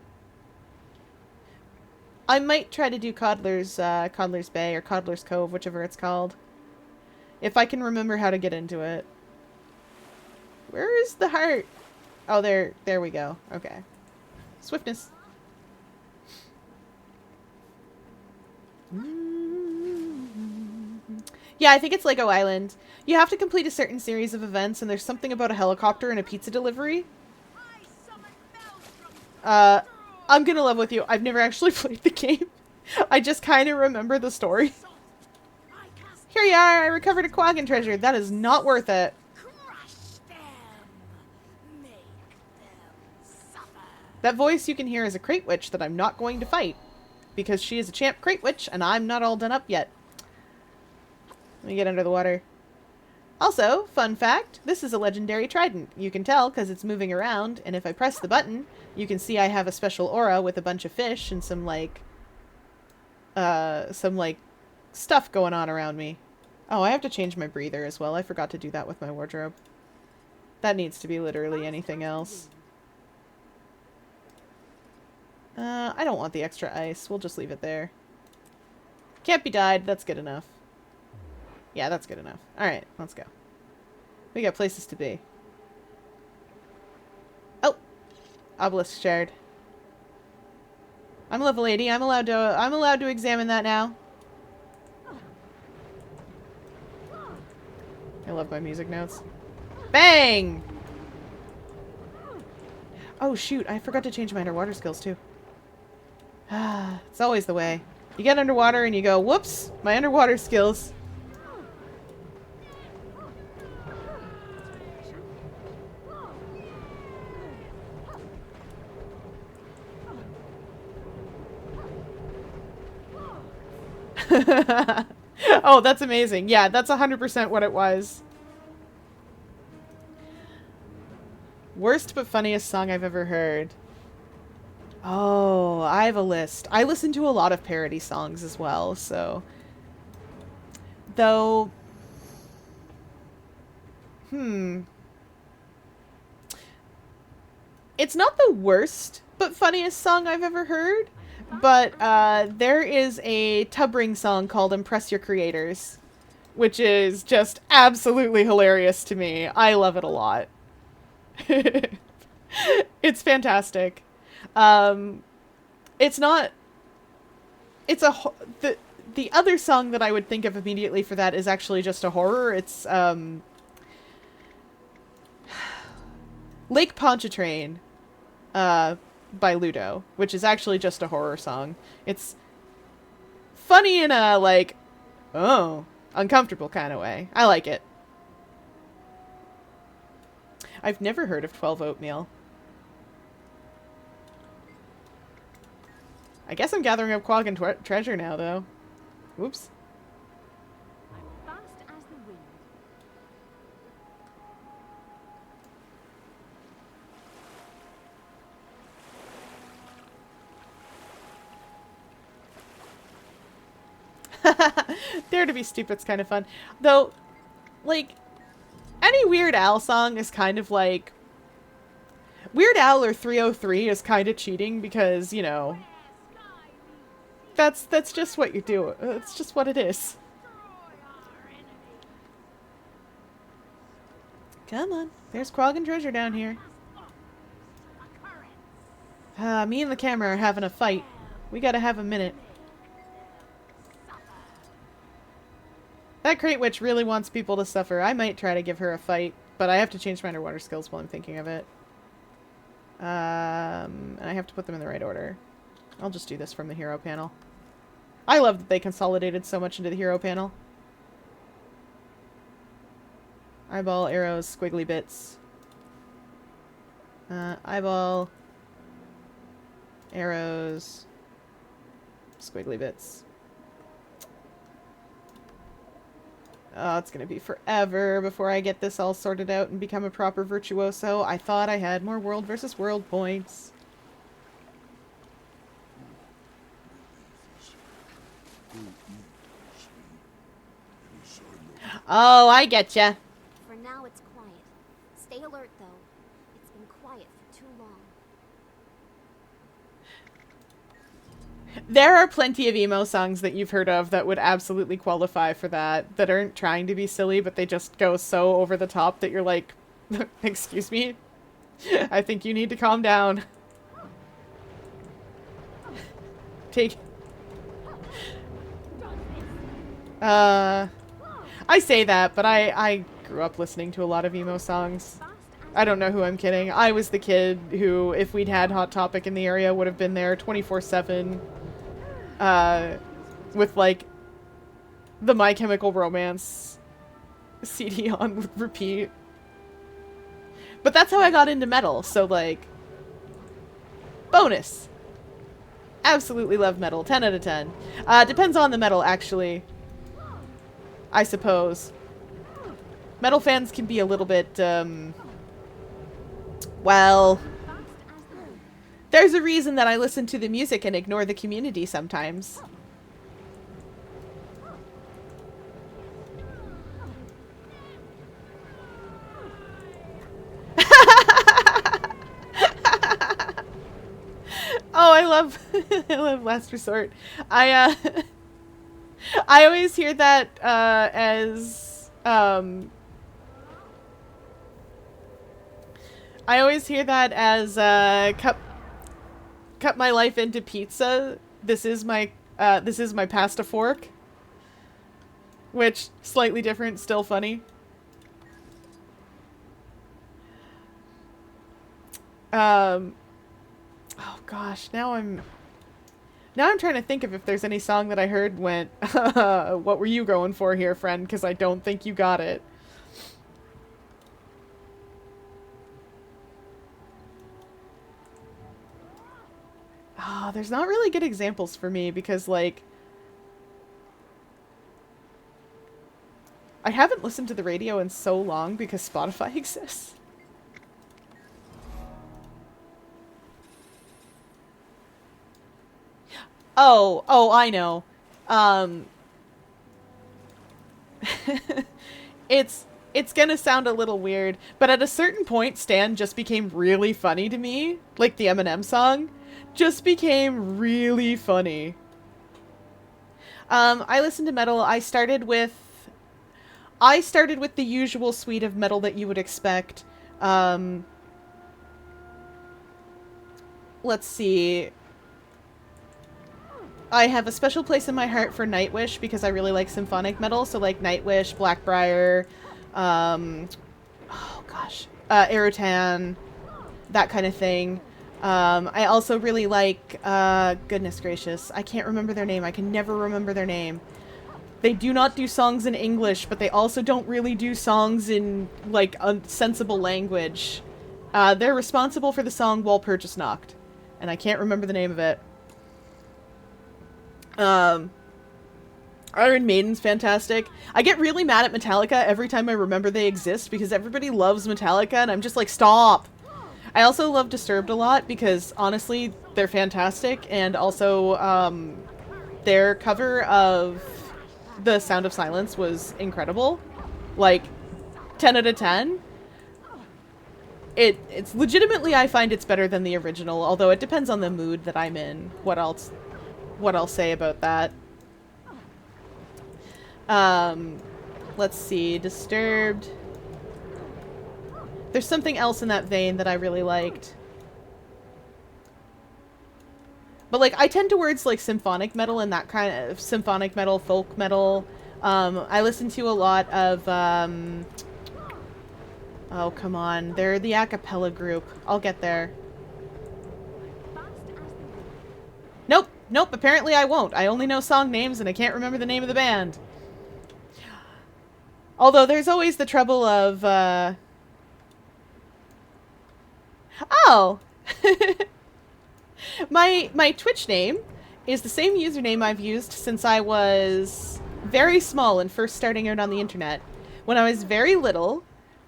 I might try to do Coddler's Bay or Coddler's Cove, whichever it's called. If I can remember how to get into it. Where is the heart? Oh, there we go. Okay. Swiftness. Yeah, I think it's Lego Island. You have to complete a certain series of events, and there's something about a helicopter and a pizza delivery. I'm gonna level with you. I've never actually played the game. I just kind of remember the story. Here you are! I recovered a Quaggan treasure. That is not worth it. That voice you can hear is a crate witch that I'm not going to fight. Because she is a champ crate witch, and I'm not all done up yet. Let me get under the water. Also, fun fact, this is a legendary trident. You can tell because it's moving around, and if I press the button, you can see I have a special aura with a bunch of fish and some stuff going on around me. Oh, I have to change my breather as well. I forgot to do that with my wardrobe. That needs to be literally anything else. I don't want the extra ice. We'll just leave it there. Can't be dyed. That's good enough. Yeah, that's good enough. Alright, let's go. We got places to be. Oh! Obelisk shard. I'm level 80. I'm allowed to examine that now. I love my music notes. Bang! Oh shoot, I forgot to change my underwater skills too. Ah, it's always the way. You get underwater and you go, whoops, my underwater skills. Oh, that's amazing. Yeah, that's 100% what it was. Worst but funniest song I've ever heard. Oh, I have a list. I listen to a lot of parody songs as well, so... Though... It's not the worst but funniest song I've ever heard, but there is a Tubring song called Impress Your Creators, which is just absolutely hilarious to me. I love it a lot. It's fantastic. It's not... It's a... The other song that I would think of immediately for that is actually just a horror. It's, Lake Pontchartrain, by Ludo, which is actually just a horror song. It's funny in a, like, oh, uncomfortable kind of way. I like it. I've never heard of 12 Oatmeal. I guess I'm gathering up Quaggan treasure now, though. Whoops. Fast as the wind. Dare to be Stupid's kind of fun. Though, like, any Weird Al song is kind of like... Weird Al or 303 is kind of cheating because, you know... That's just what you do. It's just what it is. Come on. There's Quaggan treasure down here. Me and the camera are having a fight. We gotta have a minute. That Crate Witch really wants people to suffer. I might try to give her a fight, but I have to change my underwater skills while I'm thinking of it. And I have to put them in the right order. I'll just do this from the hero panel. I love that they consolidated so much into the hero panel. Eyeball, arrows, squiggly bits. Eyeball, arrows, squiggly bits. Oh, it's gonna be forever before I get this all sorted out and become a proper virtuoso. I thought I had more world versus world points. Oh, I getcha. For now, it's quiet. Stay alert, though. It's been quiet for too long. There are plenty of emo songs that you've heard of that would absolutely qualify for that, that aren't trying to be silly, but they just go so over the top that you're like, excuse me? I think you need to calm down. Take... I say that, but I grew up listening to a lot of emo songs. I don't know who I'm kidding. I was the kid who, if we'd had Hot Topic in the area, would have been there 24/7. With, like, the My Chemical Romance CD on repeat. But that's how I got into metal, so, like, bonus. Absolutely love metal. 10 out of 10. Depends on the metal, actually. I suppose. Metal fans can be a little bit, well... There's a reason that I listen to the music and ignore the community sometimes. Oh, I love I love Last Resort. I always hear that as cut my life into pizza. This is my pasta fork. Which, slightly different, still funny. Oh gosh, now I'm trying to think of if there's any song that I heard went, what were you going for here, friend? Because I don't think you got it. Oh, there's not really good examples for me because, like, I haven't listened to the radio in so long because Spotify exists. Oh, I know. It's gonna sound a little weird, but at a certain point, Stan just became really funny to me. Like the Eminem song just became really funny. I listened to metal. I started with the usual suite of metal that you would expect. Let's see. I have a special place in my heart for Nightwish because I really like symphonic metal. So like Nightwish, Blackbriar, oh gosh, Erutan, that kind of thing. I also really like, goodness gracious, I can't remember their name. I can never remember their name. They do not do songs in English, but they also don't really do songs in, like, a sensible language. They're responsible for the song Walpurgis Nacht, and I can't remember the name of it. Iron Maiden's fantastic. I get really mad at Metallica every time I remember they exist because everybody loves Metallica and I'm just like, stop! I also love Disturbed a lot because, honestly, they're fantastic, and also, their cover of The Sound of Silence was incredible. Like, 10 out of 10. It's legitimately, I find it's better than the original, although it depends on the mood that I'm in. What I'll say about that. Let's see. Disturbed. There's something else in that vein that I really liked. But, like, I tend towards, like, symphonic metal and that kind of symphonic metal, folk metal. I listen to a lot of, oh, come on. They're the a cappella group. I'll get there. Nope. Nope. Apparently I won't. I only know song names and I can't remember the name of the band. Although there's always the trouble of, oh! My Twitch name is the same username I've used since I was very small and first starting out on the internet. When I was very little,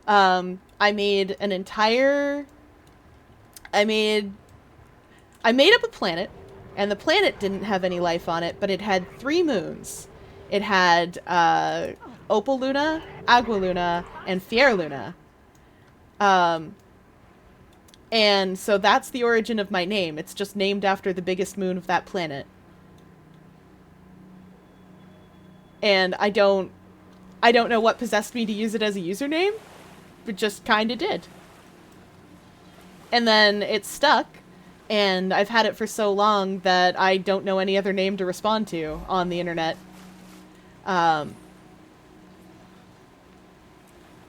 I made an entire... I made up a planet, and the planet didn't have any life on it, but it had 3 moons. It had, Opaluna, Agualuna, and Fyerluna. And so that's the origin of my name. It's just named after the biggest moon of that planet. And I don't know what possessed me to use it as a username, but just kinda did. And then it stuck, and I've had it for so long that I don't know any other name to respond to on the internet.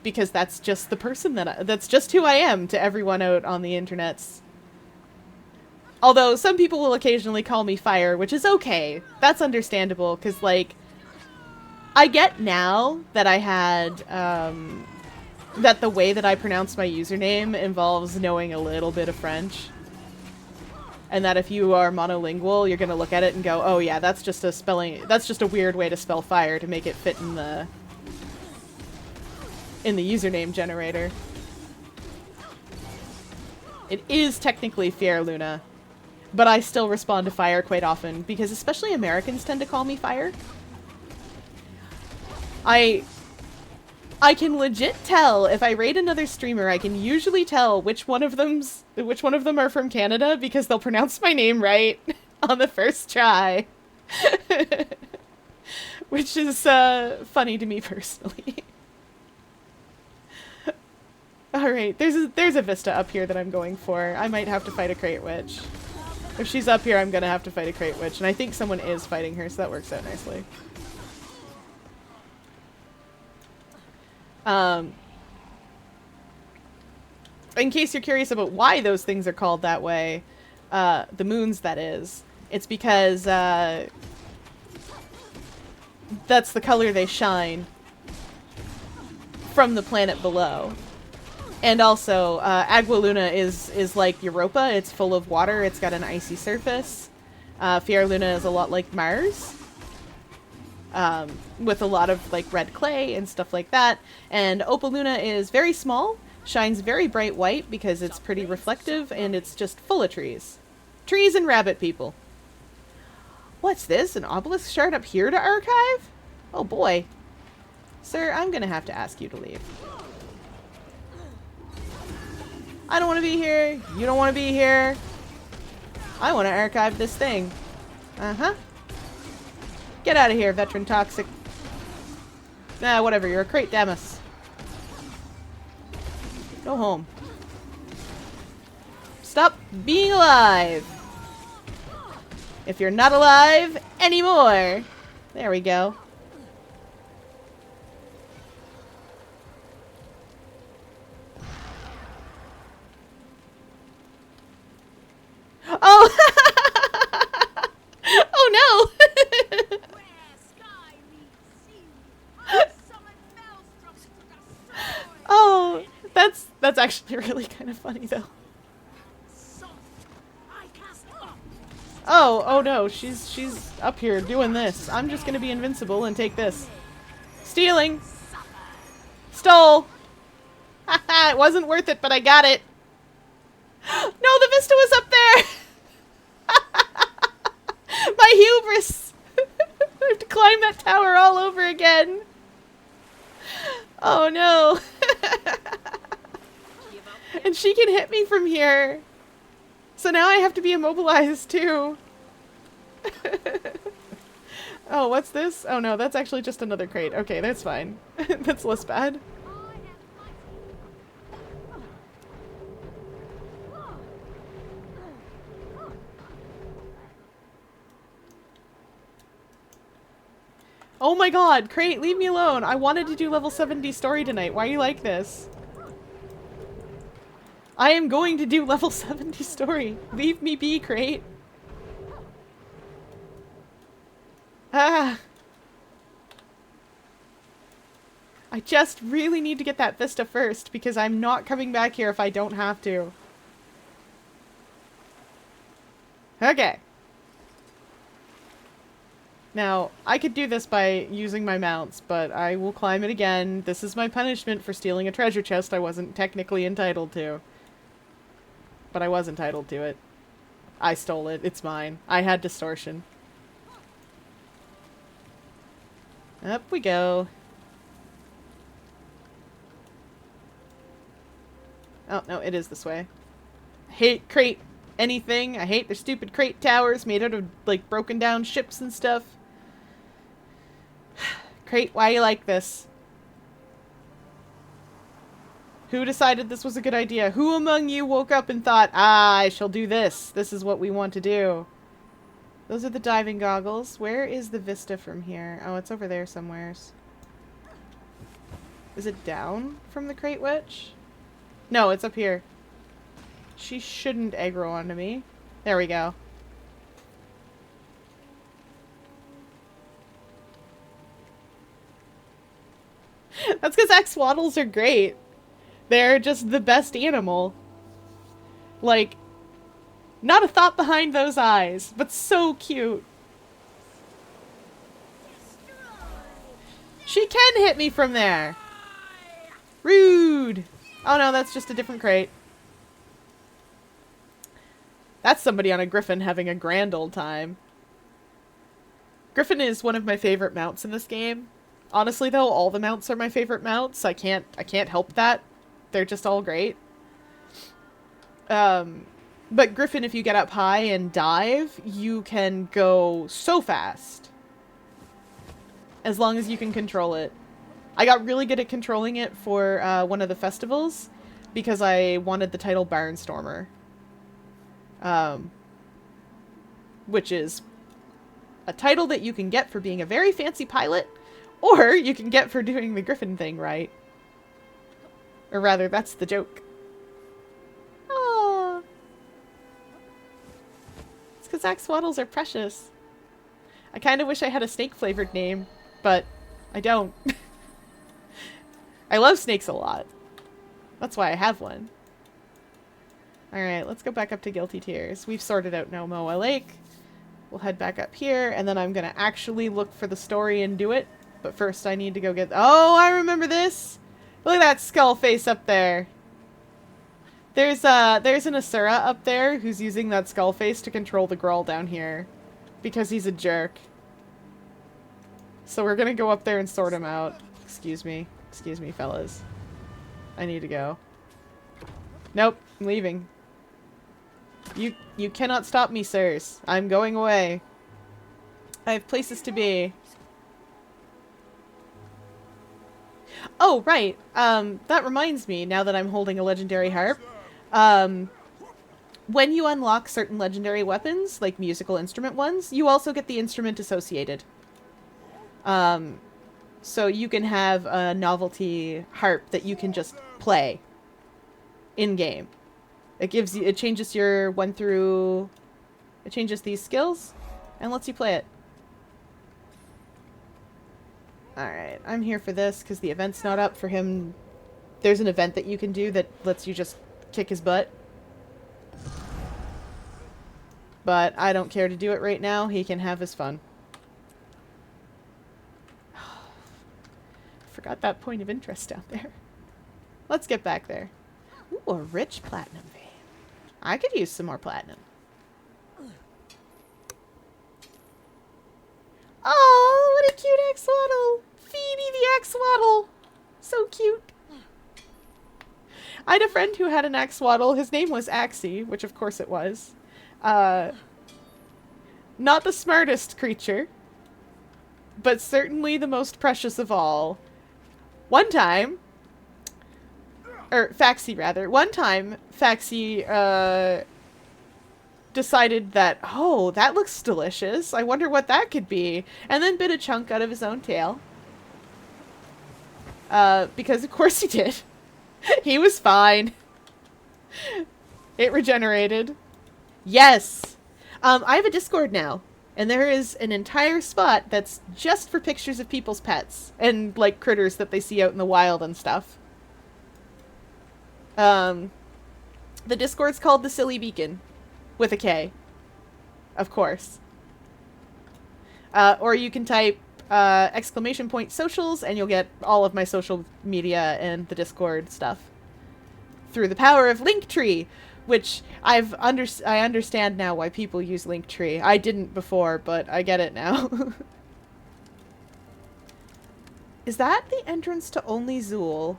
Because that's just the person that's just who I am to everyone out on the internets. Although some people will occasionally call me Fire, which is okay. That's understandable, because, like, I get now that I had, that the way that I pronounce my username involves knowing a little bit of French. And that if you are monolingual, you're gonna look at it and go, oh yeah, that's just a weird way to spell fire to make it fit in the username generator. It is technically Fyerluna, but I still respond to Fire quite often, because especially Americans tend to call me Fire. I can legit tell, if I raid another streamer, I can usually tell which one of them are from Canada, because they'll pronounce my name right on the first try. Which is funny to me personally. Alright, there's a Vista up here that I'm going for. I might have to fight a Crate Witch. If she's up here, I'm gonna have to fight a Crate Witch, and I think someone is fighting her, so that works out nicely. In case you're curious about why those things are called that way, the moons, that is, it's because, that's the color they shine from the planet below. And also, Agualuna is like Europa. It's full of water. It's got an icy surface. Fyerluna is a lot like Mars, with a lot of like red clay and stuff like that. And Opaluna is very small, shines very bright white because it's pretty reflective, and it's just full of trees. Trees and rabbit people. What's this? An obelisk shard up here to archive? Oh boy. Sir, I'm gonna have to ask you to leave. I don't want to be here. You don't want to be here. I want to archive this thing. Uh-huh. Get out of here, veteran toxic. Nah, whatever. You're a crate, Damus. Go home. Stop being alive. If you're not alive anymore. There we go. Oh! Oh no! Oh, that's actually really kind of funny though. Oh no, she's up here doing this. I'm just gonna be invincible and take this. Stealing! Stole! Haha, it wasn't worth it, but I got it. No, the Vista was up there! My hubris! I have to climb that tower all over again. Oh no. And she can hit me from here. So now I have to be immobilized too. Oh, what's this? Oh no, that's actually just another crate. Okay, that's fine. That's less bad. Oh my god, Crate, leave me alone. I wanted to do level 70 story tonight. Why are you like this? I am going to do level 70 story. Leave me be, Crate. Ah. I just really need to get that Vista first because I'm not coming back here if I don't have to. Okay. Now, I could do this by using my mounts, but I will climb it again. This is my punishment for stealing a treasure chest I wasn't technically entitled to. But I was entitled to it. I stole it. It's mine. I had distortion. Up we go. Oh, no, it is this way. I hate Crate anything. I hate their stupid Crate towers made out of, like, broken down ships and stuff. Crate, why you like this? Who decided this was a good idea? Who among you woke up and thought, ah, I shall do this. This is what we want to do. Those are the diving goggles. Where is the Vista from here? Oh, it's over there somewheres. Is it down from the Crate Witch? No, it's up here. She shouldn't aggro onto me. There we go. That's because axolotls are great. They're just the best animal. Like, not a thought behind those eyes, but so cute. She can hit me from there. Rude. Oh no, that's just a different Crate. That's somebody on a griffin having a grand old time. Griffin is one of my favorite mounts in this game. Honestly though, all the mounts are my favorite mounts. I can't help that. They're just all great. But Griffin, if you get up high and dive, you can go so fast. As long as you can control it. I got really good at controlling it for one of the festivals because I wanted the title Barnstormer. Which is a title that you can get for being a very fancy pilot, or you can get for doing the Griffin thing right. Or rather, that's the joke. Aww. It's because axolotls are precious. I kind of wish I had a snake-flavored name, but I don't. I love snakes a lot. That's why I have one. Alright, let's go back up to Guilty Tears. We've sorted out Nomoa Lake. We'll head back up here, and then I'm gonna actually look for the story and do it. But first I need to go get... Oh, I remember this! Look at that skull face up there. There's an Asura up there who's using that skull face to control the Gruul down here. Because he's a jerk. So we're gonna go up there and sort him out. Excuse me, fellas. I need to go. Nope, I'm leaving. You cannot stop me, sirs. I'm going away. I have places to be. Oh, right. That reminds me, now that I'm holding a legendary harp. When you unlock certain legendary weapons, like musical instrument ones, you also get the instrument associated. So you can have a novelty harp that you can just play in-game. It gives you, it changes your 1 through, it changes these skills and lets you play it. Alright, I'm here for this because the event's not up for him. There's an event that you can do that lets you just kick his butt. But I don't care to do it right now. He can have his fun. Forgot that point of interest down there. Let's get back there. Ooh, a rich platinum vein. I could use some more platinum. Oh, what a cute axolotl! Phoebe the axolotl! So cute. I had a friend who had an axolotl. His name was Axie, which of course it was. Not the smartest creature, but certainly the most precious of all. One time, or Faxie rather, one time Faxie decided that, oh, that looks delicious. I wonder what that could be. And then bit a chunk out of his own tail. Because of course he did. He was fine. It regenerated. Yes! I have a Discord now. And there is an entire spot that's just for pictures of people's pets. And, like, critters that they see out in the wild and stuff. The Discord's called the Silly Beacon. With a K. Of course. Or you can type !socials and you'll get all of my social media and the Discord stuff. Through the power of Linktree, which I understand now why people use Linktree. I didn't before, but I get it now. Is that the entrance to Only Zool?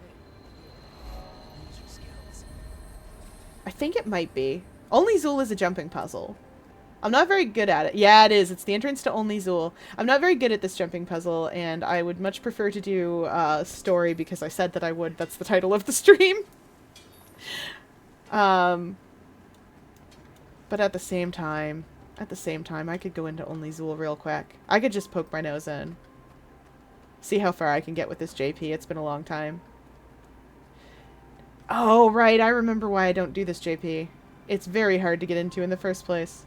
I think it might be. Only Zool is a jumping puzzle. I'm not very good at it. Yeah, it is. It's the entrance to Only Zool. I'm not very good at this jumping puzzle, and I would much prefer to do story because I said that I would. That's the title of the stream. But at the same time, I could go into Only Zool real quick. I could just poke my nose in. See how far I can get with this JP. It's been a long time. Oh, right. I remember why I don't do this JP. It's very hard to get into in the first place.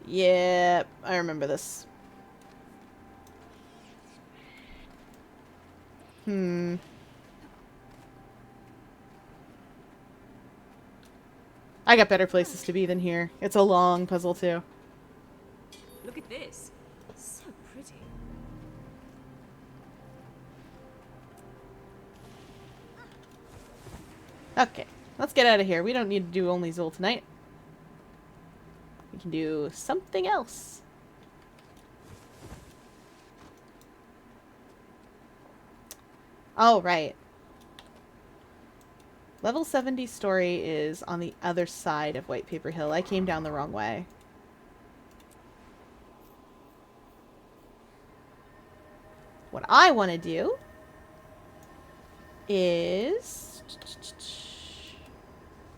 Yep, I remember this. I got better places to be than here. It's a long puzzle, too. Look at this. So pretty. Okay, let's get out of here. We don't need to do Only Zool tonight. We can do something else. Oh, right. Level 70 story is on the other side of White Paper Hill. I came down the wrong way. What I want to do is...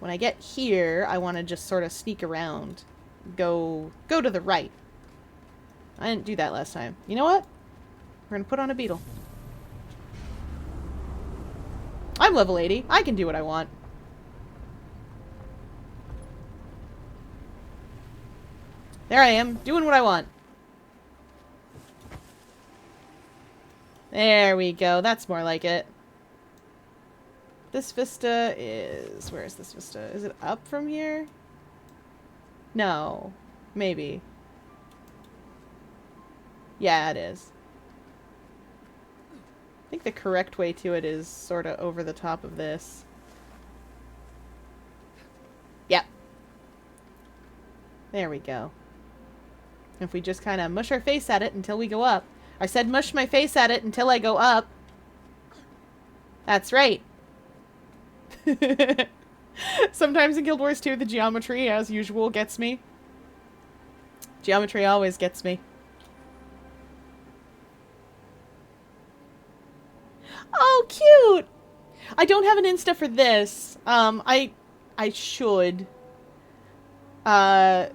when I get here, I want to just sort of sneak around. Go to the right. I didn't do that last time. You know what? We're going to put on a beetle. I'm level 80. I can do what I want. There I am, doing what I want. There we go. That's more like it. This vista is... where is this vista? Is it up from here? No. Maybe. Yeah, it is. I think the correct way to it is sort of over the top of this. Yep. There we go. If we just kind of mush our face at it until we go up. I said mush my face at it until I go up. That's right. Sometimes in Guild Wars 2, the geometry, as usual, gets me. Geometry always gets me. Oh, cute! I don't have an Insta for this. I should. I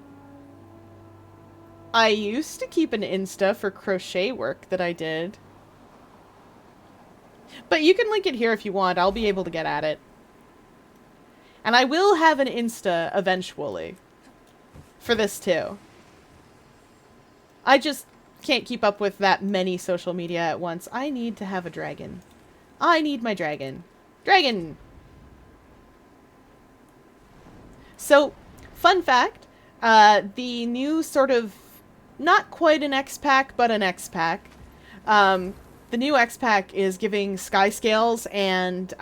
used to keep an Insta for crochet work that I did. But you can link it here if you want. I'll be able to get at it. And I will have an Insta eventually. For this too. I just can't keep up with that many social media at once. I need to have a dragon. I need my dragon. Dragon! So, fun fact. The new sort of, not quite an X-Pack, but an X-Pack. The new X-Pack is giving Sky Scales and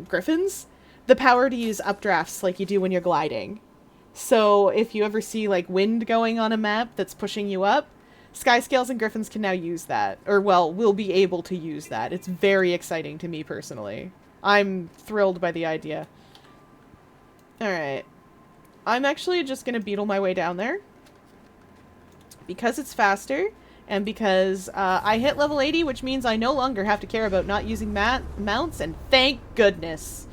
Griffins the power to use updrafts like you do when you're gliding. So if you ever see like wind going on a map that's pushing you up, Sky Scales and Griffins can now use that. Or, well, will be able to use that. It's very exciting to me personally. I'm thrilled by the idea. Alright. I'm actually just going to beetle my way down there. Because it's faster. And because I hit level 80, which means I no longer have to care about not using mounts. And thank goodness.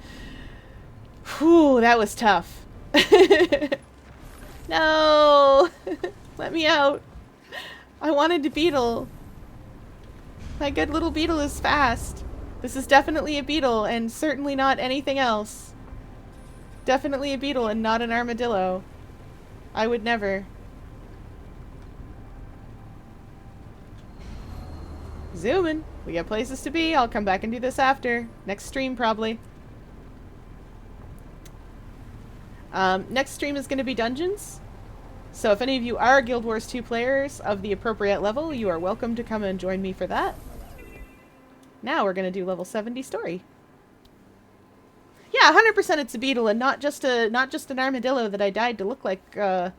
Whew, that was tough. No! Let me out. I wanted to beetle. My good little beetle is fast. This is definitely a beetle and certainly not anything else. Definitely a beetle and not an armadillo. I would never. Zooming. We got places to be. I'll come back and do this after. Next stream, probably. Next stream is going to be dungeons. So if any of you are Guild Wars 2 players of the appropriate level, you are welcome to come and join me for that. Now we're going to do level 70 story. Yeah, 100% it's a beetle and not just an armadillo that I dyed to look like, to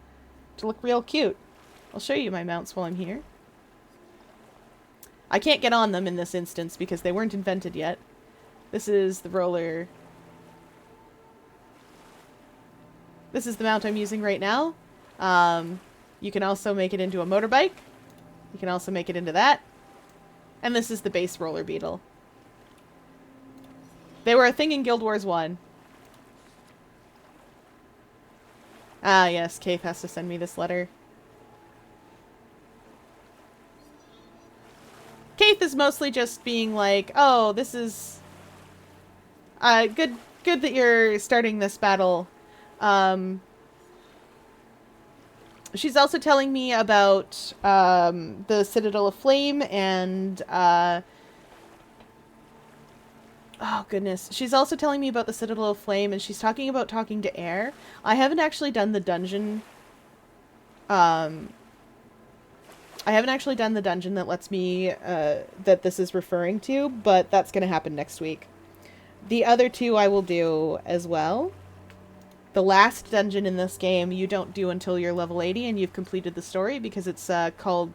look real cute. I'll show you my mounts while I'm here. I can't get on them in this instance because they weren't invented yet. This is the roller. This is the mount I'm using right now. You can also make it into a motorbike. You can also make it into that. And this is the base roller beetle. They were a thing in Guild Wars 1. Ah, yes, Kaith has to send me this letter. Kaith is mostly just being like, oh, this is... good that you're starting this battle. She's also telling me about the Citadel of Flame and... oh, goodness. She's also telling me about the Citadel of Flame, and she's talking about talking to air. I haven't actually done the dungeon... I haven't actually done the dungeon that lets me... that this is referring to, but that's going to happen next week. The other two I will do as well. The last dungeon in this game you don't do until you're level 80 and you've completed the story because it's called...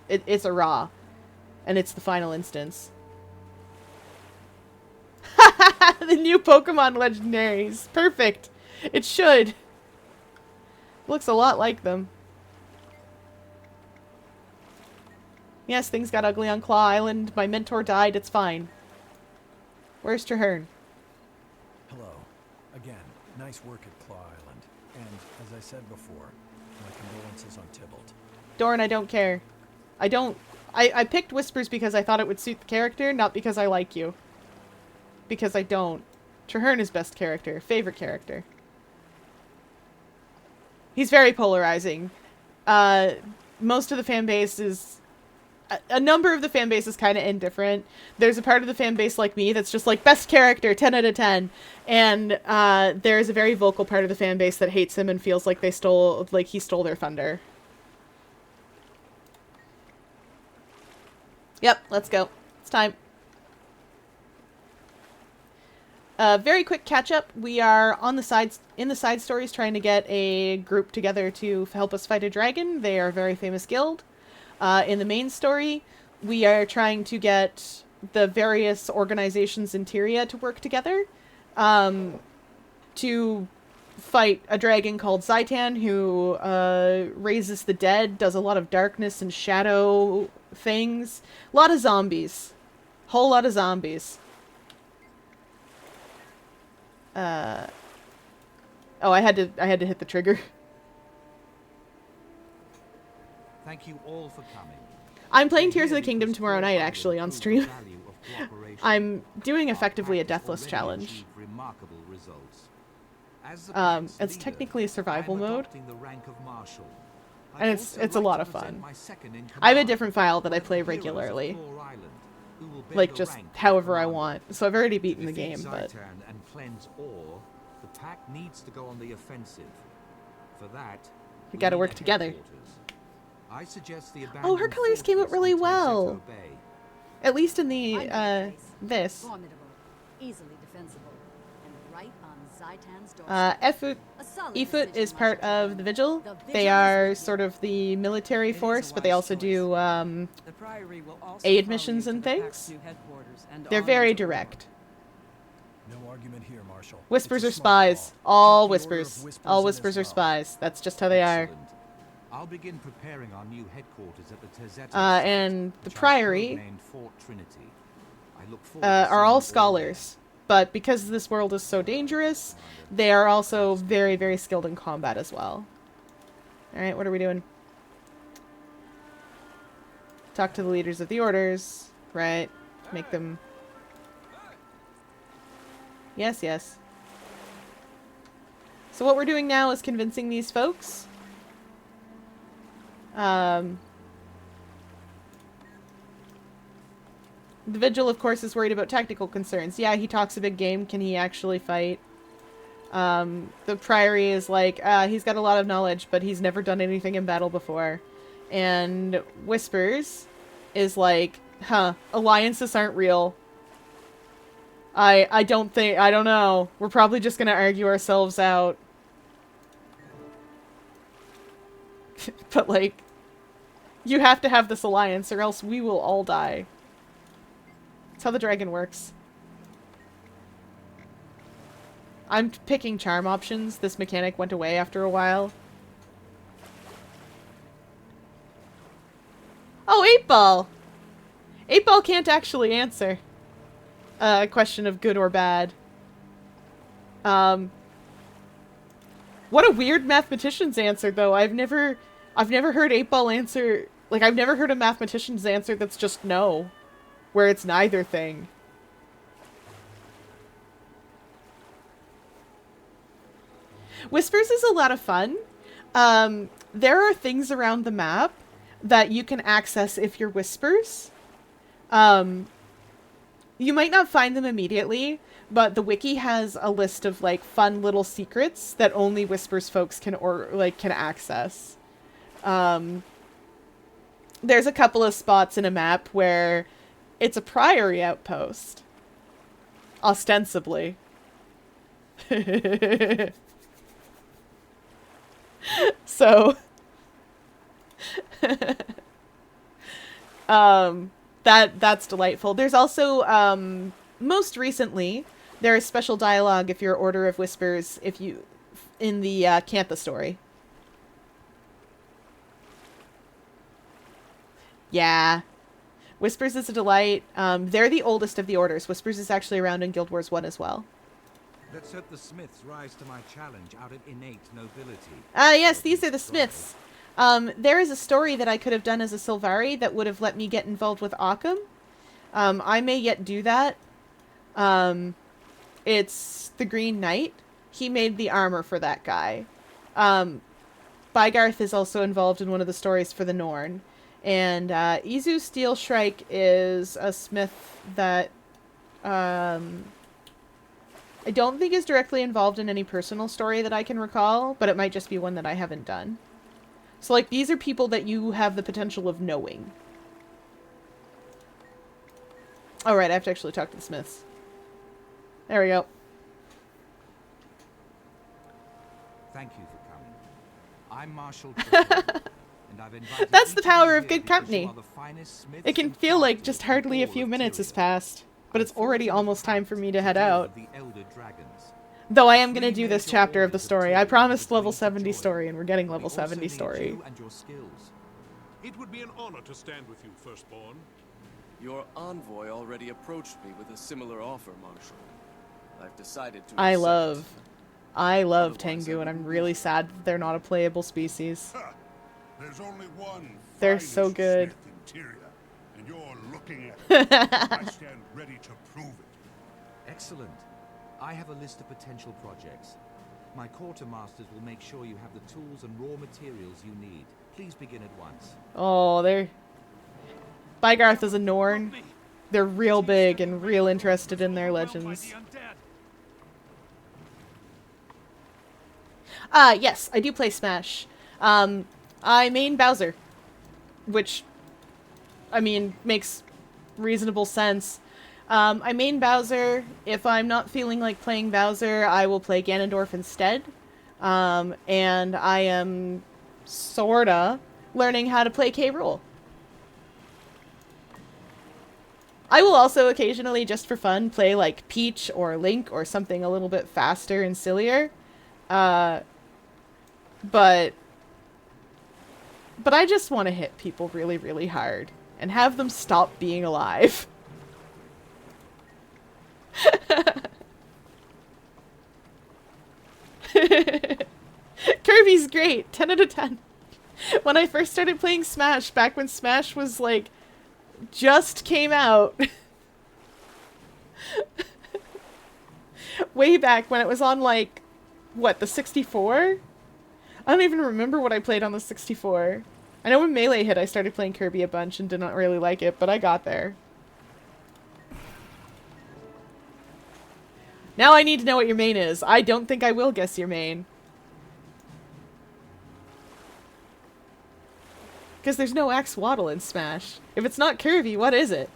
It's a Raw. And it's the final instance. The new Pokemon legendaries. Perfect. It should. Looks a lot like them. Yes, things got ugly on Claw Island. My mentor died. It's fine. Where's Traherne? Hello. Again, nice work at Claw Island. And, as I said before, my condolences on Tybalt. Dorn, I don't care. I picked Whispers because I thought it would suit the character, not because I like you. Because I don't. Traherne is best character. Favorite character. He's very polarizing. Most of the fan base is... A number of the fan base is kind of indifferent. There's a part of the fan base like me that's just like, best character, 10 out of 10. And there's a very vocal part of the fan base that hates him and feels like he stole their thunder. Yep, let's go. It's time. Very quick catch up. We are on the sides, in the side stories, trying to get a group together to help us fight a dragon. They are a very famous guild. In the main story, we are trying to get the various organizations in Tyria to work together to fight a dragon called Zaitan, who raises the dead, does a lot of darkness and shadow things. A lot of zombies. Whole lot of zombies. Oh, I had to hit the trigger. Thank you all for coming. I'm playing Tears of the Kingdom tomorrow night, actually, on stream. I'm doing effectively a Deathless challenge. It's technically a survival mode. And it's a lot of fun. I have a different file that I play regularly. Like, just however I want. So I've already beaten the game, but... The pack needs to go on the offensive. For that, we gotta work together. I suggest the oh, her colors came out really well. At least in the, this. Formidable, easily defensible, and right on Zaitan's doorstep. Ifut is part of the Vigil. They are sort of the military force, but they also do, aid missions and things. They're very direct. No argument here, Marshal. Whispers are spies. All whispers. All whispers are spies. That's just how they are. I'll begin preparing our new headquarters at the Tezetos, and the Priory Fort Trinity. I look are all scholars. but because this world is so dangerous, they are also very, very skilled in combat as well. Alright, what are we doing? Talk to the leaders of the orders. Right. Make them... Yes, yes. So what we're doing now is convincing these folks. The Vigil, of course, is worried about tactical concerns. Yeah, he talks a big game. Can he actually fight? The Priory is like, he's got a lot of knowledge, but he's never done anything in battle before. And Whispers is like, alliances aren't real. I don't know. We're probably just gonna argue ourselves out. But, like, you have to have this alliance or else we will all die. That's how the dragon works. I'm picking charm options. This mechanic went away after a while. Oh, 8-Ball! 8-Ball can't actually answer a question of good or bad. What a weird mathematician's answer, though. I've never heard 8-Ball answer... Like, I've never heard a mathematician's answer that's just no. Where it's neither thing. Whispers is a lot of fun. There are things around the map that you can access if you're Whispers. You might not find them immediately, but the wiki has a list of, like, fun little secrets that only Whispers folks can access. There's a couple of spots in a map where it's a Priory outpost. Ostensibly. So... that's delightful. There's also, most recently, there is special dialogue if you're Order of Whispers, in the, Cantha story. Yeah. Whispers is a delight. They're the oldest of the orders. Whispers is actually around in Guild Wars 1 as well. Let's hope the Smiths rise to my challenge out of innate nobility. Yes, these are the Smiths. There is a story that I could have done as a Sylvari that would have let me get involved with Occam. I may yet do that. It's the Green Knight. He made the armor for that guy. Bygarth is also involved in one of the stories for the Norn. And Izu Steelshrike is a smith that I don't think is directly involved in any personal story that I can recall, but it might just be one that I haven't done. So, like, these are people that you have the potential of knowing. Oh, right, I have to actually talk to the Smiths. There we go. Thank you for coming. I'm Marshal Trevor, and I've invited That's the each of you power here of good because you company. are the finest smiths It can and feel like crafters just in hardly a all few of minutes has Tyria. passed, but it's already Unfortunately, almost time for me to to head deal out. with the elder dragons. Though I am going to Three do this major chapter of the orders story. I Tyria promised will level agree to 70 join. story, and we're getting We level also 70 need story. you and your skills. It would be an honor to stand with you, Firstborn. Your envoy already approached me with a similar offer, Marshal. I've decided to I accept. love Otherwise, Tengu, I and I'm wouldn't really be- sad that they're not a playable species. There's only one. They're so finest good. smith in Tyria, and you're looking at it. I stand ready to prove it. Excellent. I have a list of potential projects. My quartermasters will make sure you have the tools and raw materials you need. Please begin at once. Oh, they're... Bygarth is a Norn. They're real big and real interested in their legends. Yes, I do play Smash. I main Bowser. Which, I mean, makes reasonable sense. I main Bowser. If I'm not feeling like playing Bowser, I will play Ganondorf instead. And I am sorta learning how to play K. Rool. I will also occasionally, just for fun, play like Peach or Link or something a little bit faster and sillier. But I just want to hit people really, really hard and have them stop being alive. great. 10 out of 10. When I first started playing Smash, back when Smash was like, just came out. Way back when it was on like, what, the 64? I don't even remember what I played on the 64. I know when Melee hit I started playing Kirby a bunch and did not really like it, but I got there. Now I need to know what your main is. I don't think I will guess your main. Because there's no Axolotl in Smash. If it's not Kirby, what is it?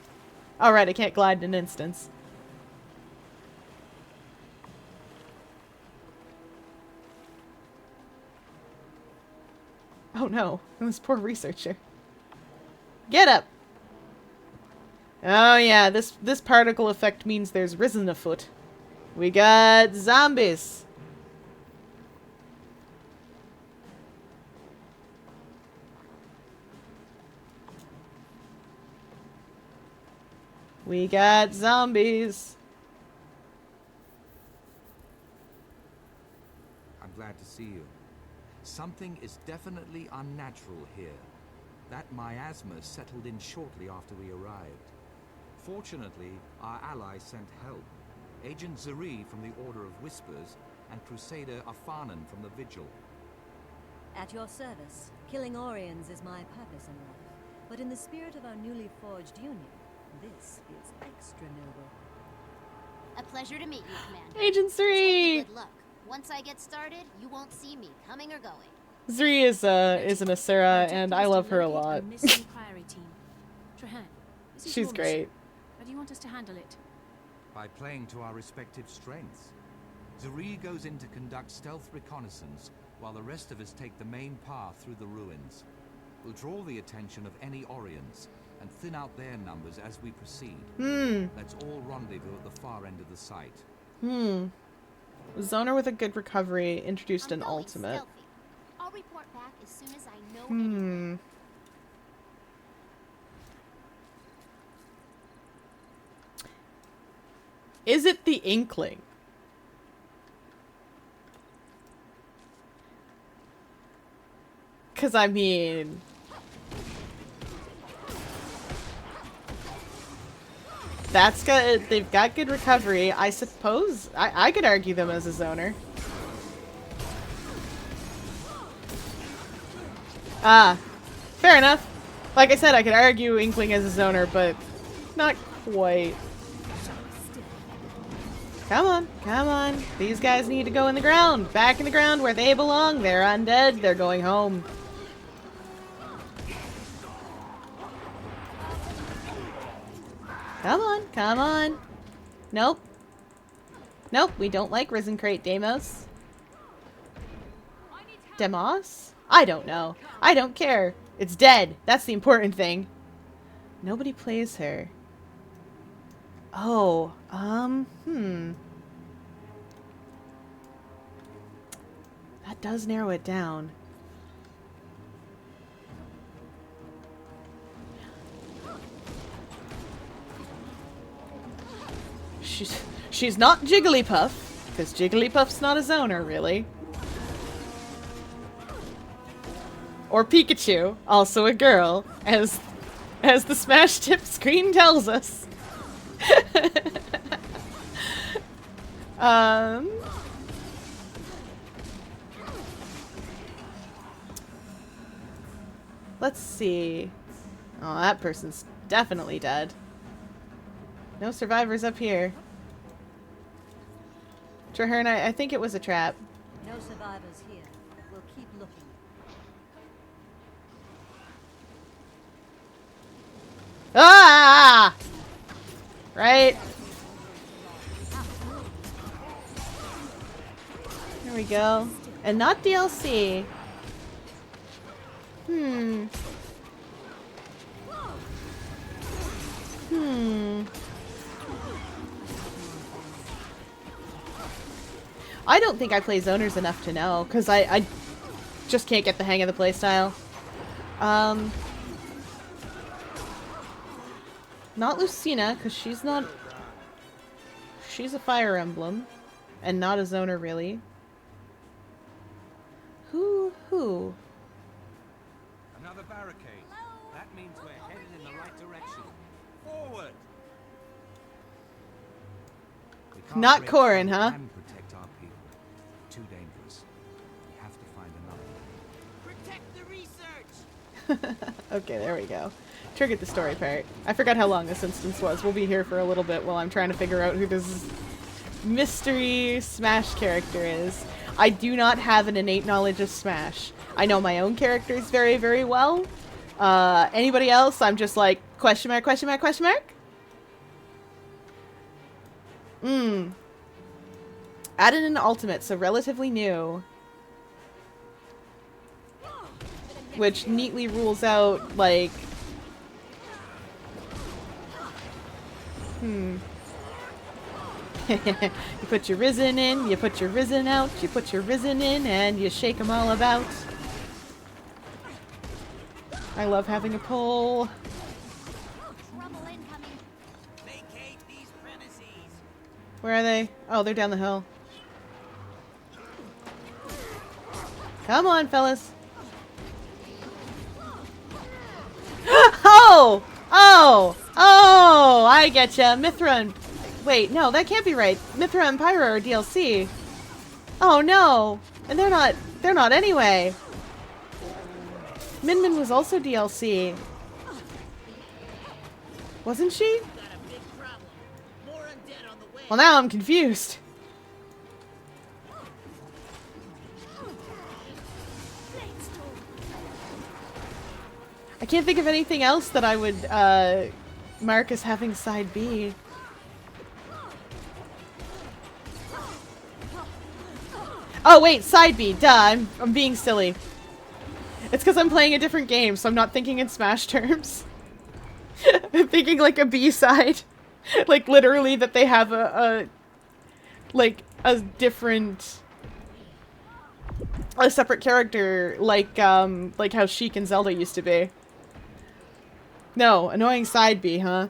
Alright, I can't glide in an instance. Oh no, this poor researcher. Get up! Oh yeah, this particle effect means there's risen afoot. We got zombies. We got zombies. I'm glad to see you. Something is definitely unnatural here. That miasma settled in shortly after we arrived. Fortunately, our allies sent help. Agent Zuri from the Order of Whispers and Crusader Afanan from the Vigil. At your service, killing Orions is my purpose in life. But in the spirit of our newly forged union, this is extra noble. A pleasure to meet you, Commander. Agent Zuri! Good luck. Once I get started, you won't see me coming or going. Zuri is an Asura, and I love her a lot. She's great. How do you want us to handle it? By playing to our respective strengths. Zuri goes in to conduct stealth reconnaissance, while the rest of us take the main path through the ruins. We'll draw the attention of any Orions, and thin out their numbers as we proceed. Let's all rendezvous at the far end of the site. Zoner with a good recovery introduced an I'm going ultimate. stealthy. I'll report back as soon as I know anything. Is it the Inkling? Cause I mean, they've got good recovery. I suppose I could argue them as a zoner. Ah, fair enough. Like I said, I could argue Inkling as a zoner, but not quite. Come on, come on. These guys need to go in the ground. Back in the ground where they belong. They're undead. They're going home. Come on, come on. Nope. Nope, we don't like Risen Crate Deimos. Demos? I don't know. I don't care. It's dead. That's the important thing. Nobody plays her. Oh, That does narrow it down. She's not Jigglypuff, because Jigglypuff's not a zoner, really. Or Pikachu, also a girl, as the Smash Tip screen tells us. Let's see. Oh, that person's definitely dead. No survivors up here. Traherne, I think it was a trap. No survivors here. We'll keep looking. Ah! Right. There we go. And not DLC. I don't think I play zoners enough to know, because I just can't get the hang of the playstyle. Not Lucina, because she's not... She's a Fire Emblem, and not a zoner, really. Who? Another barricade. That means we're headed in the right direction. Forward! We can't Not break Corin, through huh? and protect our people. Too dangerous. We have to find another. Protect the research! Okay, there we go. Triggered the story part. I forgot how long this instance was. We'll be here for a little bit while I'm trying to figure out who this mystery Smash character is. I do not have an innate knowledge of Smash. I know my own characters very, very well. Anybody else, I'm just like, question mark, question mark, question mark? Added an ultimate, so relatively new. Which neatly rules out, like... You put your Risen in, you put your Risen out, you put your Risen in, and you shake them all about. I love having a pole. Trouble incoming. Vacate these premises. Where are they? Oh, they're down the hill. Come on, fellas. Oh! Oh! Oh! I getcha. Mithra and... Wait, no, that can't be right. Mithra and Pyra are DLC. Oh no! And they're not anyway. Min Min was also DLC. Wasn't she? Got a big problem. More undead on the way. Well, now I'm confused. I can't think of anything else that I would mark as having side B. Oh wait, side B. Duh, I'm being silly. It's because I'm playing a different game, so I'm not thinking in Smash terms. I'm thinking like a B-side. Like literally that they have a different, a separate character, like how Sheik and Zelda used to be. No, annoying side B, huh?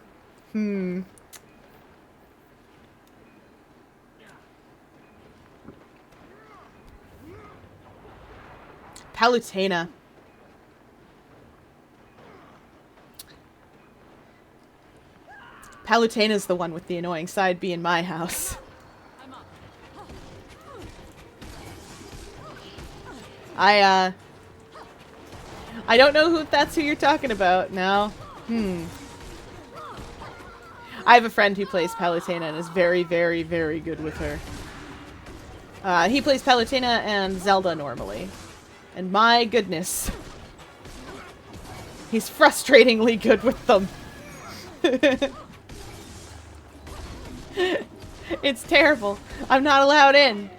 Palutena. Palutena's the one with the annoying side B in my house. I don't know who that's who you're talking about now. I have a friend who plays Palutena and is very, very, very good with her. He plays Palutena and Zelda normally. And my goodness. He's frustratingly good with them. It's terrible. I'm not allowed in.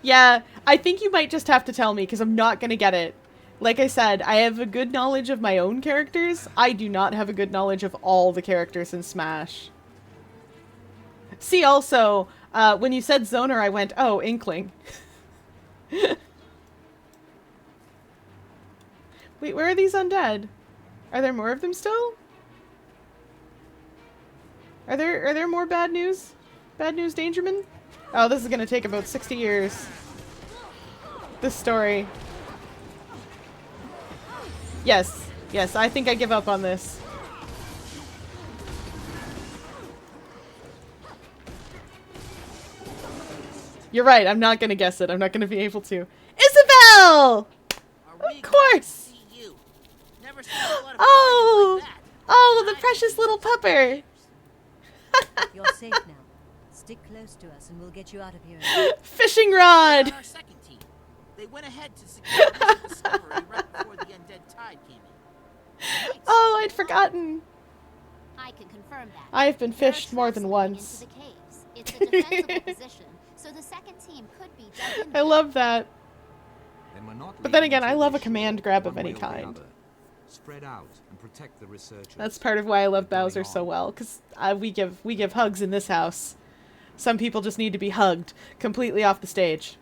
Yeah, I think you might just have to tell me because I'm not gonna get it. Like I said, I have a good knowledge of my own characters. I do not have a good knowledge of all the characters in Smash. See, also, when you said Zoner, I went, oh, Inkling. Wait, where are these undead? Are there more of them still? Are there more bad news? Bad news Dangerman? Oh, this is gonna take about 60 years. This story. Yes. Yes, I think I give up on this. You're right, I'm not gonna guess it. I'm not gonna be able to. Isabel! Of course! Oh! Oh, the precious little pupper! You're safe now. Stick close to us and we'll get you out of here. Fishing rod! Our second team. They went ahead to secure the discovery right before the undead tide came in. Oh, I'd forgotten. I can confirm that. I've been fished more than once. Into the caves. It's a defensible position, so the second team could be dug in. I love that. Then we're not But then leaving again, I until love a we're command sure, grab of one any way or the kind. other. Spread out and protect the researchers. That's part of why I love Going Bowser so on. well, because we give hugs in this house. Some people just need to be hugged completely off the stage.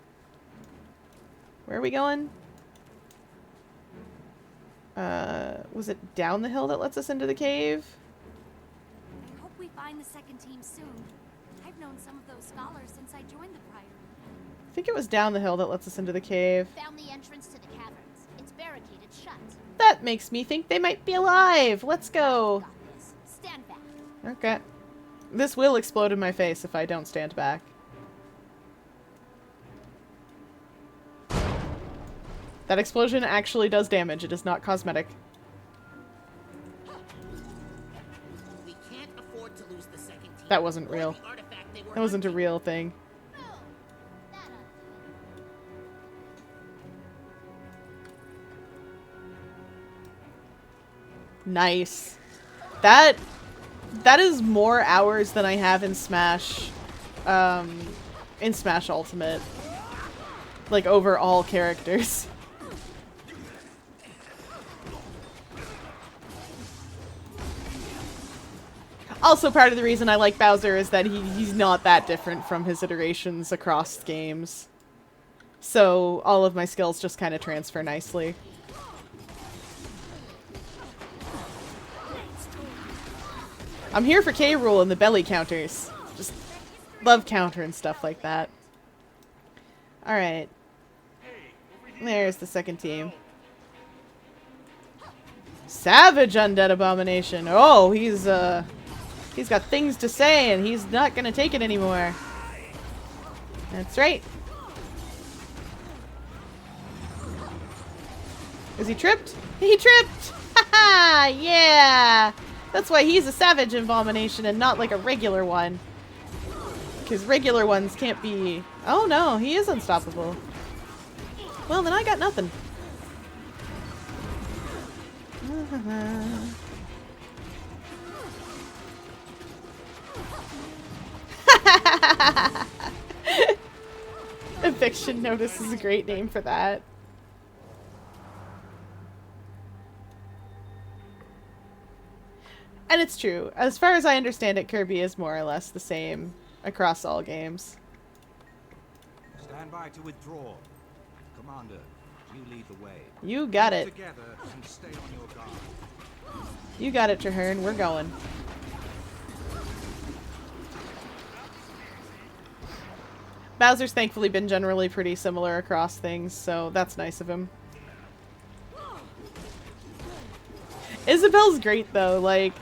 Where are we going? Was it down the hill that lets us into the cave? I hope we find the second team soon. I've known some of those scholars since I joined the Priory. think it was down the hill that lets us into the cave. Found the entrance to the caverns. It's barricaded shut. That makes me think they might be alive. Let's go. Got this. Stand back. Okay. This will explode in my face if I don't stand back. That explosion actually does damage. It is not cosmetic. We can't afford to lose the second team. That wasn't or real. the artifact they were That wasn't a hunting. real thing. Oh, that Nice. That is more hours than I have in Smash Ultimate. Like over all characters. Also, part of the reason I like Bowser is that he's not that different from his iterations across games. So, all of my skills just kind of transfer nicely. I'm here for K. Rool and the belly counters. Just love counter and stuff like that. Alright. There's the second team. Savage Undead Abomination. Oh, he's got things to say and he's not gonna take it anymore. That's right. Is he tripped? He tripped! Haha! Yeah! That's why he's a Savage Abomination and not like a regular one. Because regular ones can't be... Oh no, he is unstoppable. Well, then I got nothing. Eviction notice is a great name for that. And it's true. As far as I understand it, Kirby is more or less the same across all games. Stand by to withdraw. Commander, you lead the way. You got it. Together and stay on your guard. You got it, Traherne. We're going. Bowser's thankfully been generally pretty similar across things, so that's nice of him. Isabel's great, though. Like,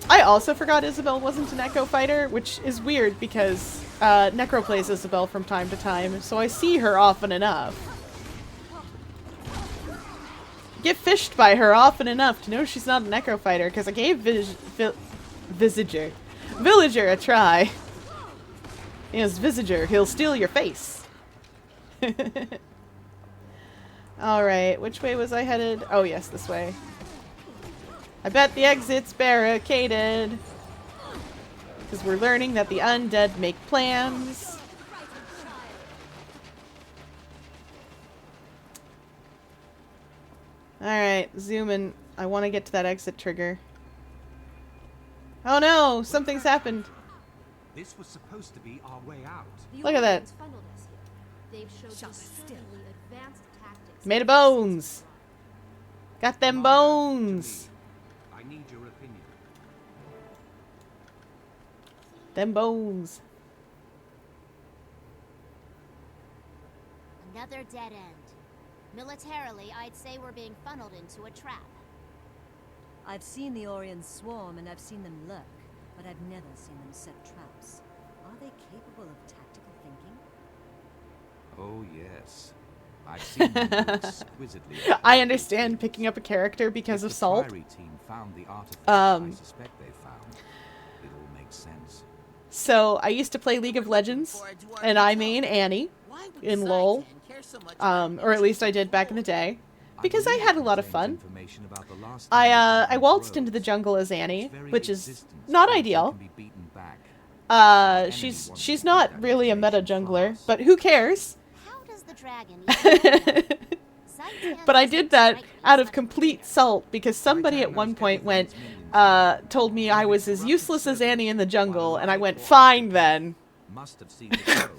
I also forgot Isabel wasn't an Echo fighter, which is weird because Necro plays Isabel from time to time, so I see her often enough. Get fished by her often enough to know she's not a Necro fighter, because I gave Villager a try. Yes, Villager, he'll steal your face. Alright, which way was I headed? Oh yes, this way. I bet the exit's barricaded. Because we're learning that the undead make plans. Alright, zoom in. I want to get to that exit trigger. Oh no! Something's happened. This was supposed to be our way out. Look at that. funneled us here. They've showed disturbingly advanced tactics. Made of bones. Got them bones. I need your opinion. Them bones. Another dead end. Militarily, I'd say we're being funneled into a trap. I've seen the Orions swarm and I've seen them lurk, but I've never seen them set traps. Are they capable of tactical thinking? Oh yes. I've seen them do exquisitely. I understand picking up a character because of Salt. If the Fiery team found the artifact I suspect they found, it all makes sense. So, I used to play League of Legends, and I main Annie in LoL. Or at least I did back in the day. Because I had a lot of fun. I waltzed into the jungle as Annie, which is not ideal. She's not really a meta jungler, but who cares? How does the dragon even But I did that out of complete salt because somebody at one point told me I was as useless as Annie in the jungle, and I went, fine then. Must have seen the film.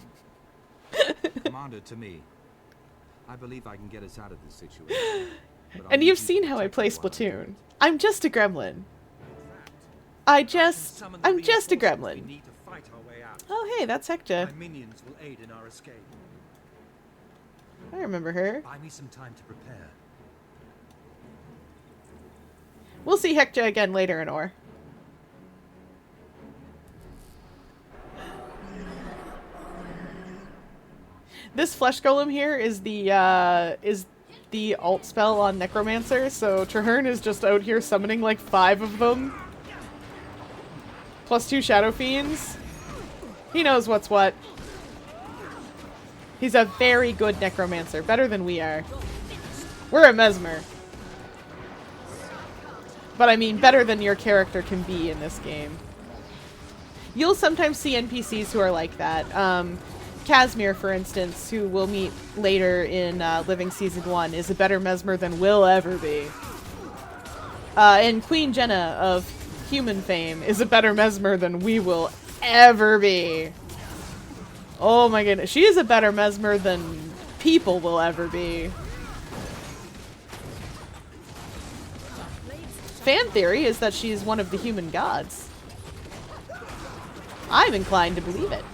Commander, to me, I believe I can get us out of this situation. And you've seen how I play Splatoon. I'm just a gremlin. I'm just a gremlin. We need to fight our way out. traps. Oh, hey, that's Hector. My minions will aid in our escape. I remember her. Buy me some time to prepare. We'll see Hector again later in Ore. This flesh golem here is the alt spell on Necromancer, so Traherne is just out here summoning like 5 of them. Plus 2 Shadow Fiends. He knows what's what. He's a very good Necromancer, better than we are. We're a mesmer. But I mean, better than your character can be in this game. You'll sometimes see NPCs who are like that. Casimir, for instance, who we'll meet later in Living Season 1, is a better mesmer than we'll ever be. And Queen Jenna of human fame is a better mesmer than we will ever be. Oh my goodness. She is a better mesmer than people will ever be. Fan theory is that she's one of the human gods. I'm inclined to believe it.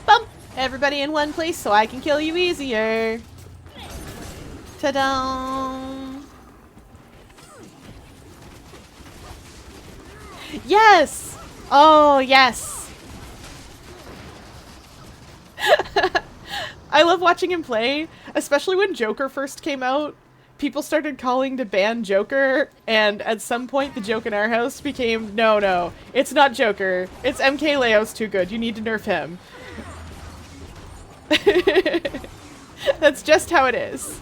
Bump! Everybody in one place so I can kill you easier. Ta-da! Yes! Oh, yes! I love watching him play, especially when Joker first came out. People started calling to ban Joker, and at some point the joke in our house became, no, it's not Joker. It's MK Leo's too good. You need to nerf him. That's just how it is.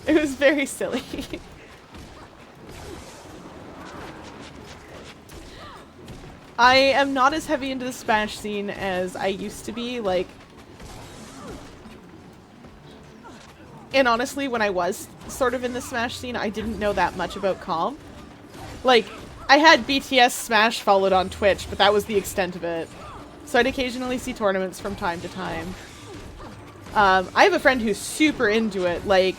It was very silly. I am not as heavy into the Smash scene as I used to be, like... And honestly, when I was sort of in the Smash scene, I didn't know that much about comp. Like, I had BTS Smash followed on Twitch, but that was the extent of it. So I'd occasionally see tournaments from time to time. I have a friend who's super into it, like,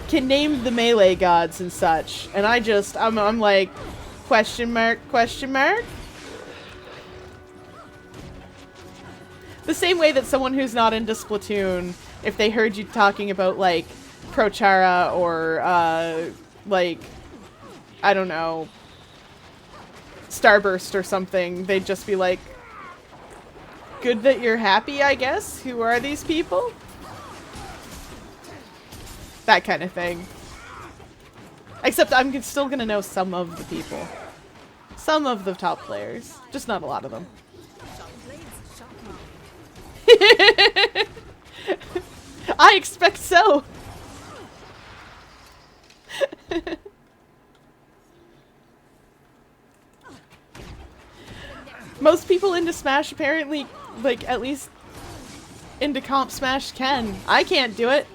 can name the melee gods and such. And I'm like, question mark, question mark? The same way that someone who's not into Splatoon, if they heard you talking about, like, Prochara or, like, I don't know, Starburst or something, they'd just be like, good that you're happy, I guess? Who are these people? That kind of thing. Except I'm still gonna know some of the people. Some of the top players. Just not a lot of them. I expect so. Most people into Smash apparently, like, at least into comp Smash can. I can't do it.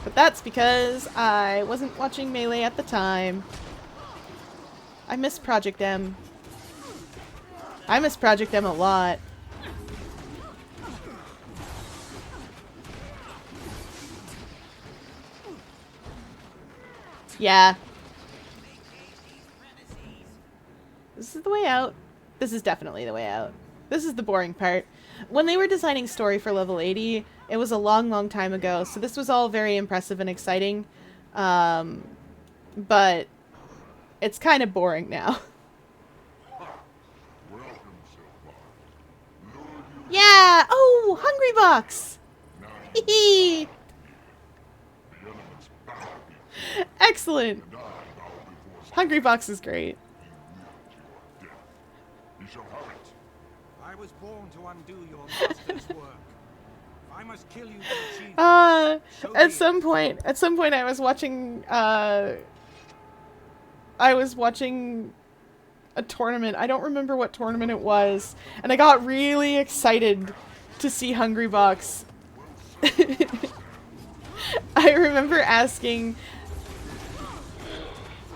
But that's because I wasn't watching Melee at the time. I miss Project M. I miss Project M a lot. Yeah. This is the way out. This is definitely the way out. This is the boring part. When they were designing story for level 80, it was a long, long time ago, so this was all very impressive and exciting. But it's kind of boring now. Yeah! Oh! Hungry Box! Hee Excellent! Hungry Box is great. I was born to undo your master's work. I must kill you to achieve at some point I was watching a tournament. I don't remember what tournament it was, and I got really excited to see Hungry Box. I remember asking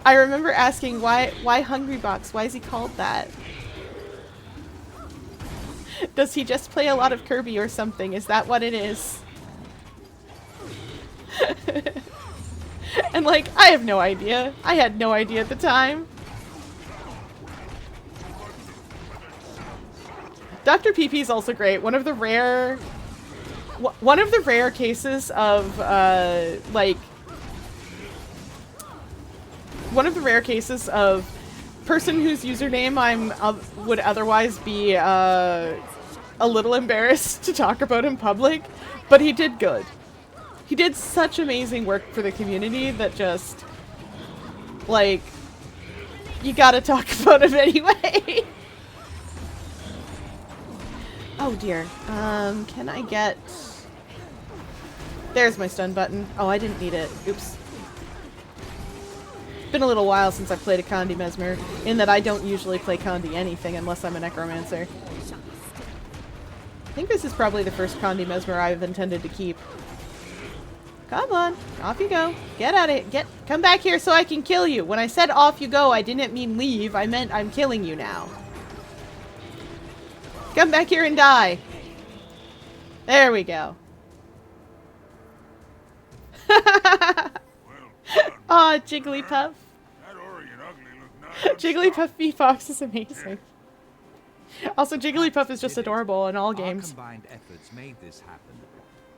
why Hungry Box? Why is he called that? Does he just play a lot of Kirby or something? Is that what it is? And like, I have no idea. I had no idea at the time. Dr. PP is also great. One of the rare cases of person whose username would otherwise be a little embarrassed to talk about in public, but he did good. He did such amazing work for the community that just, like, you gotta talk about him anyway. Oh dear. Can I get... There's my stun button. Oh, I didn't need it. Oops. Been a little while since I've played a Condi Mesmer, in that I don't usually play Condi anything unless I'm a necromancer. I think this is probably the first Condi Mesmer I've intended to keep. Come on, off you go. Get at it. Come back here so I can kill you. When I said off you go, I didn't mean leave. I meant I'm killing you now. Come back here and die. There we go. Aw, Jigglypuff. That Oregon ugly looked nice. Jigglypuff V-Fox is amazing. Also, Jigglypuff is just adorable in all games. Our combined efforts made this happen.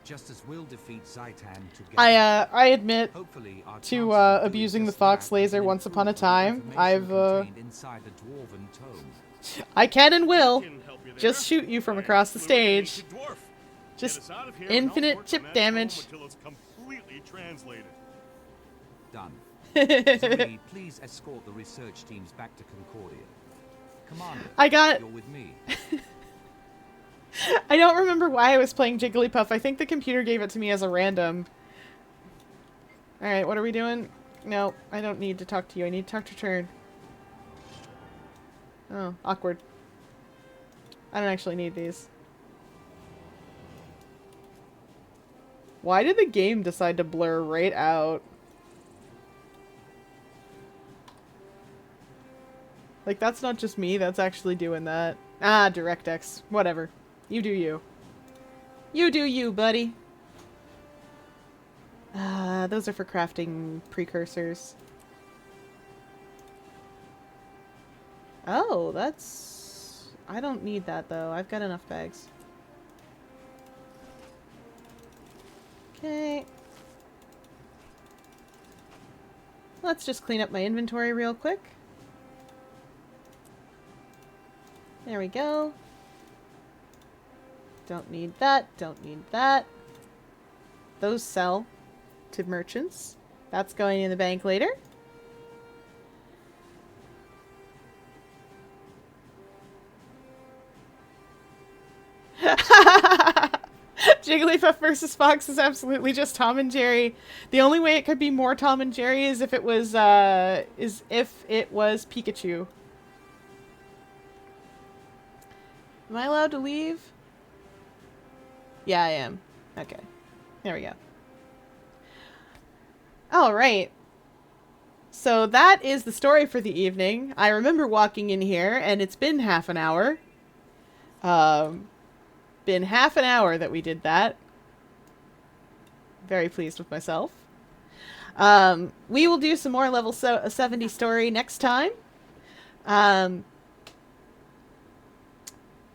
Just as we'll defeat Zaitan together. I admit Hopefully, our to chances of abusing doing the just Fox that laser will once upon a improve on the time. I've information contained inside the dwarven tome. I can and will just shoot you from across the stage. Just infinite chip damage. Until it's completely translated. Done. Zuri, please escort the research teams back to Concordia. Commander, you're with me. I don't remember why I was playing Jigglypuff. I think the computer gave it to me as a random. Alright, what are we doing? No, I don't need to talk to you. I need to talk to Turn. Oh, awkward. I don't actually need these. Why did the game decide to blur right out? Like, that's not just me, that's actually doing that. Ah, DirectX. Whatever. You do you. You do you, buddy. Those are for crafting precursors. Oh, that's... I don't need that, though. I've got enough bags. Okay. Let's just clean up my inventory real quick. There we go. Don't need that. Don't need that. Those sell to merchants. That's going in the bank later. Jigglypuff versus Fox is absolutely just Tom and Jerry. The only way it could be more Tom and Jerry is if it was Pikachu. Am I allowed to leave? Yeah, I am. Okay. There we go. Alright. So that is the story for the evening. I remember walking in here, and it's been half an hour. Been half an hour that we did that. Very pleased with myself. We will do some more level 70 story next time.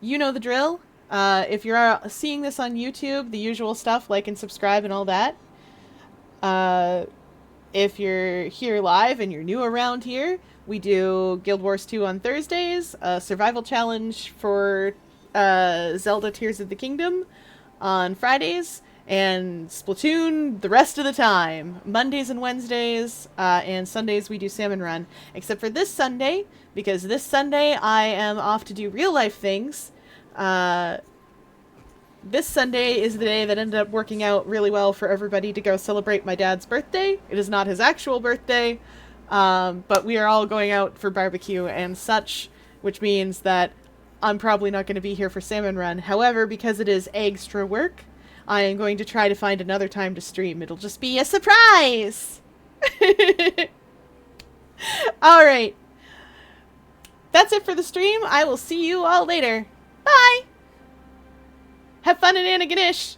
You know the drill. If you're seeing this on YouTube, the usual stuff, like and subscribe and all that. If you're here live and you're new around here, we do Guild Wars 2 on Thursdays, a survival challenge for Zelda Tears of the Kingdom on Fridays, and Splatoon the rest of the time. Mondays and Wednesdays, and Sundays we do Salmon Run. Except for this Sunday, because this Sunday I am off to do real life things. This Sunday is the day that ended up working out really well for everybody to go celebrate my dad's birthday. It is not his actual birthday, but we are all going out for barbecue and such, which means that I'm probably not going to be here for Salmon Run. However, because it is extra work, I am going to try to find another time to stream. It'll just be a surprise! Alright. That's it for the stream. I will see you all later. Bye! Have fun in Antigonish!